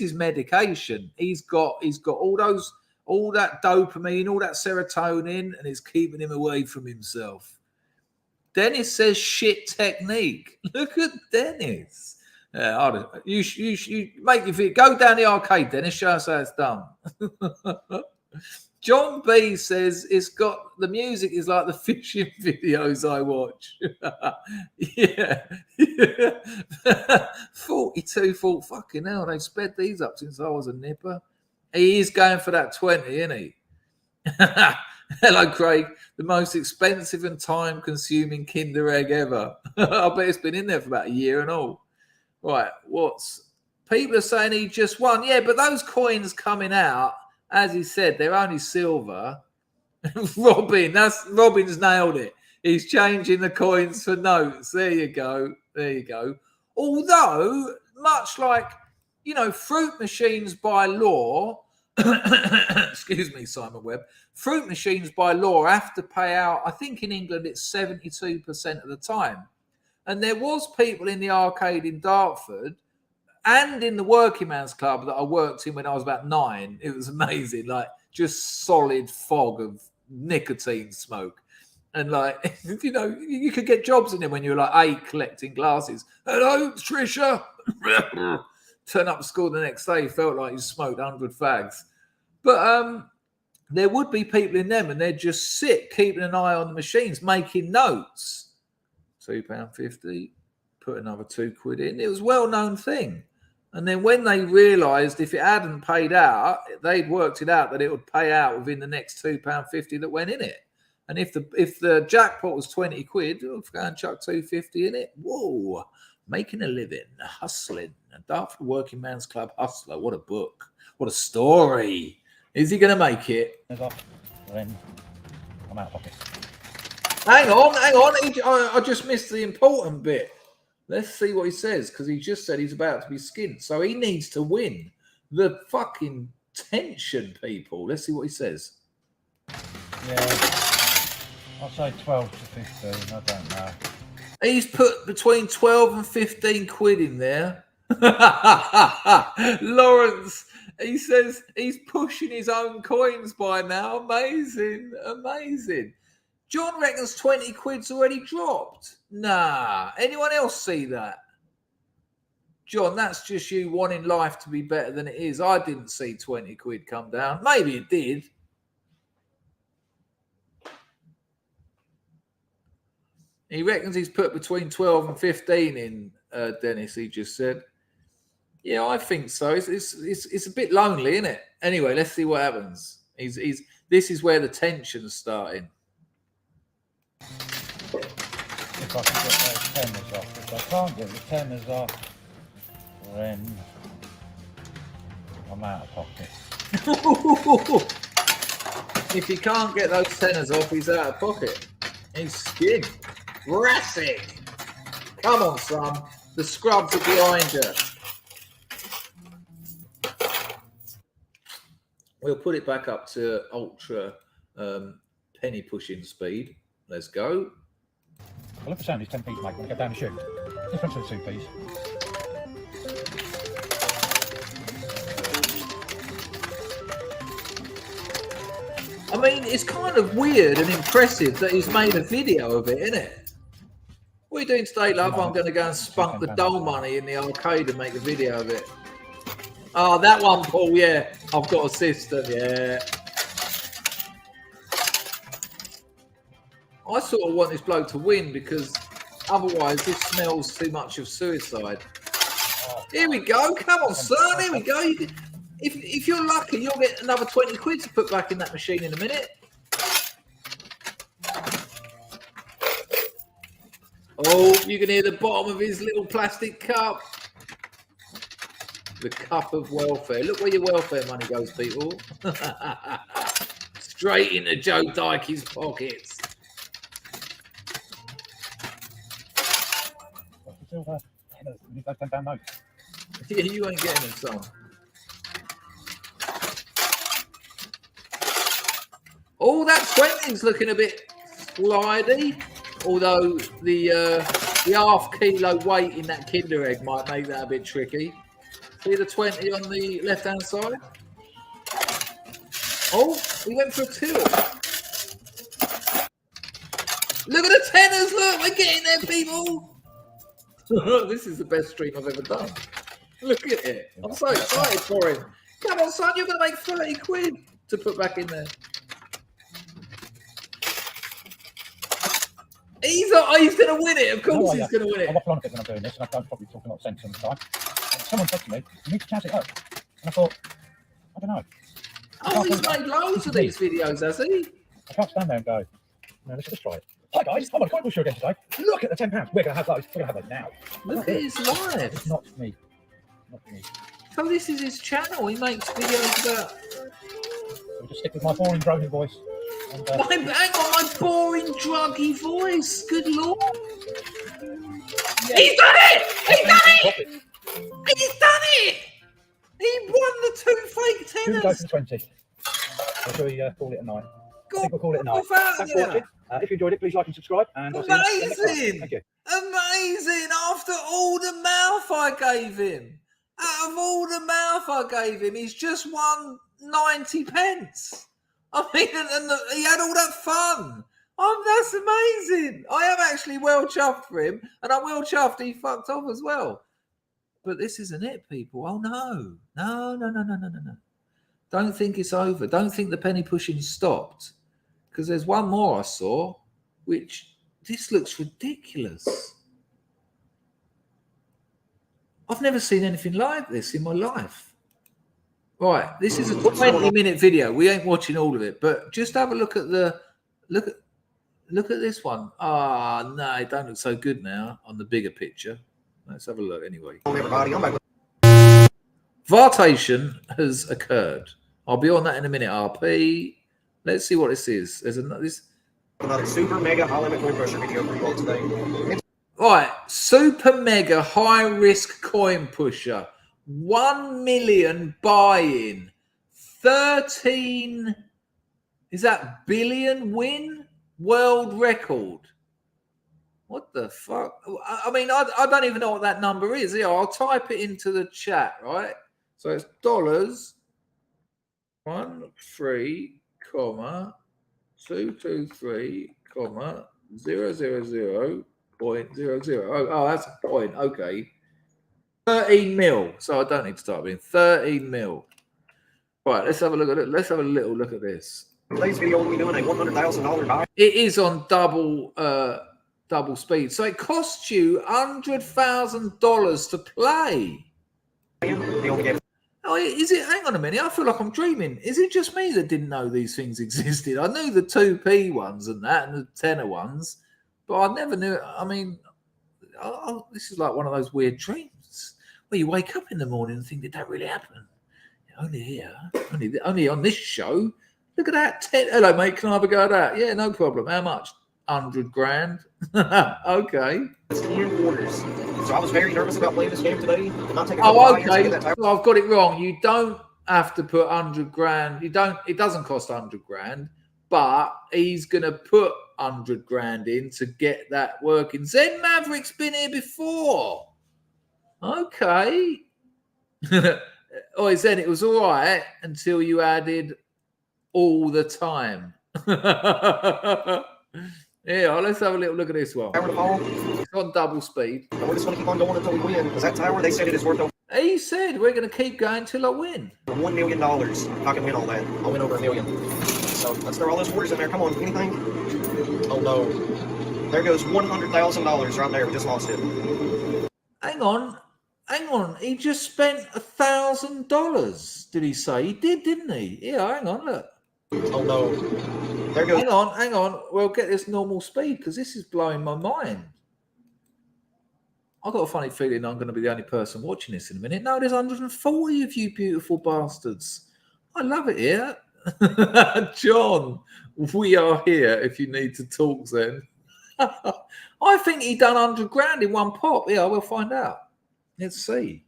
is medication. He's got all that dopamine, all that serotonin, and it's keeping him away from himself. Dennis says shit technique. Look at Dennis. You make your feet go down the arcade, Dennis. Show us how it's done. John B says it's got the music is like the fishing videos I watch. Yeah. 42 thought, fucking hell, they've sped these up since I was a nipper. He is going for that 20, isn't he? Hello, Craig. The most expensive and time-consuming Kinder Egg ever. I bet it's been in there for about a year and all. Right, people are saying he just won. Yeah, but those coins coming out, as he said, they're only silver. Robin's nailed it. He's changing the coins for notes. There you go. Although, much like you know, fruit machines by law, excuse me, Simon Webb, fruit machines by law have to pay out, I think in England it's 72% of the time. And there was people in the arcade in Dartford and in the working man's club that I worked in when I was about 9. It was amazing, like just solid fog of nicotine smoke. And like, you know, you could get jobs in there when you were like 8 collecting glasses. Hello, Trisha. Turn up to school the next day, felt like you smoked 100 fags. But there would be people in them and they'd just sit keeping an eye on the machines, making notes. £2.50, put another £2 in. It was a well-known thing. And then when they realised if it hadn't paid out, they'd worked it out that it would pay out within the next £2.50 that went in it. And if the jackpot was £20, we'll go and chuck £2.50 in it. Whoa, making a living, hustling. A Dartford Working Man's Club hustler. What a book. What a story. Is he going to make it? Then I'm out of pocket. Hang on. I just missed the important bit. Let's see what he says, because he just said he's about to be skinned. So he needs to win. The fucking tension, people. Let's see what he says. Yeah. I'll say 12 to 15. I don't know. He's put between 12 and 15 quid in there. Lawrence, he says he's pushing his own coins by now. Amazing, amazing. John reckons 20 quid's already dropped. Nah. Anyone else see that? John, that's just you wanting life to be better than it is. I didn't see 20 quid come down. Maybe it did. He reckons he's put between 12 and 15 in, Dennis, he just said. Yeah, I think so. It's a bit lonely, isn't it? Anyway, let's see what happens. This is where the tension's starting. If I can get those tenors off. If I can't get the tenors off, then I'm out of pocket. If he can't get those tenors off, he's out of pocket. He's skinned. Brassic. Come on, son. The scrubs are behind you. We'll put it back up to ultra penny pushing speed. Let's go. Well, if the sound is 10p, mate, when I go down the chute. Different to the 2p's. I mean, it's kind of weird and impressive that he's made a video of it, isn't it? What are you doing today, love? I'm going to go and spunk the dole money in the arcade and make a video of it. Oh, that one, Paul, yeah. I've got a system, yeah. I sort of want this bloke to win because otherwise this smells too much of suicide. Here we go. Come on, son. Here we go. If you're lucky, you'll get another 20 quid to put back in that machine in a minute. Oh, you can hear the bottom of his little plastic cup. The cup of welfare. Look where your welfare money goes, people. Straight into Joe Dykey's pockets. Yeah, you ain't getting them, son. Oh, that 20's looking a bit slidey. Although the half kilo weight in that Kinder Egg might make that a bit tricky. See the 20 on the left hand side? Oh, he went for a tilt. Look at the tenors, look, we're getting there, people. This is the best stream I've ever done. Look at it. I'm so excited for him. Come on, son, you're going to make 30 quid to put back in there. He's going to win it. Of course he's going to win it. I'm offline a bit when I'm doing this, and I'm probably talking a lot of sense sometimes. And someone said to me, you need to chat it up. And I thought, I don't know. Oh, he's made loads of these videos, has he? I can't stand there and go, no, let's just try it. Hi guys, I'm on a coin push show again today. Look at the £10. We're going to have those. We're going to have those now. Look at his life. It's not me. Not me. So this is his channel. He makes videos about... I'll just stick with my boring droning voice. And, hang on, my boring druggy voice. Good lord. Yeah. He's done it! He's done it! He's done it! He won the 2 fake Who would go tenors. for the 20? Or shall we call it a night? I think we'll call it a night. off out Thanks for there. watching. If you enjoyed it, please like and subscribe. And I'll see you next time. Amazing. Thank you. Amazing. After all the mouth I gave him. Out of all the mouth I gave him, he's just won 90 pence. I mean, and he had all that fun. That's amazing. I am actually well chuffed for him. And I'm well chuffed he fucked off as well. But this isn't it, people. Oh, no. No. Don't think it's over. Don't think the penny pushing stopped. Because there's one more I saw, which this looks ridiculous. I've never seen anything like this in my life. Right, this is a 20-minute video. We ain't watching all of it, but just have a look at look at this one. Ah, no, it don't look so good now on the bigger picture. Let's have a look anyway. Everybody, I'm back. Vartation has occurred. I'll be on that in a minute. RP. Let's see what this is. There's Another super mega high limit coin pusher video for you all today. Right, super mega high risk coin pusher. 1 million buy-in. 13 billion win? World record. What the fuck? I mean, I don't even know what that number is. Yeah, I'll type it into the chat, right? So it's dollars 13,223,000.00. Oh, that's a point. Okay. 13 mil. So I don't need to type in 13 mil. Right, let's have a look at it. Let's have a little look at this. Today's video will be doing a $100,000 buy. It is on double speed. So it costs you $100,000 to play. Oh, is it? Hang on a minute. I feel like I'm dreaming. Is it just me that didn't know these things existed? I knew the 2p ones and that and the tenner ones, but I never knew. I mean, this is like one of those weird dreams where you wake up in the morning and think, did that really happen? Only here, only on this show. Look at that. Hello, mate. Can I have a go at that? Yeah, no problem. How much? 100 grand. Okay. It's 10 quarters. So I was very nervous about playing this game today. Not taking okay. So I've got it wrong. You don't have to put 100 grand. You don't. It doesn't cost 100 grand, but he's going to put 100 grand in to get that working. Zen Maverick's been here before. Okay. Oh, Zen, it was all right until you added all the time. Yeah, let's have a little look at this one. It's on double speed. We're just going to keep on going until we win, because that tower, they said it is worth over. He said we're going to keep going till I win. $1 million. If I can win all that, I'll win over $1 million. So let's throw all those quarters in there. Come on, anything? Oh no. There goes $100,000 right there. We just lost it. Hang on. He just spent $1,000. Did he say? He did, didn't he? Yeah, hang on, look. Oh no. There goes. Hang on. We'll get this normal speed because this is blowing my mind. I've got a funny feeling I'm going to be the only person watching this in a minute. No, there's 140 of you beautiful bastards. I love it here. John, we are here if you need to talk then. I think he done 100 grand in one pop. Yeah, we'll find out. Let's see.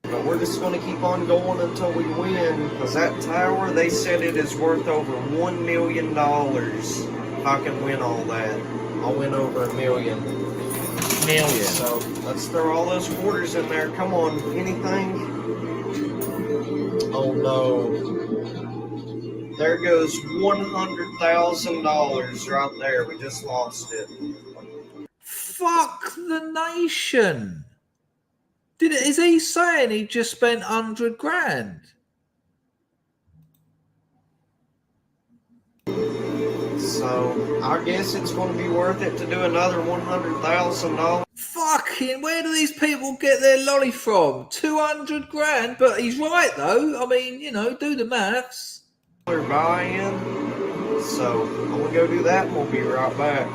But we're just going to keep on going until we win, because that tower, they said it is worth over $1 million. If I can win all that, I'll win over $1 million. So let's throw all those quarters in there. Come on, anything? Oh no. There goes $100,000 right there. We just lost it. Fuck the nation. Is he saying he just spent 100 grand? So I guess it's going to be worth it to do another $100,000. Fucking, where do these people get their lolly from? 200 grand, but he's right though. I mean, you know, do the maths. Buy-in. So I'm going to go do that and we'll be right back.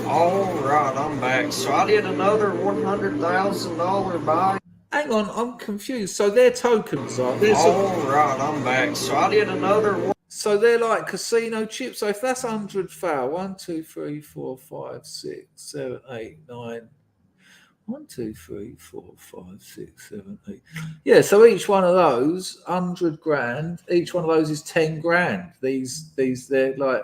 All right, I'm back. So I did another $100,000 buy. Hang on, I'm confused. So they're tokens, are they? All right, I'm back. So I did another one. So they're like casino chips. So if that's 100 foul, 1, 2, 3, 4, 5, 6, 7, 8, 9. 1, 2, 3, 4, 5, 6, 7, 8. Yeah, so each one of those, 100 grand. Each one of those is 10 grand. These they're like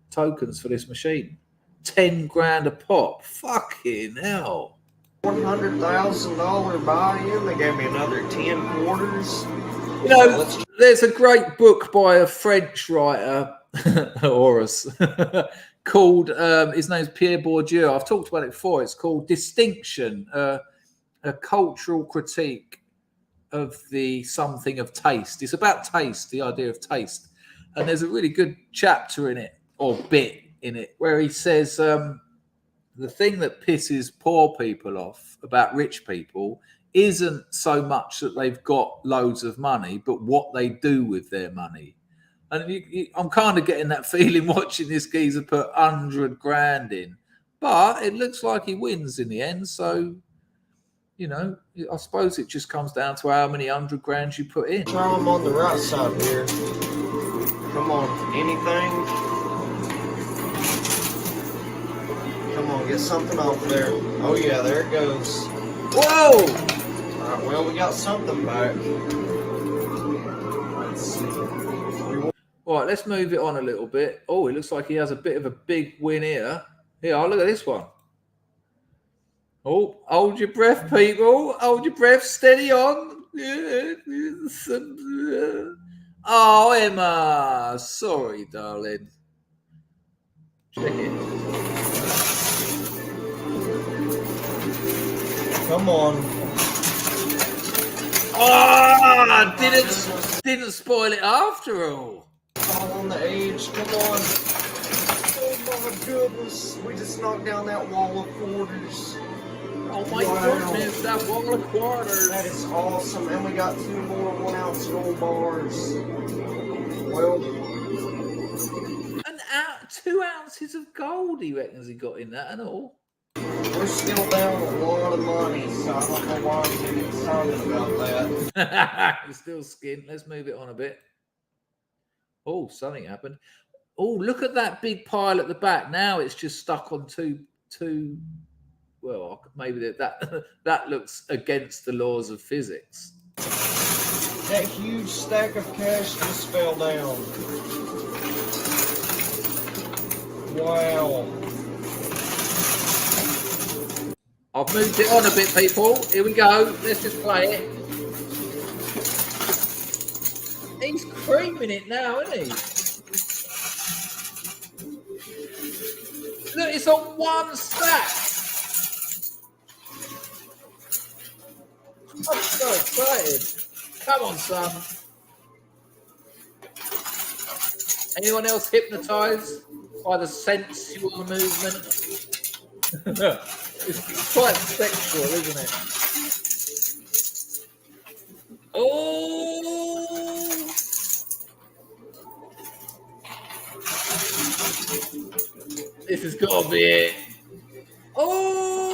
tokens for this machine. 10 grand a pop. Fucking hell. $100,000 buy-in. They gave me another 10 quarters. You know, there's a great book by a French writer, Horace, called, his name's Pierre Bourdieu. I've talked about it before. It's called Distinction, a cultural critique of the something of taste. It's about taste, the idea of taste. And there's a really good chapter in it, or bit in it, where he says the thing that pisses poor people off about rich people isn't so much that they've got loads of money, but what they do with their money. And I'm kind of getting that feeling watching this geezer put 100 grand in, but it looks like he wins in the end. So, you know, I suppose it just comes down to how many 100 grand you put in. Try them on the right side here. Come on, anything? Come on, get something off there. Oh yeah, there it goes. Whoa! All right, well, we got something back. Let's see. All right, let's move it on a little bit. Oh, it looks like he has a bit of a big win here. Here, oh, look at this one. Oh, hold your breath, people. Hold your breath. Steady on. Oh, Emma. Sorry, darling. Check it. Come on. Oh, didn't spoil it after all. All on the edge. Come on. Oh my goodness. We just knocked down that wall of quarters. Oh my goodness, that wall of quarters. That is awesome. And we got 2 more 1 ounce gold bars. Well, 2 ounces of gold he reckons he got in that and all. We're still down a lot of money, so I don't know why I'm getting excited about that. It's still skint. Let's move it on a bit. Oh, something happened. Oh, look at that big pile at the back. Now it's just stuck on two. Well, maybe that looks against the laws of physics. That huge stack of cash just fell down. Wow. I've moved it on a bit, people. Here we go. Let's just play it. He's creaming it now, isn't he? Look, it's on one stack. I'm so excited. Come on, son. Anyone else hypnotized by the sensual movement? It's quite sexual, isn't it? Oh! This has got to be it. Oh!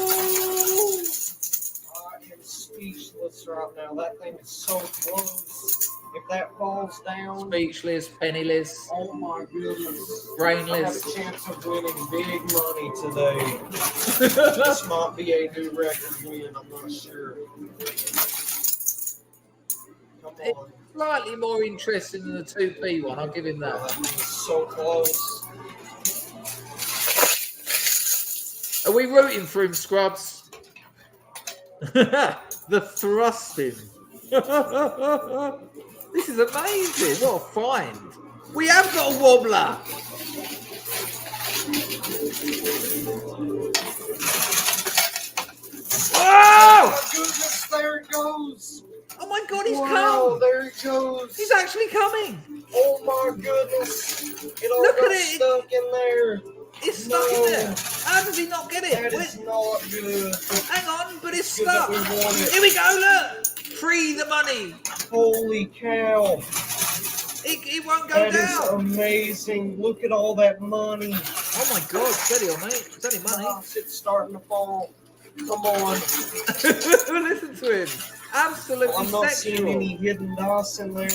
I am speechless right now. That thing is so close. If that falls down... Speechless, penniless. Oh my goodness. Brainless. I have a chance of winning big money today. This might be a new record win, I'm not sure. Come on. It's slightly more interesting than the 2p one, I'll give him that. That thing is so close. Are we rooting for him, Scrubs? The thrusting. This is amazing. What a find. We have got a wobbler. Oh! Oh my goodness, there it goes. Oh my God, he's wow, come. There it goes. He's actually coming. Oh my goodness. It all Look got at it. stuck in there. It's stuck in there. How does he not get it? That is not good. Hang on, but it's Good that stuck. we won it. Here we go, look. Free the money. Holy cow. It won't go That down. is amazing. Look at all that money. Oh my God, steady on, mate. It's only money. It's starting to fall. Come on. Listen to him. Absolutely I'm not sexual. seeing any hidden DOS in there.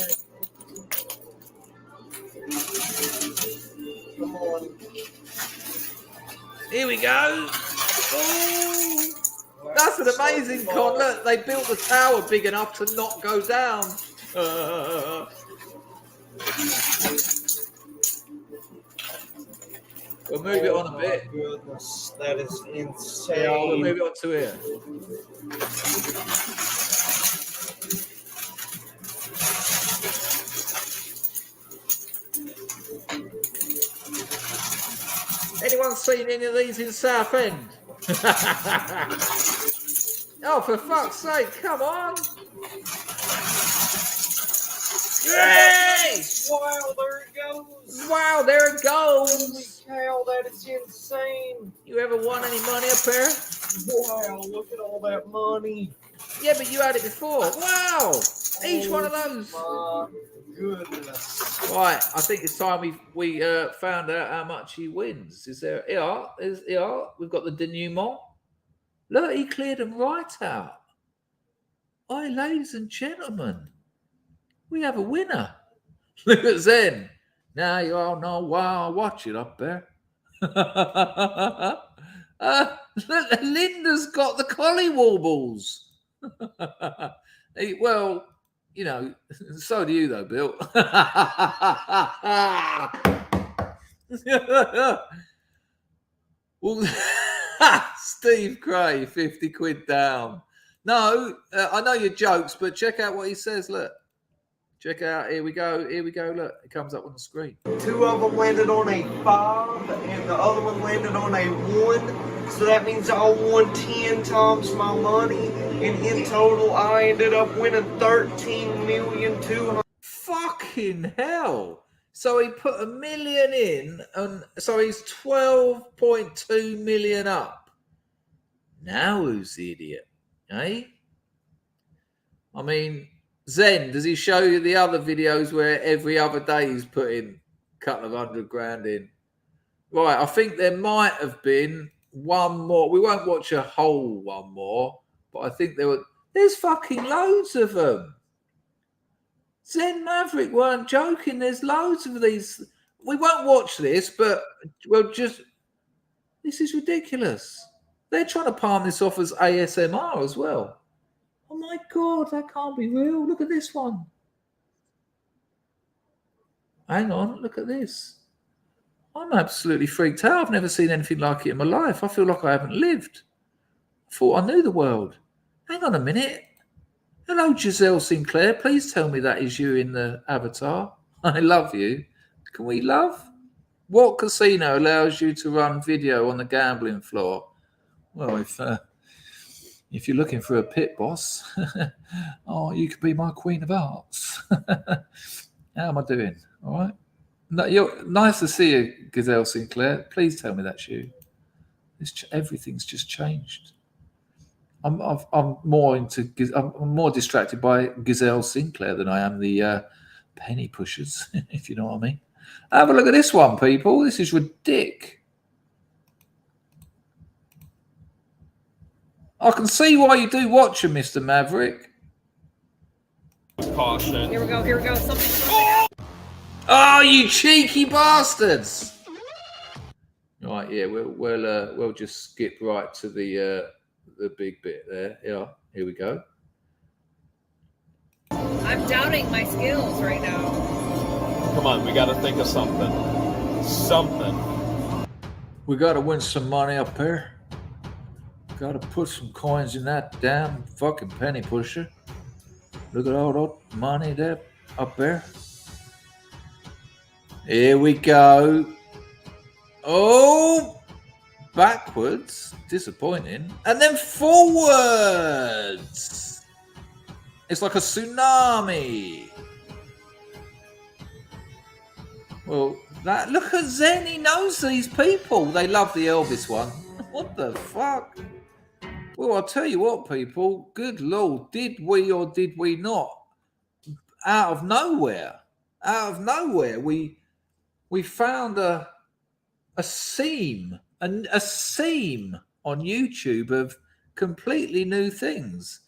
Come on. Here we go. Oh, That's an amazing con. Look, they built the tower big enough to not go down. We'll move it on a bit. Goodness, that is insane. Yeah, we'll move it on to here. Anyone seen any of these in Southend? Oh, for fuck's sake, come on! Yay! Wow, there it goes! Wow, there it goes! Holy cow, that is insane! You ever won any money up there? Wow, look at all that money! Yeah, but you had it before. Wow! Each one of those. My goodness. Right, I think it's time we found out how much he wins. Is there? Yeah, we've got the denouement. Look, he cleared them right out. Aye, ladies and gentlemen, we have a winner. Look at Zen. Now you all know why I watch it up there. Look, Linda's got the collie warbles. Well, you know, so do you though, Bill. Well, Steve Cray, 50 quid down. No, I know your jokes, but check out what he says. Look. Check out. Here we go. Here we go. Look, it comes up on the screen. 2 of them landed on a 5, and the other one landed on a 1. So that means I won 10 times my money, and in total, I ended up winning 13,200,000. Fucking hell! So he put $1 million in, and so he's 12.2 million up. Now who's the idiot? Eh? I mean. Zen, does he show you the other videos where every other day he's putting a couple of $100,000 in? Right, I think there might have been one more. We won't watch a whole one more, but I think there's fucking loads of them. Zen Maverick weren't joking. There's loads of these. We won't watch this, but this is ridiculous. They're trying to palm this off as ASMR as well. Oh my God, that can't be real. Look at this one. Hang on, look at this. I'm absolutely freaked out. I've never seen anything like it in my life. I feel like I haven't lived. I thought I knew the world. Hang on a minute. Hello, Giselle Sinclair. Please tell me that is you in the avatar. I love you. Can we love? What casino allows you to run video on the gambling floor? Well, if you're looking for a pit boss, oh, you could be my Queen of Hearts. How am I doing? All right. No, you're nice to see you, Gazelle Sinclair. Please tell me that's you. Everything's just changed. I'm more distracted by Gazelle Sinclair than I am the penny pushers, if you know what I mean. Have a look at this one, people. This is ridiculous. I can see why you do watch him, Mr. Maverick. Caution. Here we go. Something. Oh, you cheeky bastards! Right, yeah, we'll just skip right to the big bit there. Yeah, here we go. I'm doubting my skills right now. Come on, we got to think of something. Something. We got to win some money up here. Got to put some coins in that damn fucking penny pusher. Look at all that money there up there. Here we go. Oh, backwards. Disappointing. And then forwards. It's like a tsunami. Well, look at Zen. He knows these people. They love the Elvis one. What the fuck? Well, I'll tell you what, people. Good Lord, did we or did we not? Out of nowhere, we found a seam on YouTube of completely new things.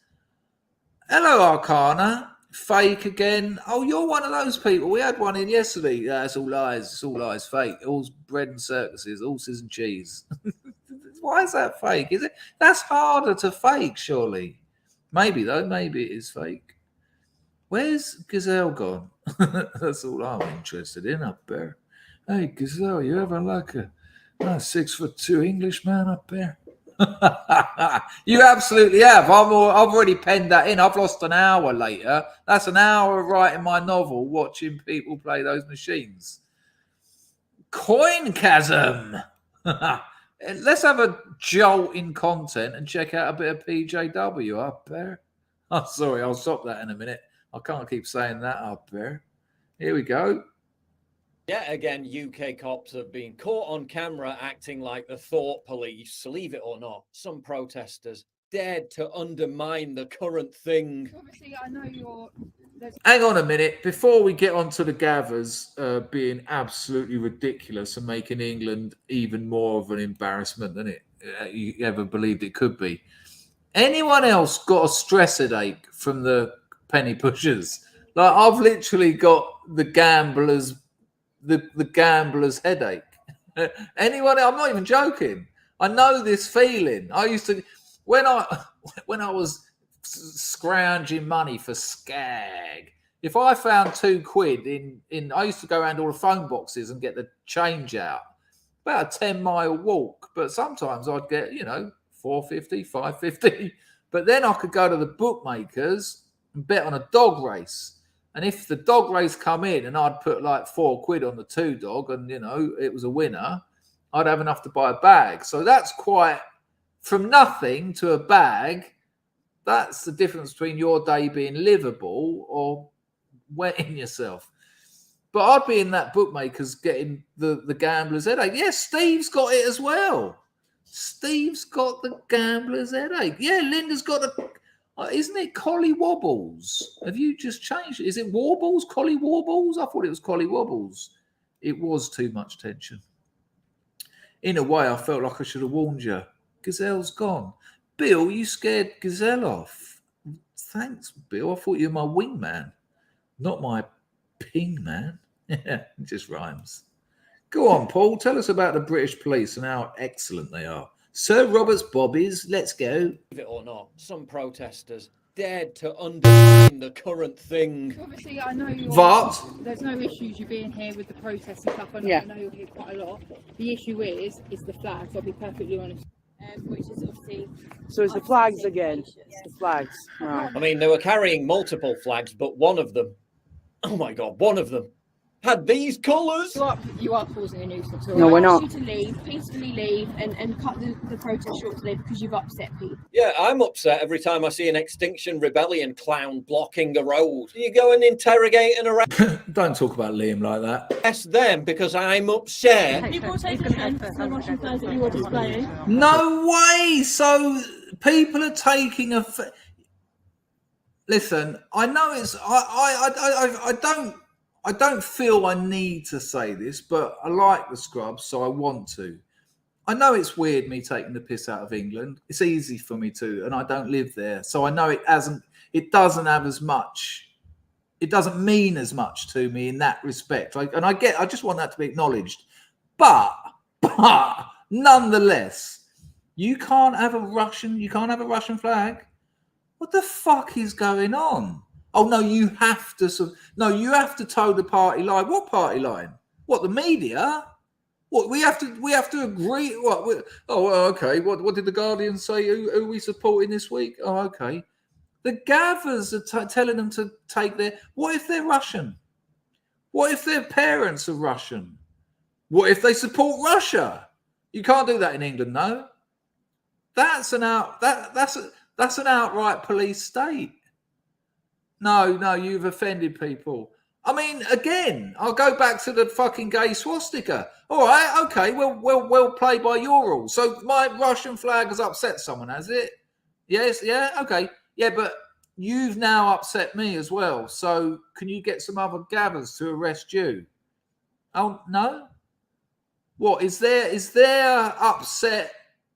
Hello, Arcana. Fake again. Oh, you're one of those people. We had one in yesterday. It's all lies. It's all lies. Fake. All bread and circuses. Horses and cheese. Why is that fake? Is it? That's harder to fake, surely. Maybe though. Maybe it is fake. Where's Gazelle gone? That's all I'm interested in up there. Hey, Gazelle, you ever like a 6'2" Englishman up there? You absolutely have. I've already penned that in. I've lost an hour later. That's an hour of writing my novel, watching people play those machines. Coinchasm. Let's have a jolt in content and check out a bit of PJW up there. Oh, sorry, I'll stop that in a minute. I can't keep saying that up there. Here we go. Yet again, UK cops have been caught on camera acting like the thought police. Believe it or not, some protesters dared to undermine the current thing. Obviously, I know you're... Hang on a minute. Before we get on to the gathers being absolutely ridiculous and making England even more of an embarrassment than you ever believed it could be. Anyone else got a stress headache from the penny pushers? Like, I've literally got the gambler's headache. Anyone? I'm not even joking. I know this feeling. I used to, when I was scrounging money for Skag, if I found £2 in I used to go around all the phone boxes and get the change out. About a 10-mile walk, but sometimes I'd get, £4.50, £5.50. But then I could go to the bookmakers and bet on a dog race. And if the dog race come in and I'd put like £4 on the 2 dog and, it was a winner, I'd have enough to buy a bag. So that's quite, from nothing to a bag, that's the difference between your day being livable or wetting yourself. But I'd be in that bookmakers getting the gambler's headache. Yeah, Steve's got it as well. Steve's got the gambler's headache. Yeah, Linda's got the... Isn't it Collie Wobbles? Have you just changed it? Is it Warbles? Collie Warbles? I thought it was Collie Wobbles. It was too much tension. In a way, I felt like I should have warned you. Gazelle's gone. Bill, you scared Gazelle off. Thanks, Bill. I thought you were my wingman, not my ping man. It just rhymes. Go on, Paul. Tell us about the British police and how excellent they are. Sir Robert's Bobbies, let's go. Believe it or not, some protesters dared to undermine the current thing. Obviously, I know you're... There's no issues you being here with the protests and stuff. I know you're here quite a lot. The issue is the flags, I'll be perfectly honest. Which is obviously... So it's the flags again. It's the flags. Right. I mean, they were carrying multiple flags, but one of them, oh my God, one of them had these colours. You are causing a nuisance. No, we're not. I want you to leave, peacefully leave, and cut the protest short today because you've upset people. Yeah, I'm upset every time I see an Extinction Rebellion clown blocking a road. You go and interrogate and arrest. Don't talk about Liam like that. Arrest them because I'm upset. People taking hands for the Russian flags that you were displaying. No way. So people are taking a. Listen, I know it's. I don't feel I need to say this, but I like the Scrubs, so I want to. I know it's weird me taking the piss out of England. It's easy for me to, and I don't live there, so I know it doesn't have as much. It doesn't mean as much to me in that respect. I just want that to be acknowledged. But nonetheless, you can't have a Russian flag. What the fuck is going on? Oh no, you have to toe the party line. What party line? What, the media? What, we have to agree? What? Okay. What did the Guardian say? Who are we supporting this week? Oh, okay. The gathers are telling them to take their. What if they're Russian? What if their parents are Russian? What if they support Russia? You can't do that in England, no. That's an outright police state. No, you've offended people. I mean, again, I'll go back to the fucking gay swastika. All right, okay, well played by your rules. So my Russian flag has upset someone, has it? Yes, yeah, okay. Yeah, but you've now upset me as well. So can you get some other gathers to arrest you? Oh, no? What, is there upset,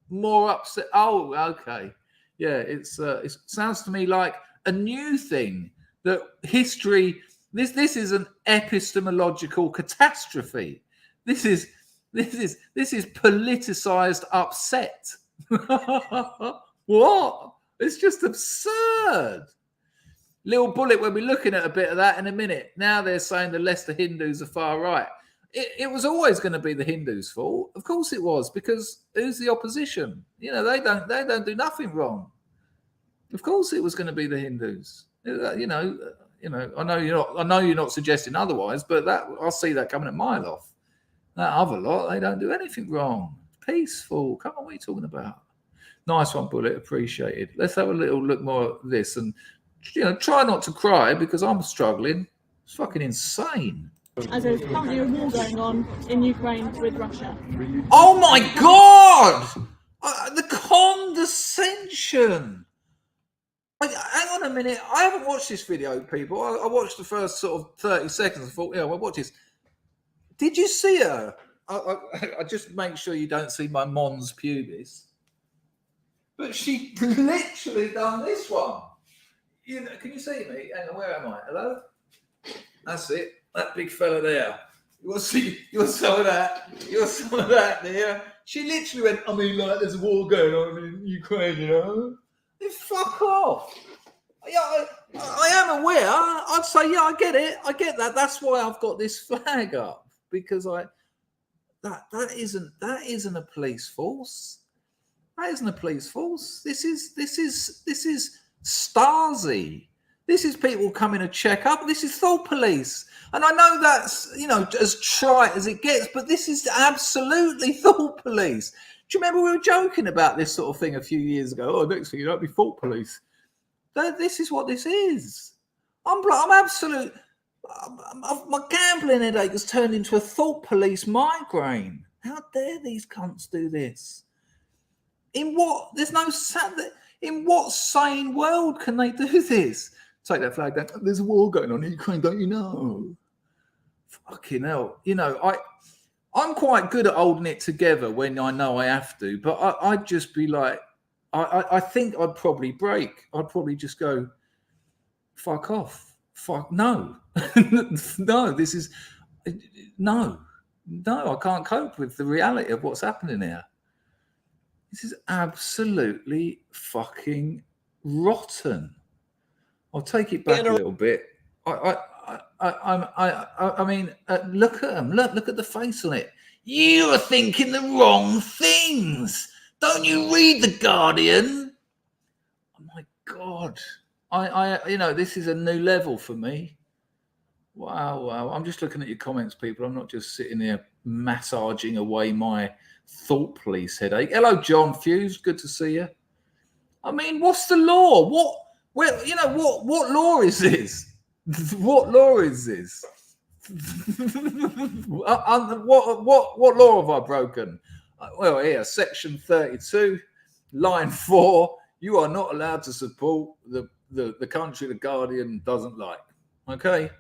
more upset? Oh, okay. Yeah, it sounds to me like a new thing that history. This is an epistemological catastrophe. This is politicized upset. What? It's just absurd. Little Bullet, we'll be looking at a bit of that in a minute. Now they're saying the Leicester Hindus are far right. It was always going to be the Hindus' fault. Of course it was, because who's the opposition? You know, they don't do nothing wrong. Of course it was going to be the Hindus. You know, I know you're not suggesting otherwise, but I see that coming a mile off. That other lot, they don't do anything wrong. Peaceful. Come on, what are you talking about? Nice one, Bullet. Appreciated. Let's have a little look more at this and, try not to cry because I'm struggling. It's fucking insane. As there's currently a war going on in Ukraine with Russia. Oh my God! The condescension. Hang on a minute. I haven't watched this video, people. I watched the first sort of 30 seconds. I thought, we'll watch this. Did you see her? I just make sure you don't see my mons pubis. But she literally done this one. Can you see me? Hang on, where am I? Hello? That's it. That big fella there. You want some of that? You want some of that there? She literally went, there's a war going on in Ukraine, Fuck off. Yeah, I am aware. I'd say, yeah, I get it. I get that. That's why I've got this flag up, because that isn't a police force. That isn't a police force. This is Stasi. This is people coming to check up. This is thought police. And I know that's, as trite as it gets, but this is absolutely thought police. Do you remember we were joking about this sort of thing a few years ago? Oh, next thing you don't be thought police. This is what this is. I'm absolute. My gambling headache has turned into a thought police migraine. How dare these cunts do this? In what sane world can they do this? Take that flag down. There's a war going on in Ukraine, don't you know? Fucking hell. I'm quite good at holding it together when I know I have to, but I'd just be like, I think I'd probably break. I'd probably just go, fuck off. Fuck, no. No, I can't cope with the reality of what's happening here. This is absolutely fucking rotten. I'll take it back a little bit. I mean, look at them. Look at the face on it. You are thinking the wrong things. Don't you read The Guardian? Oh my God. This is a new level for me. Wow. I'm just looking at your comments, people. I'm not just sitting there massaging away my thought police headache. Hello, John Fuse. Good to see you. I mean, what's the law? What law is this? What law is this? What law have I broken? Well, here, section 32, line 4. You are not allowed to support the country the Guardian doesn't like. Okay?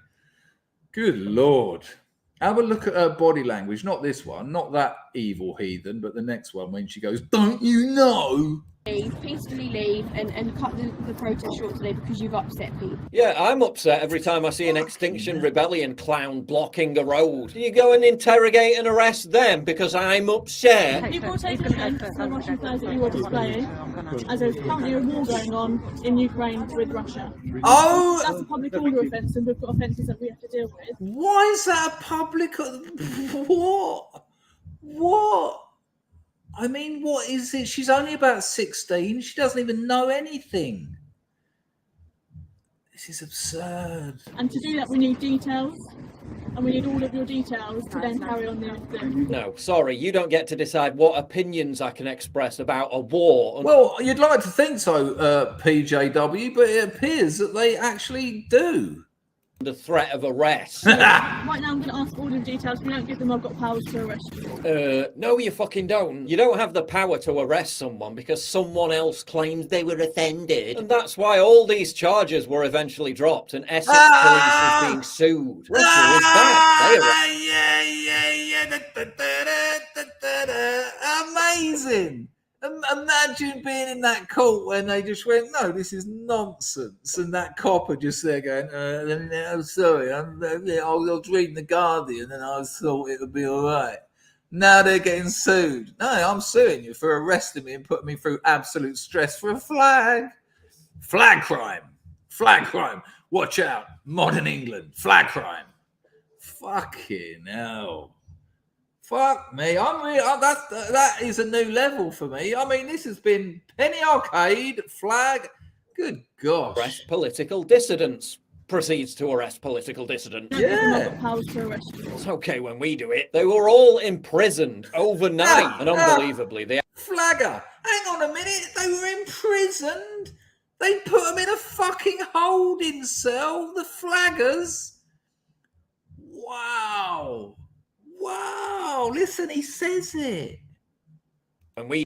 Good Lord. Have a look at her body language. Not this one, not that evil heathen, but the next one when she goes, don't you know? Peacefully leave and cut the protest short today because you've upset people. Yeah, I'm upset every time I see an Extinction Rebellion clown blocking a road. Do you go and interrogate and arrest them because I'm upset? You've got to take offence to the Russian flags that you were displaying, as there's currently a war going on in Ukraine with Russia. Oh! That's a public order offence, and we've got offences that we have to deal with. Why is that a public... What? I mean, what is it? She's only about 16. She doesn't even know anything. This is absurd. And to do that, we need details. And we need all of your details to then carry on the... No, sorry, you don't get to decide what opinions I can express about a war. Well, you'd like to think so, PJW, but it appears that they actually do. The threat of arrest. Right now, I'm going to ask all the details. If you don't give them, I've got powers to arrest you. No, you fucking don't. You don't have the power to arrest someone because someone else claimed they were offended. And that's why all these charges were eventually dropped and Essex Police is being sued. Russia is back. Amazing. Imagine being in that court when they just went, no, this is nonsense. And that copper just there going, I'm sorry, I was reading The Guardian and I thought it would be all right. Now they're getting sued. No, I'm suing you for arresting me and putting me through absolute stress for a flag. Flag crime. Flag crime. Watch out. Modern England. Flag crime. Fucking hell. Fuck me. That is a new level for me. I mean, this has been Penny Arcade, flag. Good gosh. Arrest political dissidents. Proceeds to arrest political dissidents. Yeah. It's okay when we do it. They were all imprisoned overnight. And unbelievably, they... Flagger. Hang on a minute. They were imprisoned. They put them in a fucking holding cell. The flaggers. Wow. Wow. Listen, he says it. And we...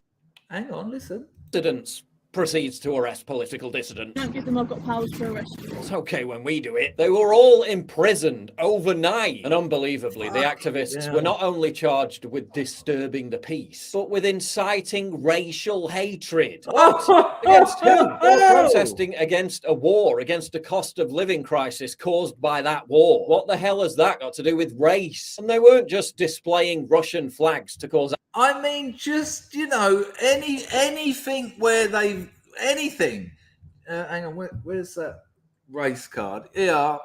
Hang on, listen. Dissidents. Proceeds to arrest political dissidents. Don't give them, I've got powers to arrest you. It's okay when we do it. They were all imprisoned overnight. And unbelievably, the activists were not only charged with disturbing the peace, but with inciting racial hatred. What? Against who? They were protesting against a war, against a cost of living crisis caused by that war. What the hell has that got to do with race? And they weren't just displaying Russian flags to cause... I mean, just, you know, anything where they've... Anything. Hang on, where's that race card? Yeah,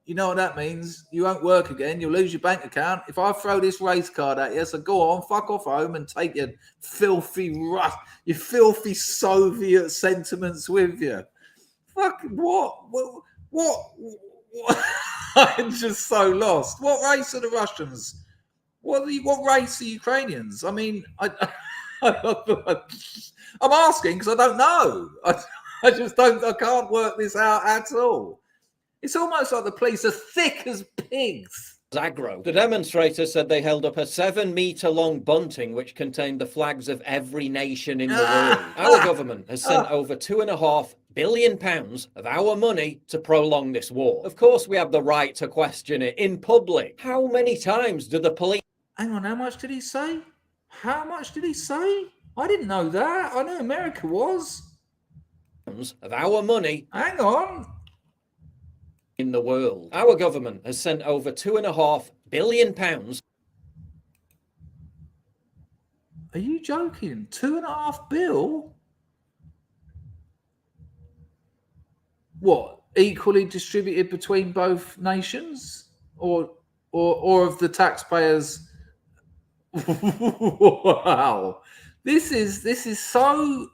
you know what that means. You won't work again. You'll lose your bank account. If I throw this race card at you, so go on, fuck off home and take your filthy Soviet sentiments with you. Fuck, what? I'm just so lost. What race are the Russians? What race are Ukrainians? I mean, I'm asking because I don't know. I just don't. I can't work this out at all. It's almost like the police are thick as pigs. Aggro. The demonstrators said they held up a 7-meter-long bunting which contained the flags of every nation in the world. Our government has sent over £2.5 billion of our money to prolong this war. Of course, we have the right to question it in public. How many times do the police... Hang on, how much did he say? How much did he say? I didn't know that. I knew America was. Of our money. Hang on. In the world. Our government has sent over £2.5 billion. Are you joking? 2.5 bill? What? Equally distributed between both nations? Or of the taxpayers? Wow. This is so...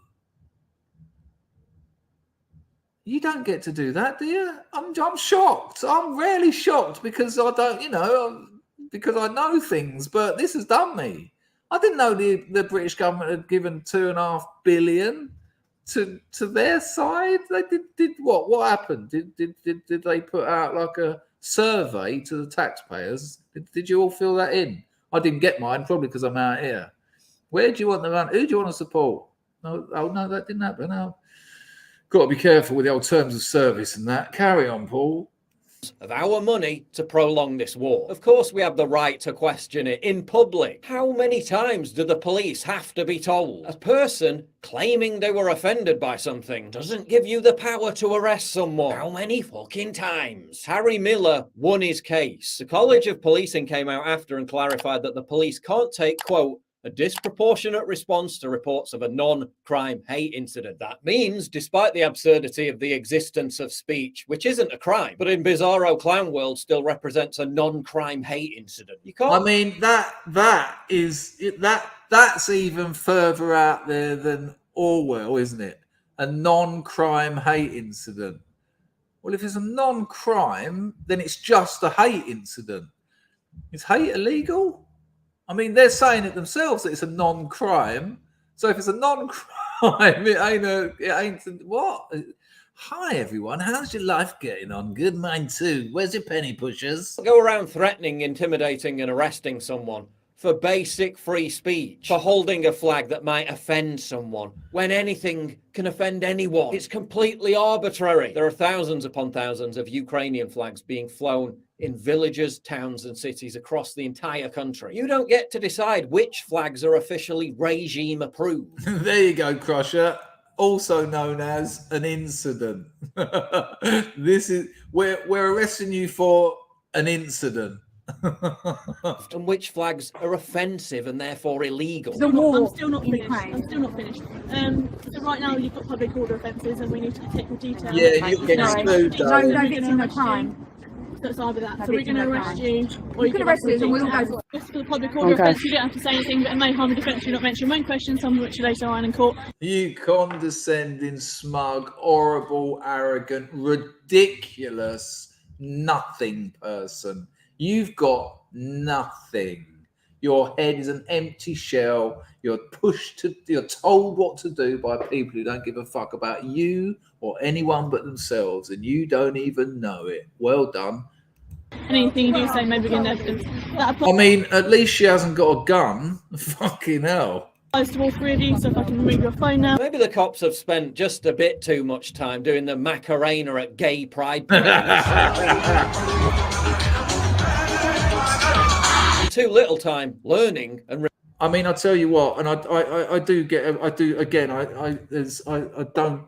You don't get to do that, do you? I'm shocked. I'm really shocked because I don't, you know, because I know things, but this has done me. I didn't know the British government had given $2.5 billion to their side. They did what? What happened? Did they put out like a survey to the taxpayers? Did you all fill that in? I didn't get mine, probably because I'm out here. Where do you want the money? Who do you want to support? No, that didn't happen. No. Got to be careful with the old terms of service and that. Carry on, Paul. Of our money to prolong this war. Of course, we have the right to question it in public. How many times do the police have to be told? A person claiming they were offended by something doesn't give you the power to arrest someone. How many fucking times? Harry Miller won his case. The College of Policing came out after and clarified that the police can't take, quote, a disproportionate response to reports of a non-crime hate incident. That means, despite the absurdity of the existence of speech, which isn't a crime, but in bizarro clown world still represents a non-crime hate incident. You can't... I mean, that's even further out there than Orwell, isn't it? A non-crime hate incident. Well, if it's a non-crime, then it's just a hate incident. Is hate illegal? I mean, they're saying it themselves that it's a non-crime. So if it's a non-crime, it ain't what? Hi, everyone. How's your life getting on? Good, mine too. Where's your penny pushers? Go around threatening, intimidating, and arresting someone for basic free speech, for holding a flag that might offend someone, when anything can offend anyone. It's completely arbitrary. There are thousands upon thousands of Ukrainian flags being flown in villages, towns, and cities across the entire country. You don't get to decide which flags are officially regime approved. There you go, Crusher. Also known as an incident. This is we're arresting you for an incident. and which flags are offensive and therefore illegal. I'm still not finished. I'm still not finished. So right now you've got public order offences and we need to take the details. Yeah, you're getting sued, No darling. victim, no crime. So it's either that. So we're going to arrest you, or you can arrest us and we'll go. Just for the public order offence, you don't have to say anything, but it may harm the defence if you not mention one question, some of which you later on in court. You condescending, smug, horrible, arrogant, ridiculous, nothing person. You've got nothing. Your head is an empty shell. You're told what to do by people who don't give a fuck about you or anyone but themselves, and you don't even know it. Well done. Anything you do say, maybe again evidence. I mean, at least she hasn't got a gun. Fucking hell. Applies to all three of you, so if I can remove your phone now. Maybe the cops have spent just a bit too much time doing the Macarena at gay pride parades. Too little time learning and. I mean, I tell you what, and I don't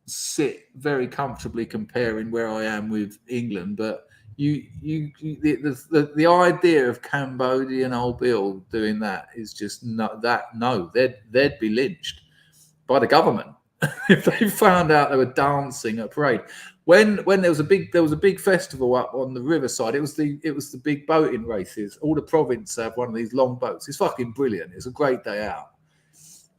sit very comfortably comparing where I am with England, but the idea of Cambodian old Bill doing that is just not that. No, they'd be lynched by the government if they found out they were dancing at a parade. When there was a big festival up on the riverside, it was the big boating races. All the province have one of these long boats. It's fucking brilliant. It's a great day out.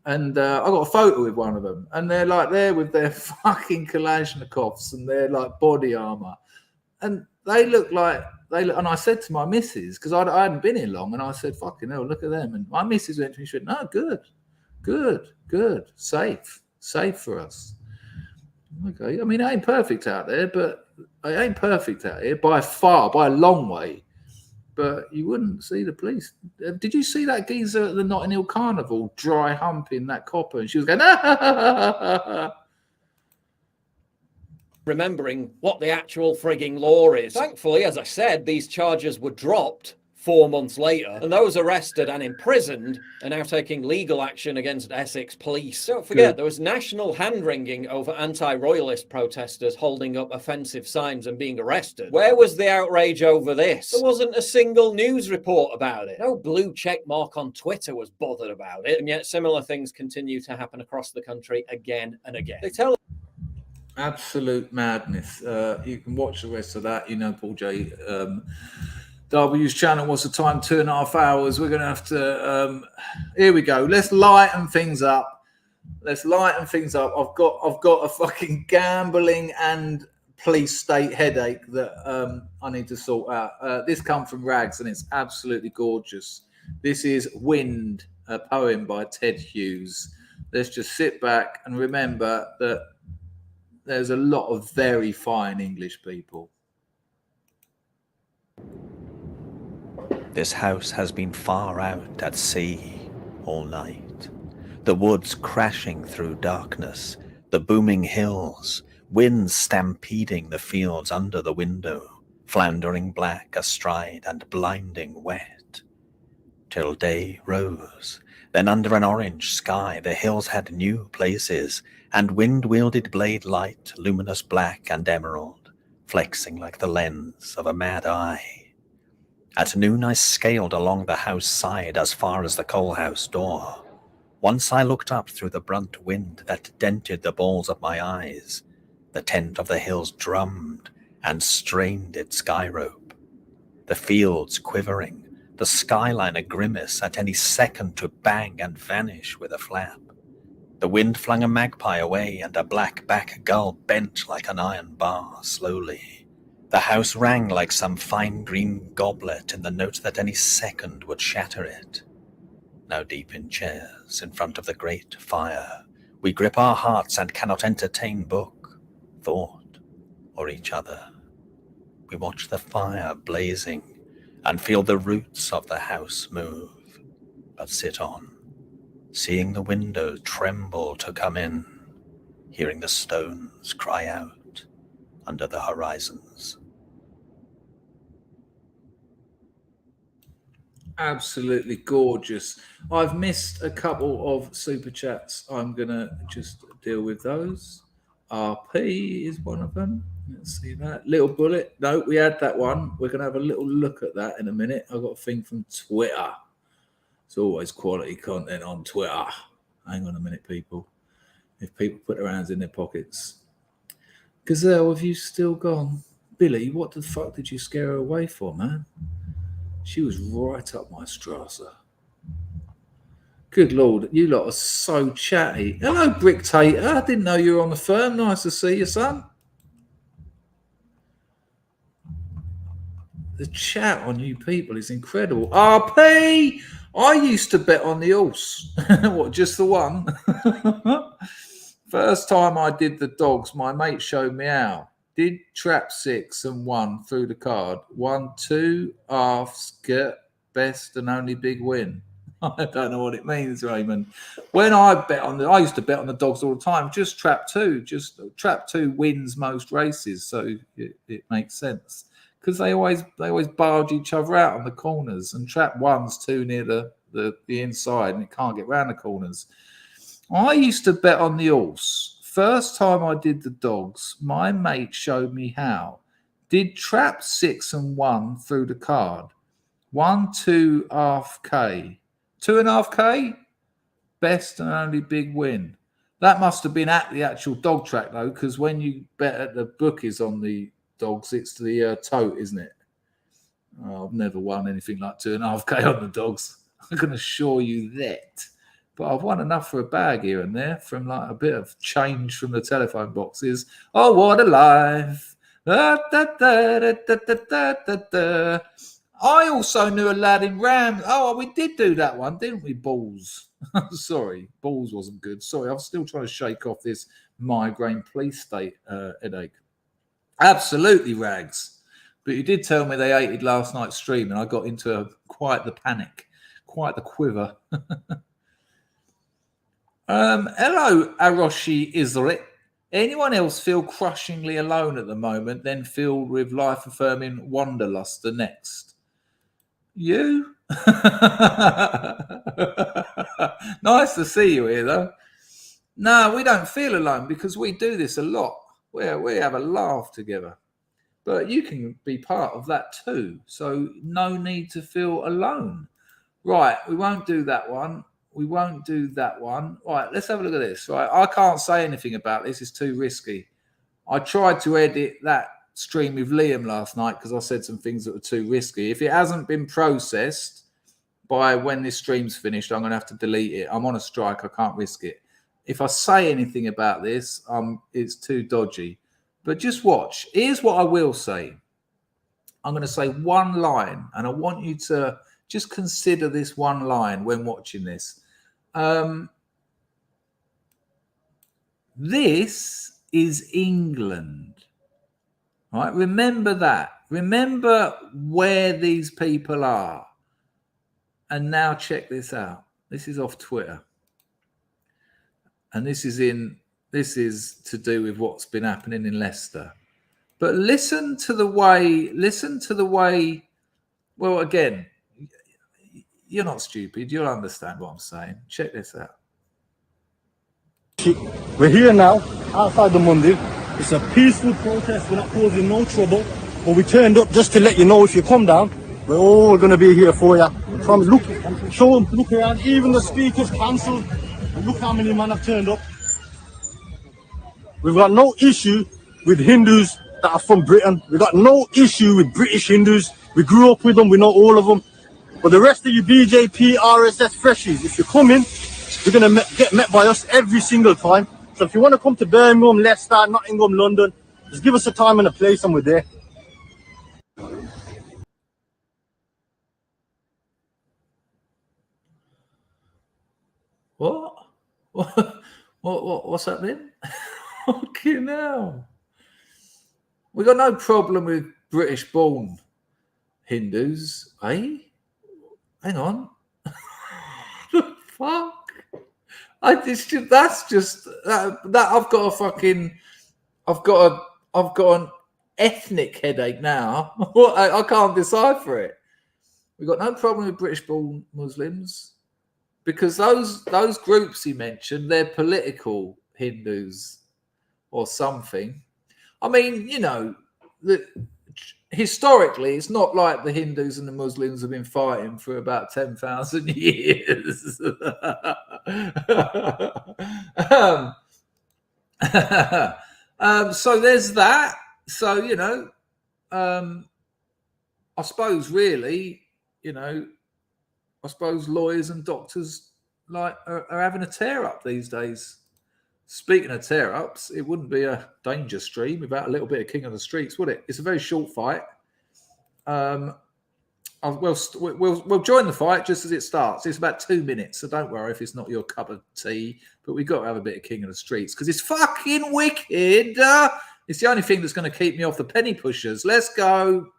And I got a photo with one of them, and they're like there with their fucking Kalashnikovs and their like body armor, and they look. And I said to my missus, because I hadn't been here long, and I said, "Fucking hell, look at them." And my missus went to me, she went, "No, good, safe for us." Okay, I mean, it ain't perfect out there, but it ain't perfect out here by a long way. But you wouldn't see the police. Did you see that geezer at the Notting Hill Carnival dry humping that copper? And she was going, remembering what the actual frigging law is. Thankfully, as I said, these charges were dropped 4 months later, and those arrested and imprisoned are now taking legal action against Essex police. Don't forget, there was national hand-wringing over anti-royalist protesters holding up offensive signs and being arrested. Where was the outrage over this? There wasn't a single news report about it. No blue check mark on Twitter was bothered about it, and yet similar things continue to happen across the country again and again. They tell absolute madness. You can watch the rest of that. You know, Paul J. W's channel. What's the time? 2.5 hours. We're gonna have to. Here we go. Let's lighten things up. I've got a fucking gambling and police state headache that I need to sort out. This comes from Rags, and it's absolutely gorgeous. This is Wind, a poem by Ted Hughes. Let's just sit back and remember that there's a lot of very fine English people. This house has been far out at sea all night. The woods crashing through darkness, the booming hills, winds stampeding the fields under the window, floundering black astride and blinding wet. Till day rose, then under an orange sky the hills had new places, and wind-wielded blade light, luminous black and emerald, flexing like the lens of a mad eye. At noon I scaled along the house side as far as the coal house door. Once I looked up through the brunt wind that dented the balls of my eyes. The tent of the hills drummed and strained its sky rope. The fields quivering, the skyline a grimace at any second to bang and vanish with a flap. The wind flung a magpie away, and a black-back gull bent like an iron bar slowly. The house rang like some fine green goblet in the note that any second would shatter it. Now deep in chairs in front of the great fire, we grip our hearts and cannot entertain book, thought, or each other. We watch the fire blazing and feel the roots of the house move, but sit on, seeing the windows tremble to come in, hearing the stones cry out under the horizons. Absolutely gorgeous. I've missed a couple of super chats. I'm gonna just deal with those. RP is one of them. Let's see that. Little Bullet. No, we had that one. We're going to have a little look at that in a minute. I've got a thing from Twitter. It's always quality content on Twitter. Hang on a minute, people. If people put their hands in their pockets. Gazelle, have you still gone? Billy, what the fuck did you scare her away for, man? She was right up my Strasser. Good Lord, you lot are so chatty. Hello, Bricktator. I didn't know you were on the firm. Nice to see you, son. The chat on you people is incredible. RP! I used to bet on the horse. What, just the one? First time I did the dogs, my mate showed me how. Did trap 6 and 1 through the card. 1, 2, half, skirt, best and only big win. I don't know what it means, Raymond. When I used to bet on the dogs all the time. Just trap 2. Just trap 2 wins most races, so it makes sense. Because they always barge each other out on the corners, and trap 1's too near the inside, and it can't get round the corners. I used to bet on the horse. First time I did the dogs, my mate showed me how. Did trap 6 and 1 through the card. 1, 2, half K. 2.5K, best and only big win. That must have been at the actual dog track, though, because when you bet at the bookies on the dogs, it's the tote, isn't it? Oh, I've never won anything like 2.5K on the dogs. I can assure you that. But I've won enough for a bag here and there from like a bit of change from the telephone boxes. Oh, what a life. Da, da, da, da, da, da, da, da. I also knew a lad in Rams. Oh, we did do that one, didn't we, Balls? Sorry, Balls wasn't good. Sorry, I'm still trying to shake off this migraine police state headache. Absolutely, Rags. But you did tell me they hated last night's stream, and I got into quite the panic, quite the quiver. Hello, Aroshi Islet. Anyone else feel crushingly alone at the moment, then filled with life-affirming wanderlust the next? You? Nice to see you here, though. No, we don't feel alone because we do this a lot. We have a laugh together. But you can be part of that too. So no need to feel alone. Right, we won't do that one. We won't do that one. Right, let's have a look at this. Right, I can't say anything about this. It's too risky. I tried to edit that stream with Liam last night because I said some things that were too risky. If it hasn't been processed by when this stream's finished, I'm going to have to delete it. I'm on a strike. I can't risk it. If I say anything about this, it's too dodgy. But just watch. Here's what I will say. I'm going to say one line, and I want you to just consider this one line when watching this. This is England. Right? Remember that. Remember where these people are. And now check this out. This is off Twitter. And this is to do with what's been happening in Leicester. But listen to the way, well, again, you're not stupid. You'll understand what I'm saying. Check this out. We're here now, outside the Monday. It's a peaceful protest. We're not causing no trouble. But we turned up just to let you know if you come down, we're all going to be here for you. From look around. Even the speakers cancelled. Look how many men have turned up. We've got no issue with Hindus that are from Britain. We've got no issue with British Hindus. We grew up with them. We know all of them. But the rest of you BJP, RSS freshies, if you come in, you're going to get met by us every single time. So if you want to come to Birmingham, Leicester, Nottingham, London, just give us a time and a place and we're there. What's happening? Okay, now. We got no problem with British-born Hindus, eh? Hang on. The fuck? I've got an ethnic headache now. I can't decipher it. We've got no problem with British-born Muslims because those groups he mentioned, they're political Hindus. or something. I mean, you know, historically, it's not like the Hindus and the Muslims have been fighting for about 10,000 years. So there's that. So, you know, I suppose really, you know, I suppose lawyers and doctors like are having a tear up these days. Speaking of tear ups, it wouldn't be a danger stream without a little bit of King of the Streets, would it? It's a very short fight. We'll join the fight just as it starts. It's about 2 minutes, so don't worry if it's not your cup of tea. But we've got to have a bit of King of the Streets because it's fucking wicked. It's the only thing that's going to keep me off the penny pushers. Let's go.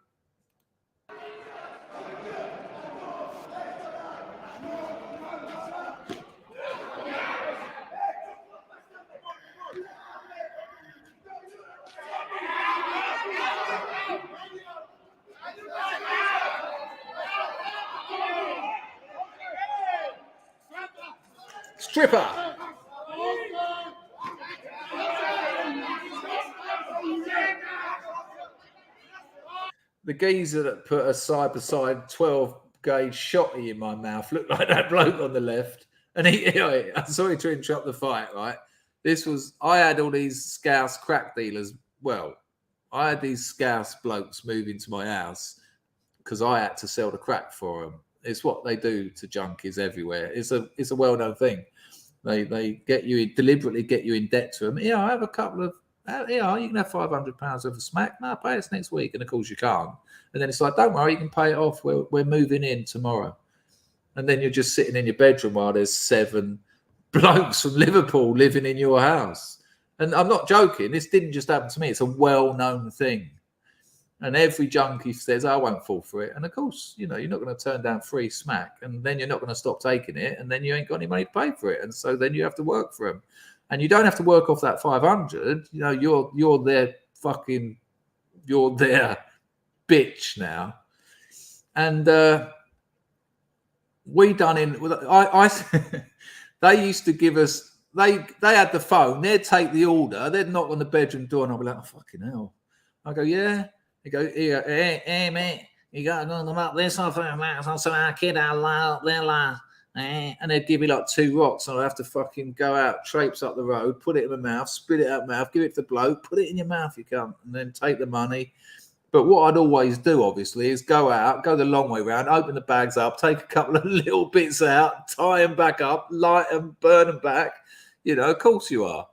Stripper. The geezer that put a side-by-side 12-gauge shotty in my mouth looked like that bloke on the left. And I'm sorry to interrupt the fight, right? I had all these Scouse crack dealers. Well, I had these Scouse blokes move into my house because I had to sell the crack for them. It's what they do to junkies everywhere. It's a well-known thing. They deliberately get you in debt to them. Yeah, I have a couple of. Yeah, you can have £500 worth of smack. No, pay us next week, and of course you can't. And then it's like, don't worry, you can pay it off. We're moving in tomorrow. And then you're just sitting in your bedroom while there's 7 blokes from Liverpool living in your house. And I'm not joking. This didn't just happen to me. It's a well-known thing. And every junkie says, I won't fall for it. And of course, you know, you're not going to turn down free smack. And then you're not going to stop taking it. And then you ain't got any money to pay for it. And so then you have to work for them. And you don't have to work off that 500. You know, you're their bitch now. And we done in. They used to give us. They had the phone. They'd take the order. They'd knock on the bedroom door, and I'd be like, oh, fucking hell. I go, yeah. He go, hey, mate, you got to know about this or that. So our kid, and they'd give me like 2 rocks, and I'd have to fucking go out, traipse up the road, put it in my mouth, spit it out my mouth, give it to the bloke, put it in your mouth, you can't, and then take the money. But what I'd always do, obviously, is go out, go the long way around, open the bags up, take a couple of little bits out, tie them back up, light them, burn them back. You know, of course you are.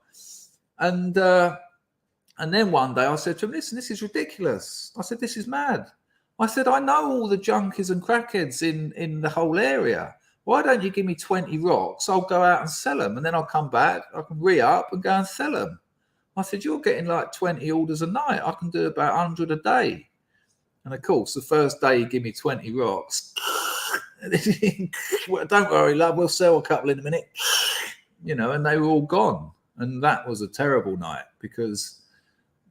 And then one day I said to him, listen, this is ridiculous. I said, this is mad. I said, I know all the junkies and crackheads in the whole area. Why don't you give me 20 rocks? I'll go out and sell them. And then I'll come back. I can re-up and go and sell them. I said, you're getting like 20 orders a night. I can do about 100 a day. And of course, the first day you give me 20 rocks. Well, don't worry, love. We'll sell a couple in a minute. You know, and they were all gone. And that was a terrible night because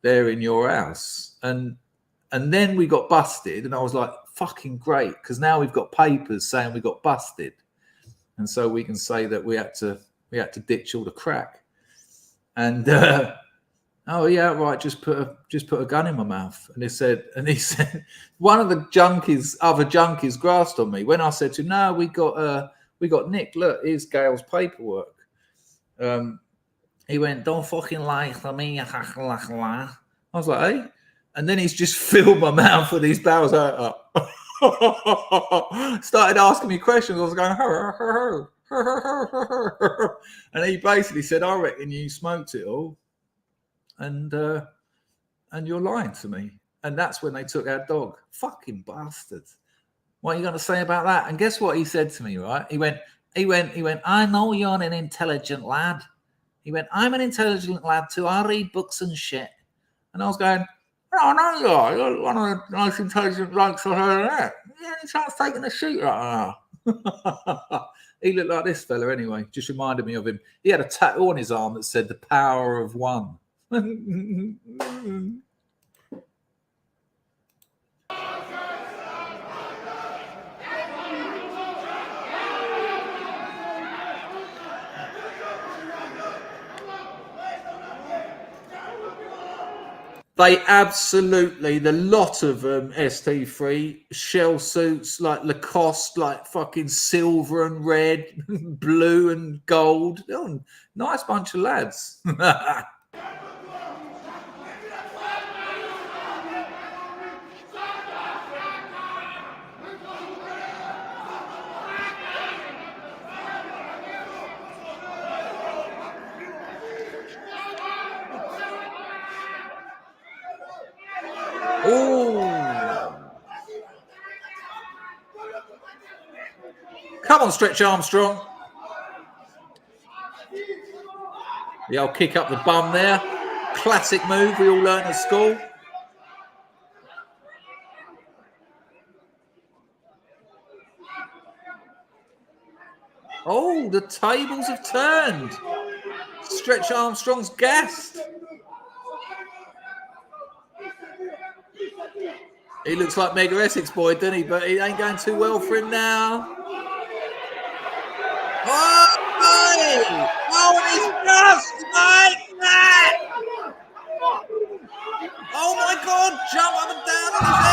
they're in your house. And then we got busted. And I was like, fucking great. Because now we've got papers saying we got busted. And so we can say that we had to ditch all the crack. And oh yeah, right. Just put a gun in my mouth. And he said, one of the other junkies grasped on me when I said to him, no, we got Nick. Look, here's Gail's paperwork. He went, don't fucking lie to me. I was like, hey. And then he's just filled my mouth with these barrels up. Started asking me questions. I was going, and he basically said, I reckon you smoked it all. And you're lying to me. And that's when they took our dog. Fucking bastards. What are you going to say about that? And guess what he said to me, right? He went, I know you're an intelligent lad. He went, I'm an intelligent lad too. I read books and shit. And I was going, oh, no, you're one of the most intelligent blokes I've heard of that. Yeah, he starts taking a shit right now. He looked like this fella anyway. Just reminded me of him. He had a tattoo on his arm that said the power of one. They absolutely, the lot of them, ST3, shell suits like Lacoste, like fucking silver and red, blue and gold. Oh, nice bunch of lads. Come on, Stretch Armstrong. The old kick up the bum there. Classic move we all learned at school. Oh, the tables have turned. Stretch Armstrong's gassed. He looks like Mega Essex boy, doesn't he? But it ain't going too well for him now. Oh, hey! Oh, and he's just like that! Oh my God! Jump up and down on his head!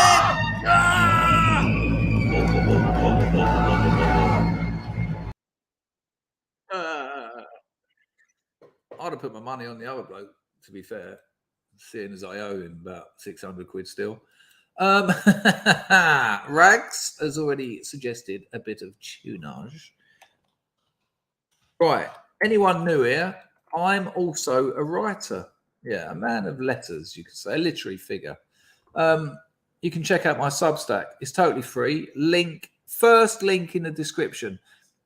I'd have put my money on the other bloke, to be fair, seeing as I owe him about 600 quid still. Rags has already suggested a bit of tunage. Right, anyone new here? I'm also a writer. Yeah, a man of letters, you could say, a literary figure. You can check out my Substack. It's totally free. First link in the description.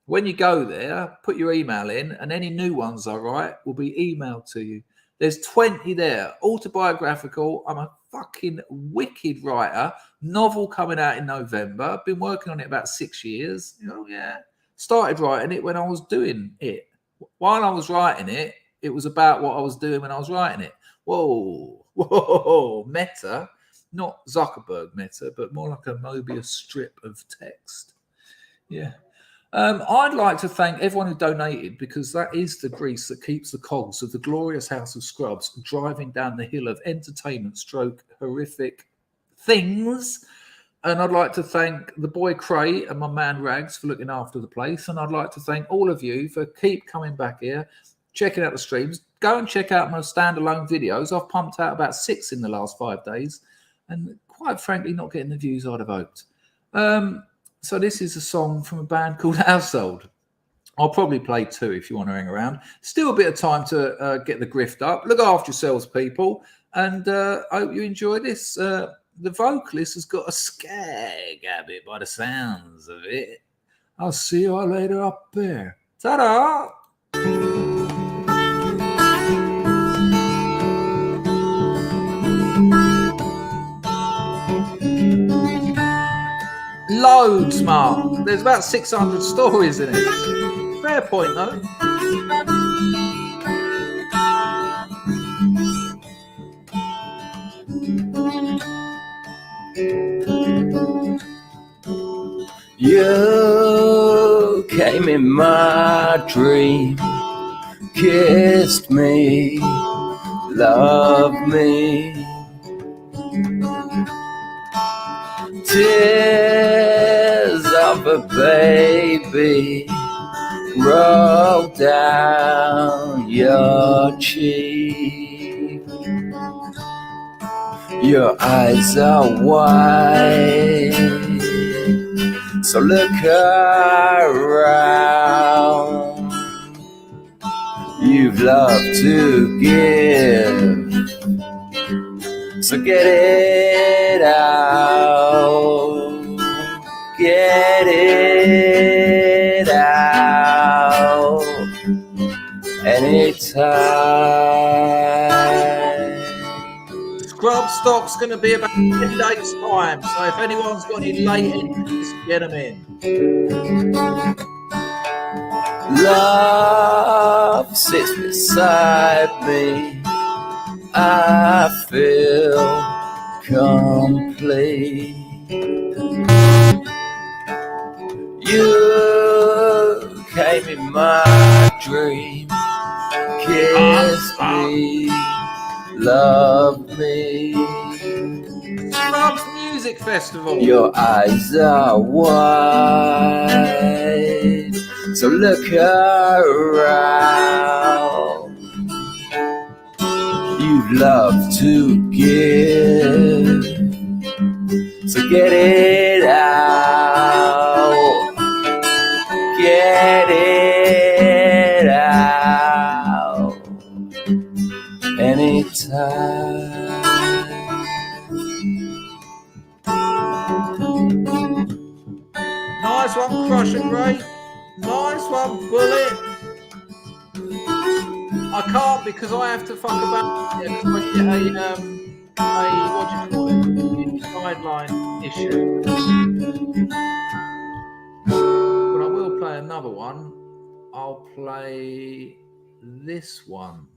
When you go there, put your email in, and any new ones I write will be emailed to you. There's 20 there, autobiographical. I'm a fucking wicked writer. Novel coming out in November. I've been working on it about 6 years. Oh, yeah. Started writing it when I was doing it. While I was writing it, it was about what I was doing when I was writing it. Whoa, meta. Not Zuckerberg meta, but more like a Mobius strip of text. Yeah. I'd like to thank everyone who donated, because that is the grease that keeps the cogs of the glorious House of Scrubs driving down the hill of entertainment stroke horrific things. And I'd like to thank the boy Cray and my man Rags for looking after the place. And I'd like to thank all of you for keep coming back here, checking out the streams. Go and check out my standalone videos. I've pumped out about 6 in the last 5 days, and quite frankly, not getting the views I'd have hoped. So this is a song from a band called Household. I'll probably play 2 if you want to hang around. Still a bit of time to get the grift up. Look after yourselves, people. And I hope you enjoy this. The vocalist has got a skag habit by the sounds of it. I'll see you all later up there. Ta-da! Loads, Mark. There's about 600 stories in it. Fair point, though. You came in my dream, kissed me, loved me. Tears of a baby roll down your cheek. Your eyes are wide, so look around. You've love to give, so get it out. Get it out anytime. Scrub stock's going to be about 10 days' time, so if anyone's got any late entries, get them in. Love sits beside me, I feel complete. You came in my dream, kissed me, love me. Clubs Music Festival. Your eyes are wide, so look around. You love to give, so get it out. Get it out anytime. Nice one, Crusher Great. Nice one, Bullet. I can't because I have to fuck about it because I get what do you call it? Guideline issue. But I will play another one. I'll play this one.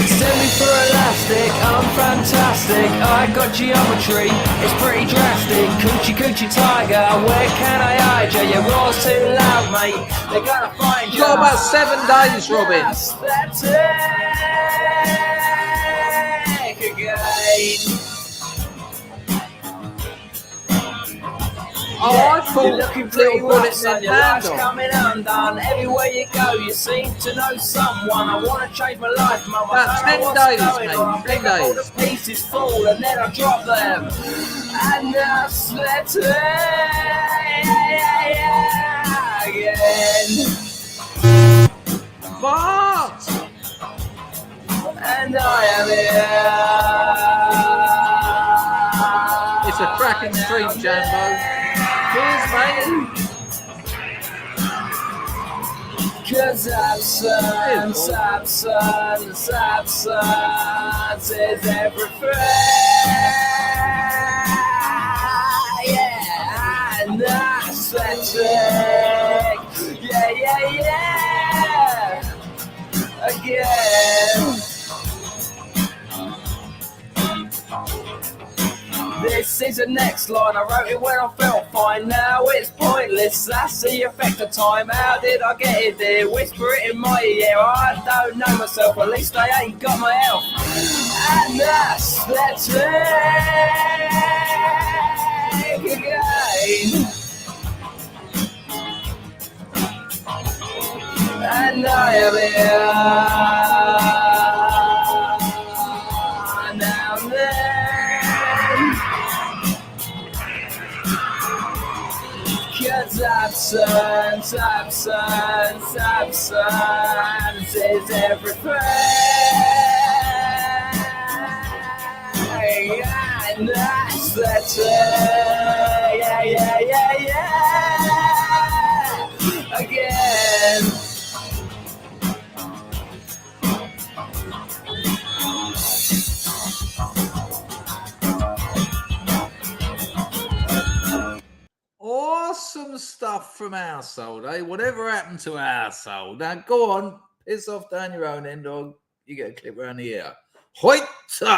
Send me for elastic, I'm fantastic. I got geometry, it's pretty drastic. Coochie coochie tiger, where can I hide ya? Your roar's too loud, mate. They're gonna find you. You've got about 7 days, Robin. Aesthetic again. Oh, I thought you're looking pretty Little rough, Bullet son. meant Your life's handle. coming undone. Everywhere you go, you seem to know someone. I want to change my life, mum. About 10 days, mate. 10 All days. the pieces fall and then I drop them. And that's it again. But And I am here. it's a cracking stream, Jambo. Cheers, mate. Cause absence is everything. Yeah, and aesthetic. Yeah. Again. This is the next line. I wrote it when I felt fine. Now it's pointless. That's the effect of time. How did I get it there? Whisper it in my ear. I don't know myself. At least I ain't got my health. And that's again. And I am here. Now then. Cause absence is everything. And that's yeah. Again. Awesome stuff from Household, eh? Whatever happened to Household? Now go on, piss off down your own end, or you get a clip around the ear. Hoit!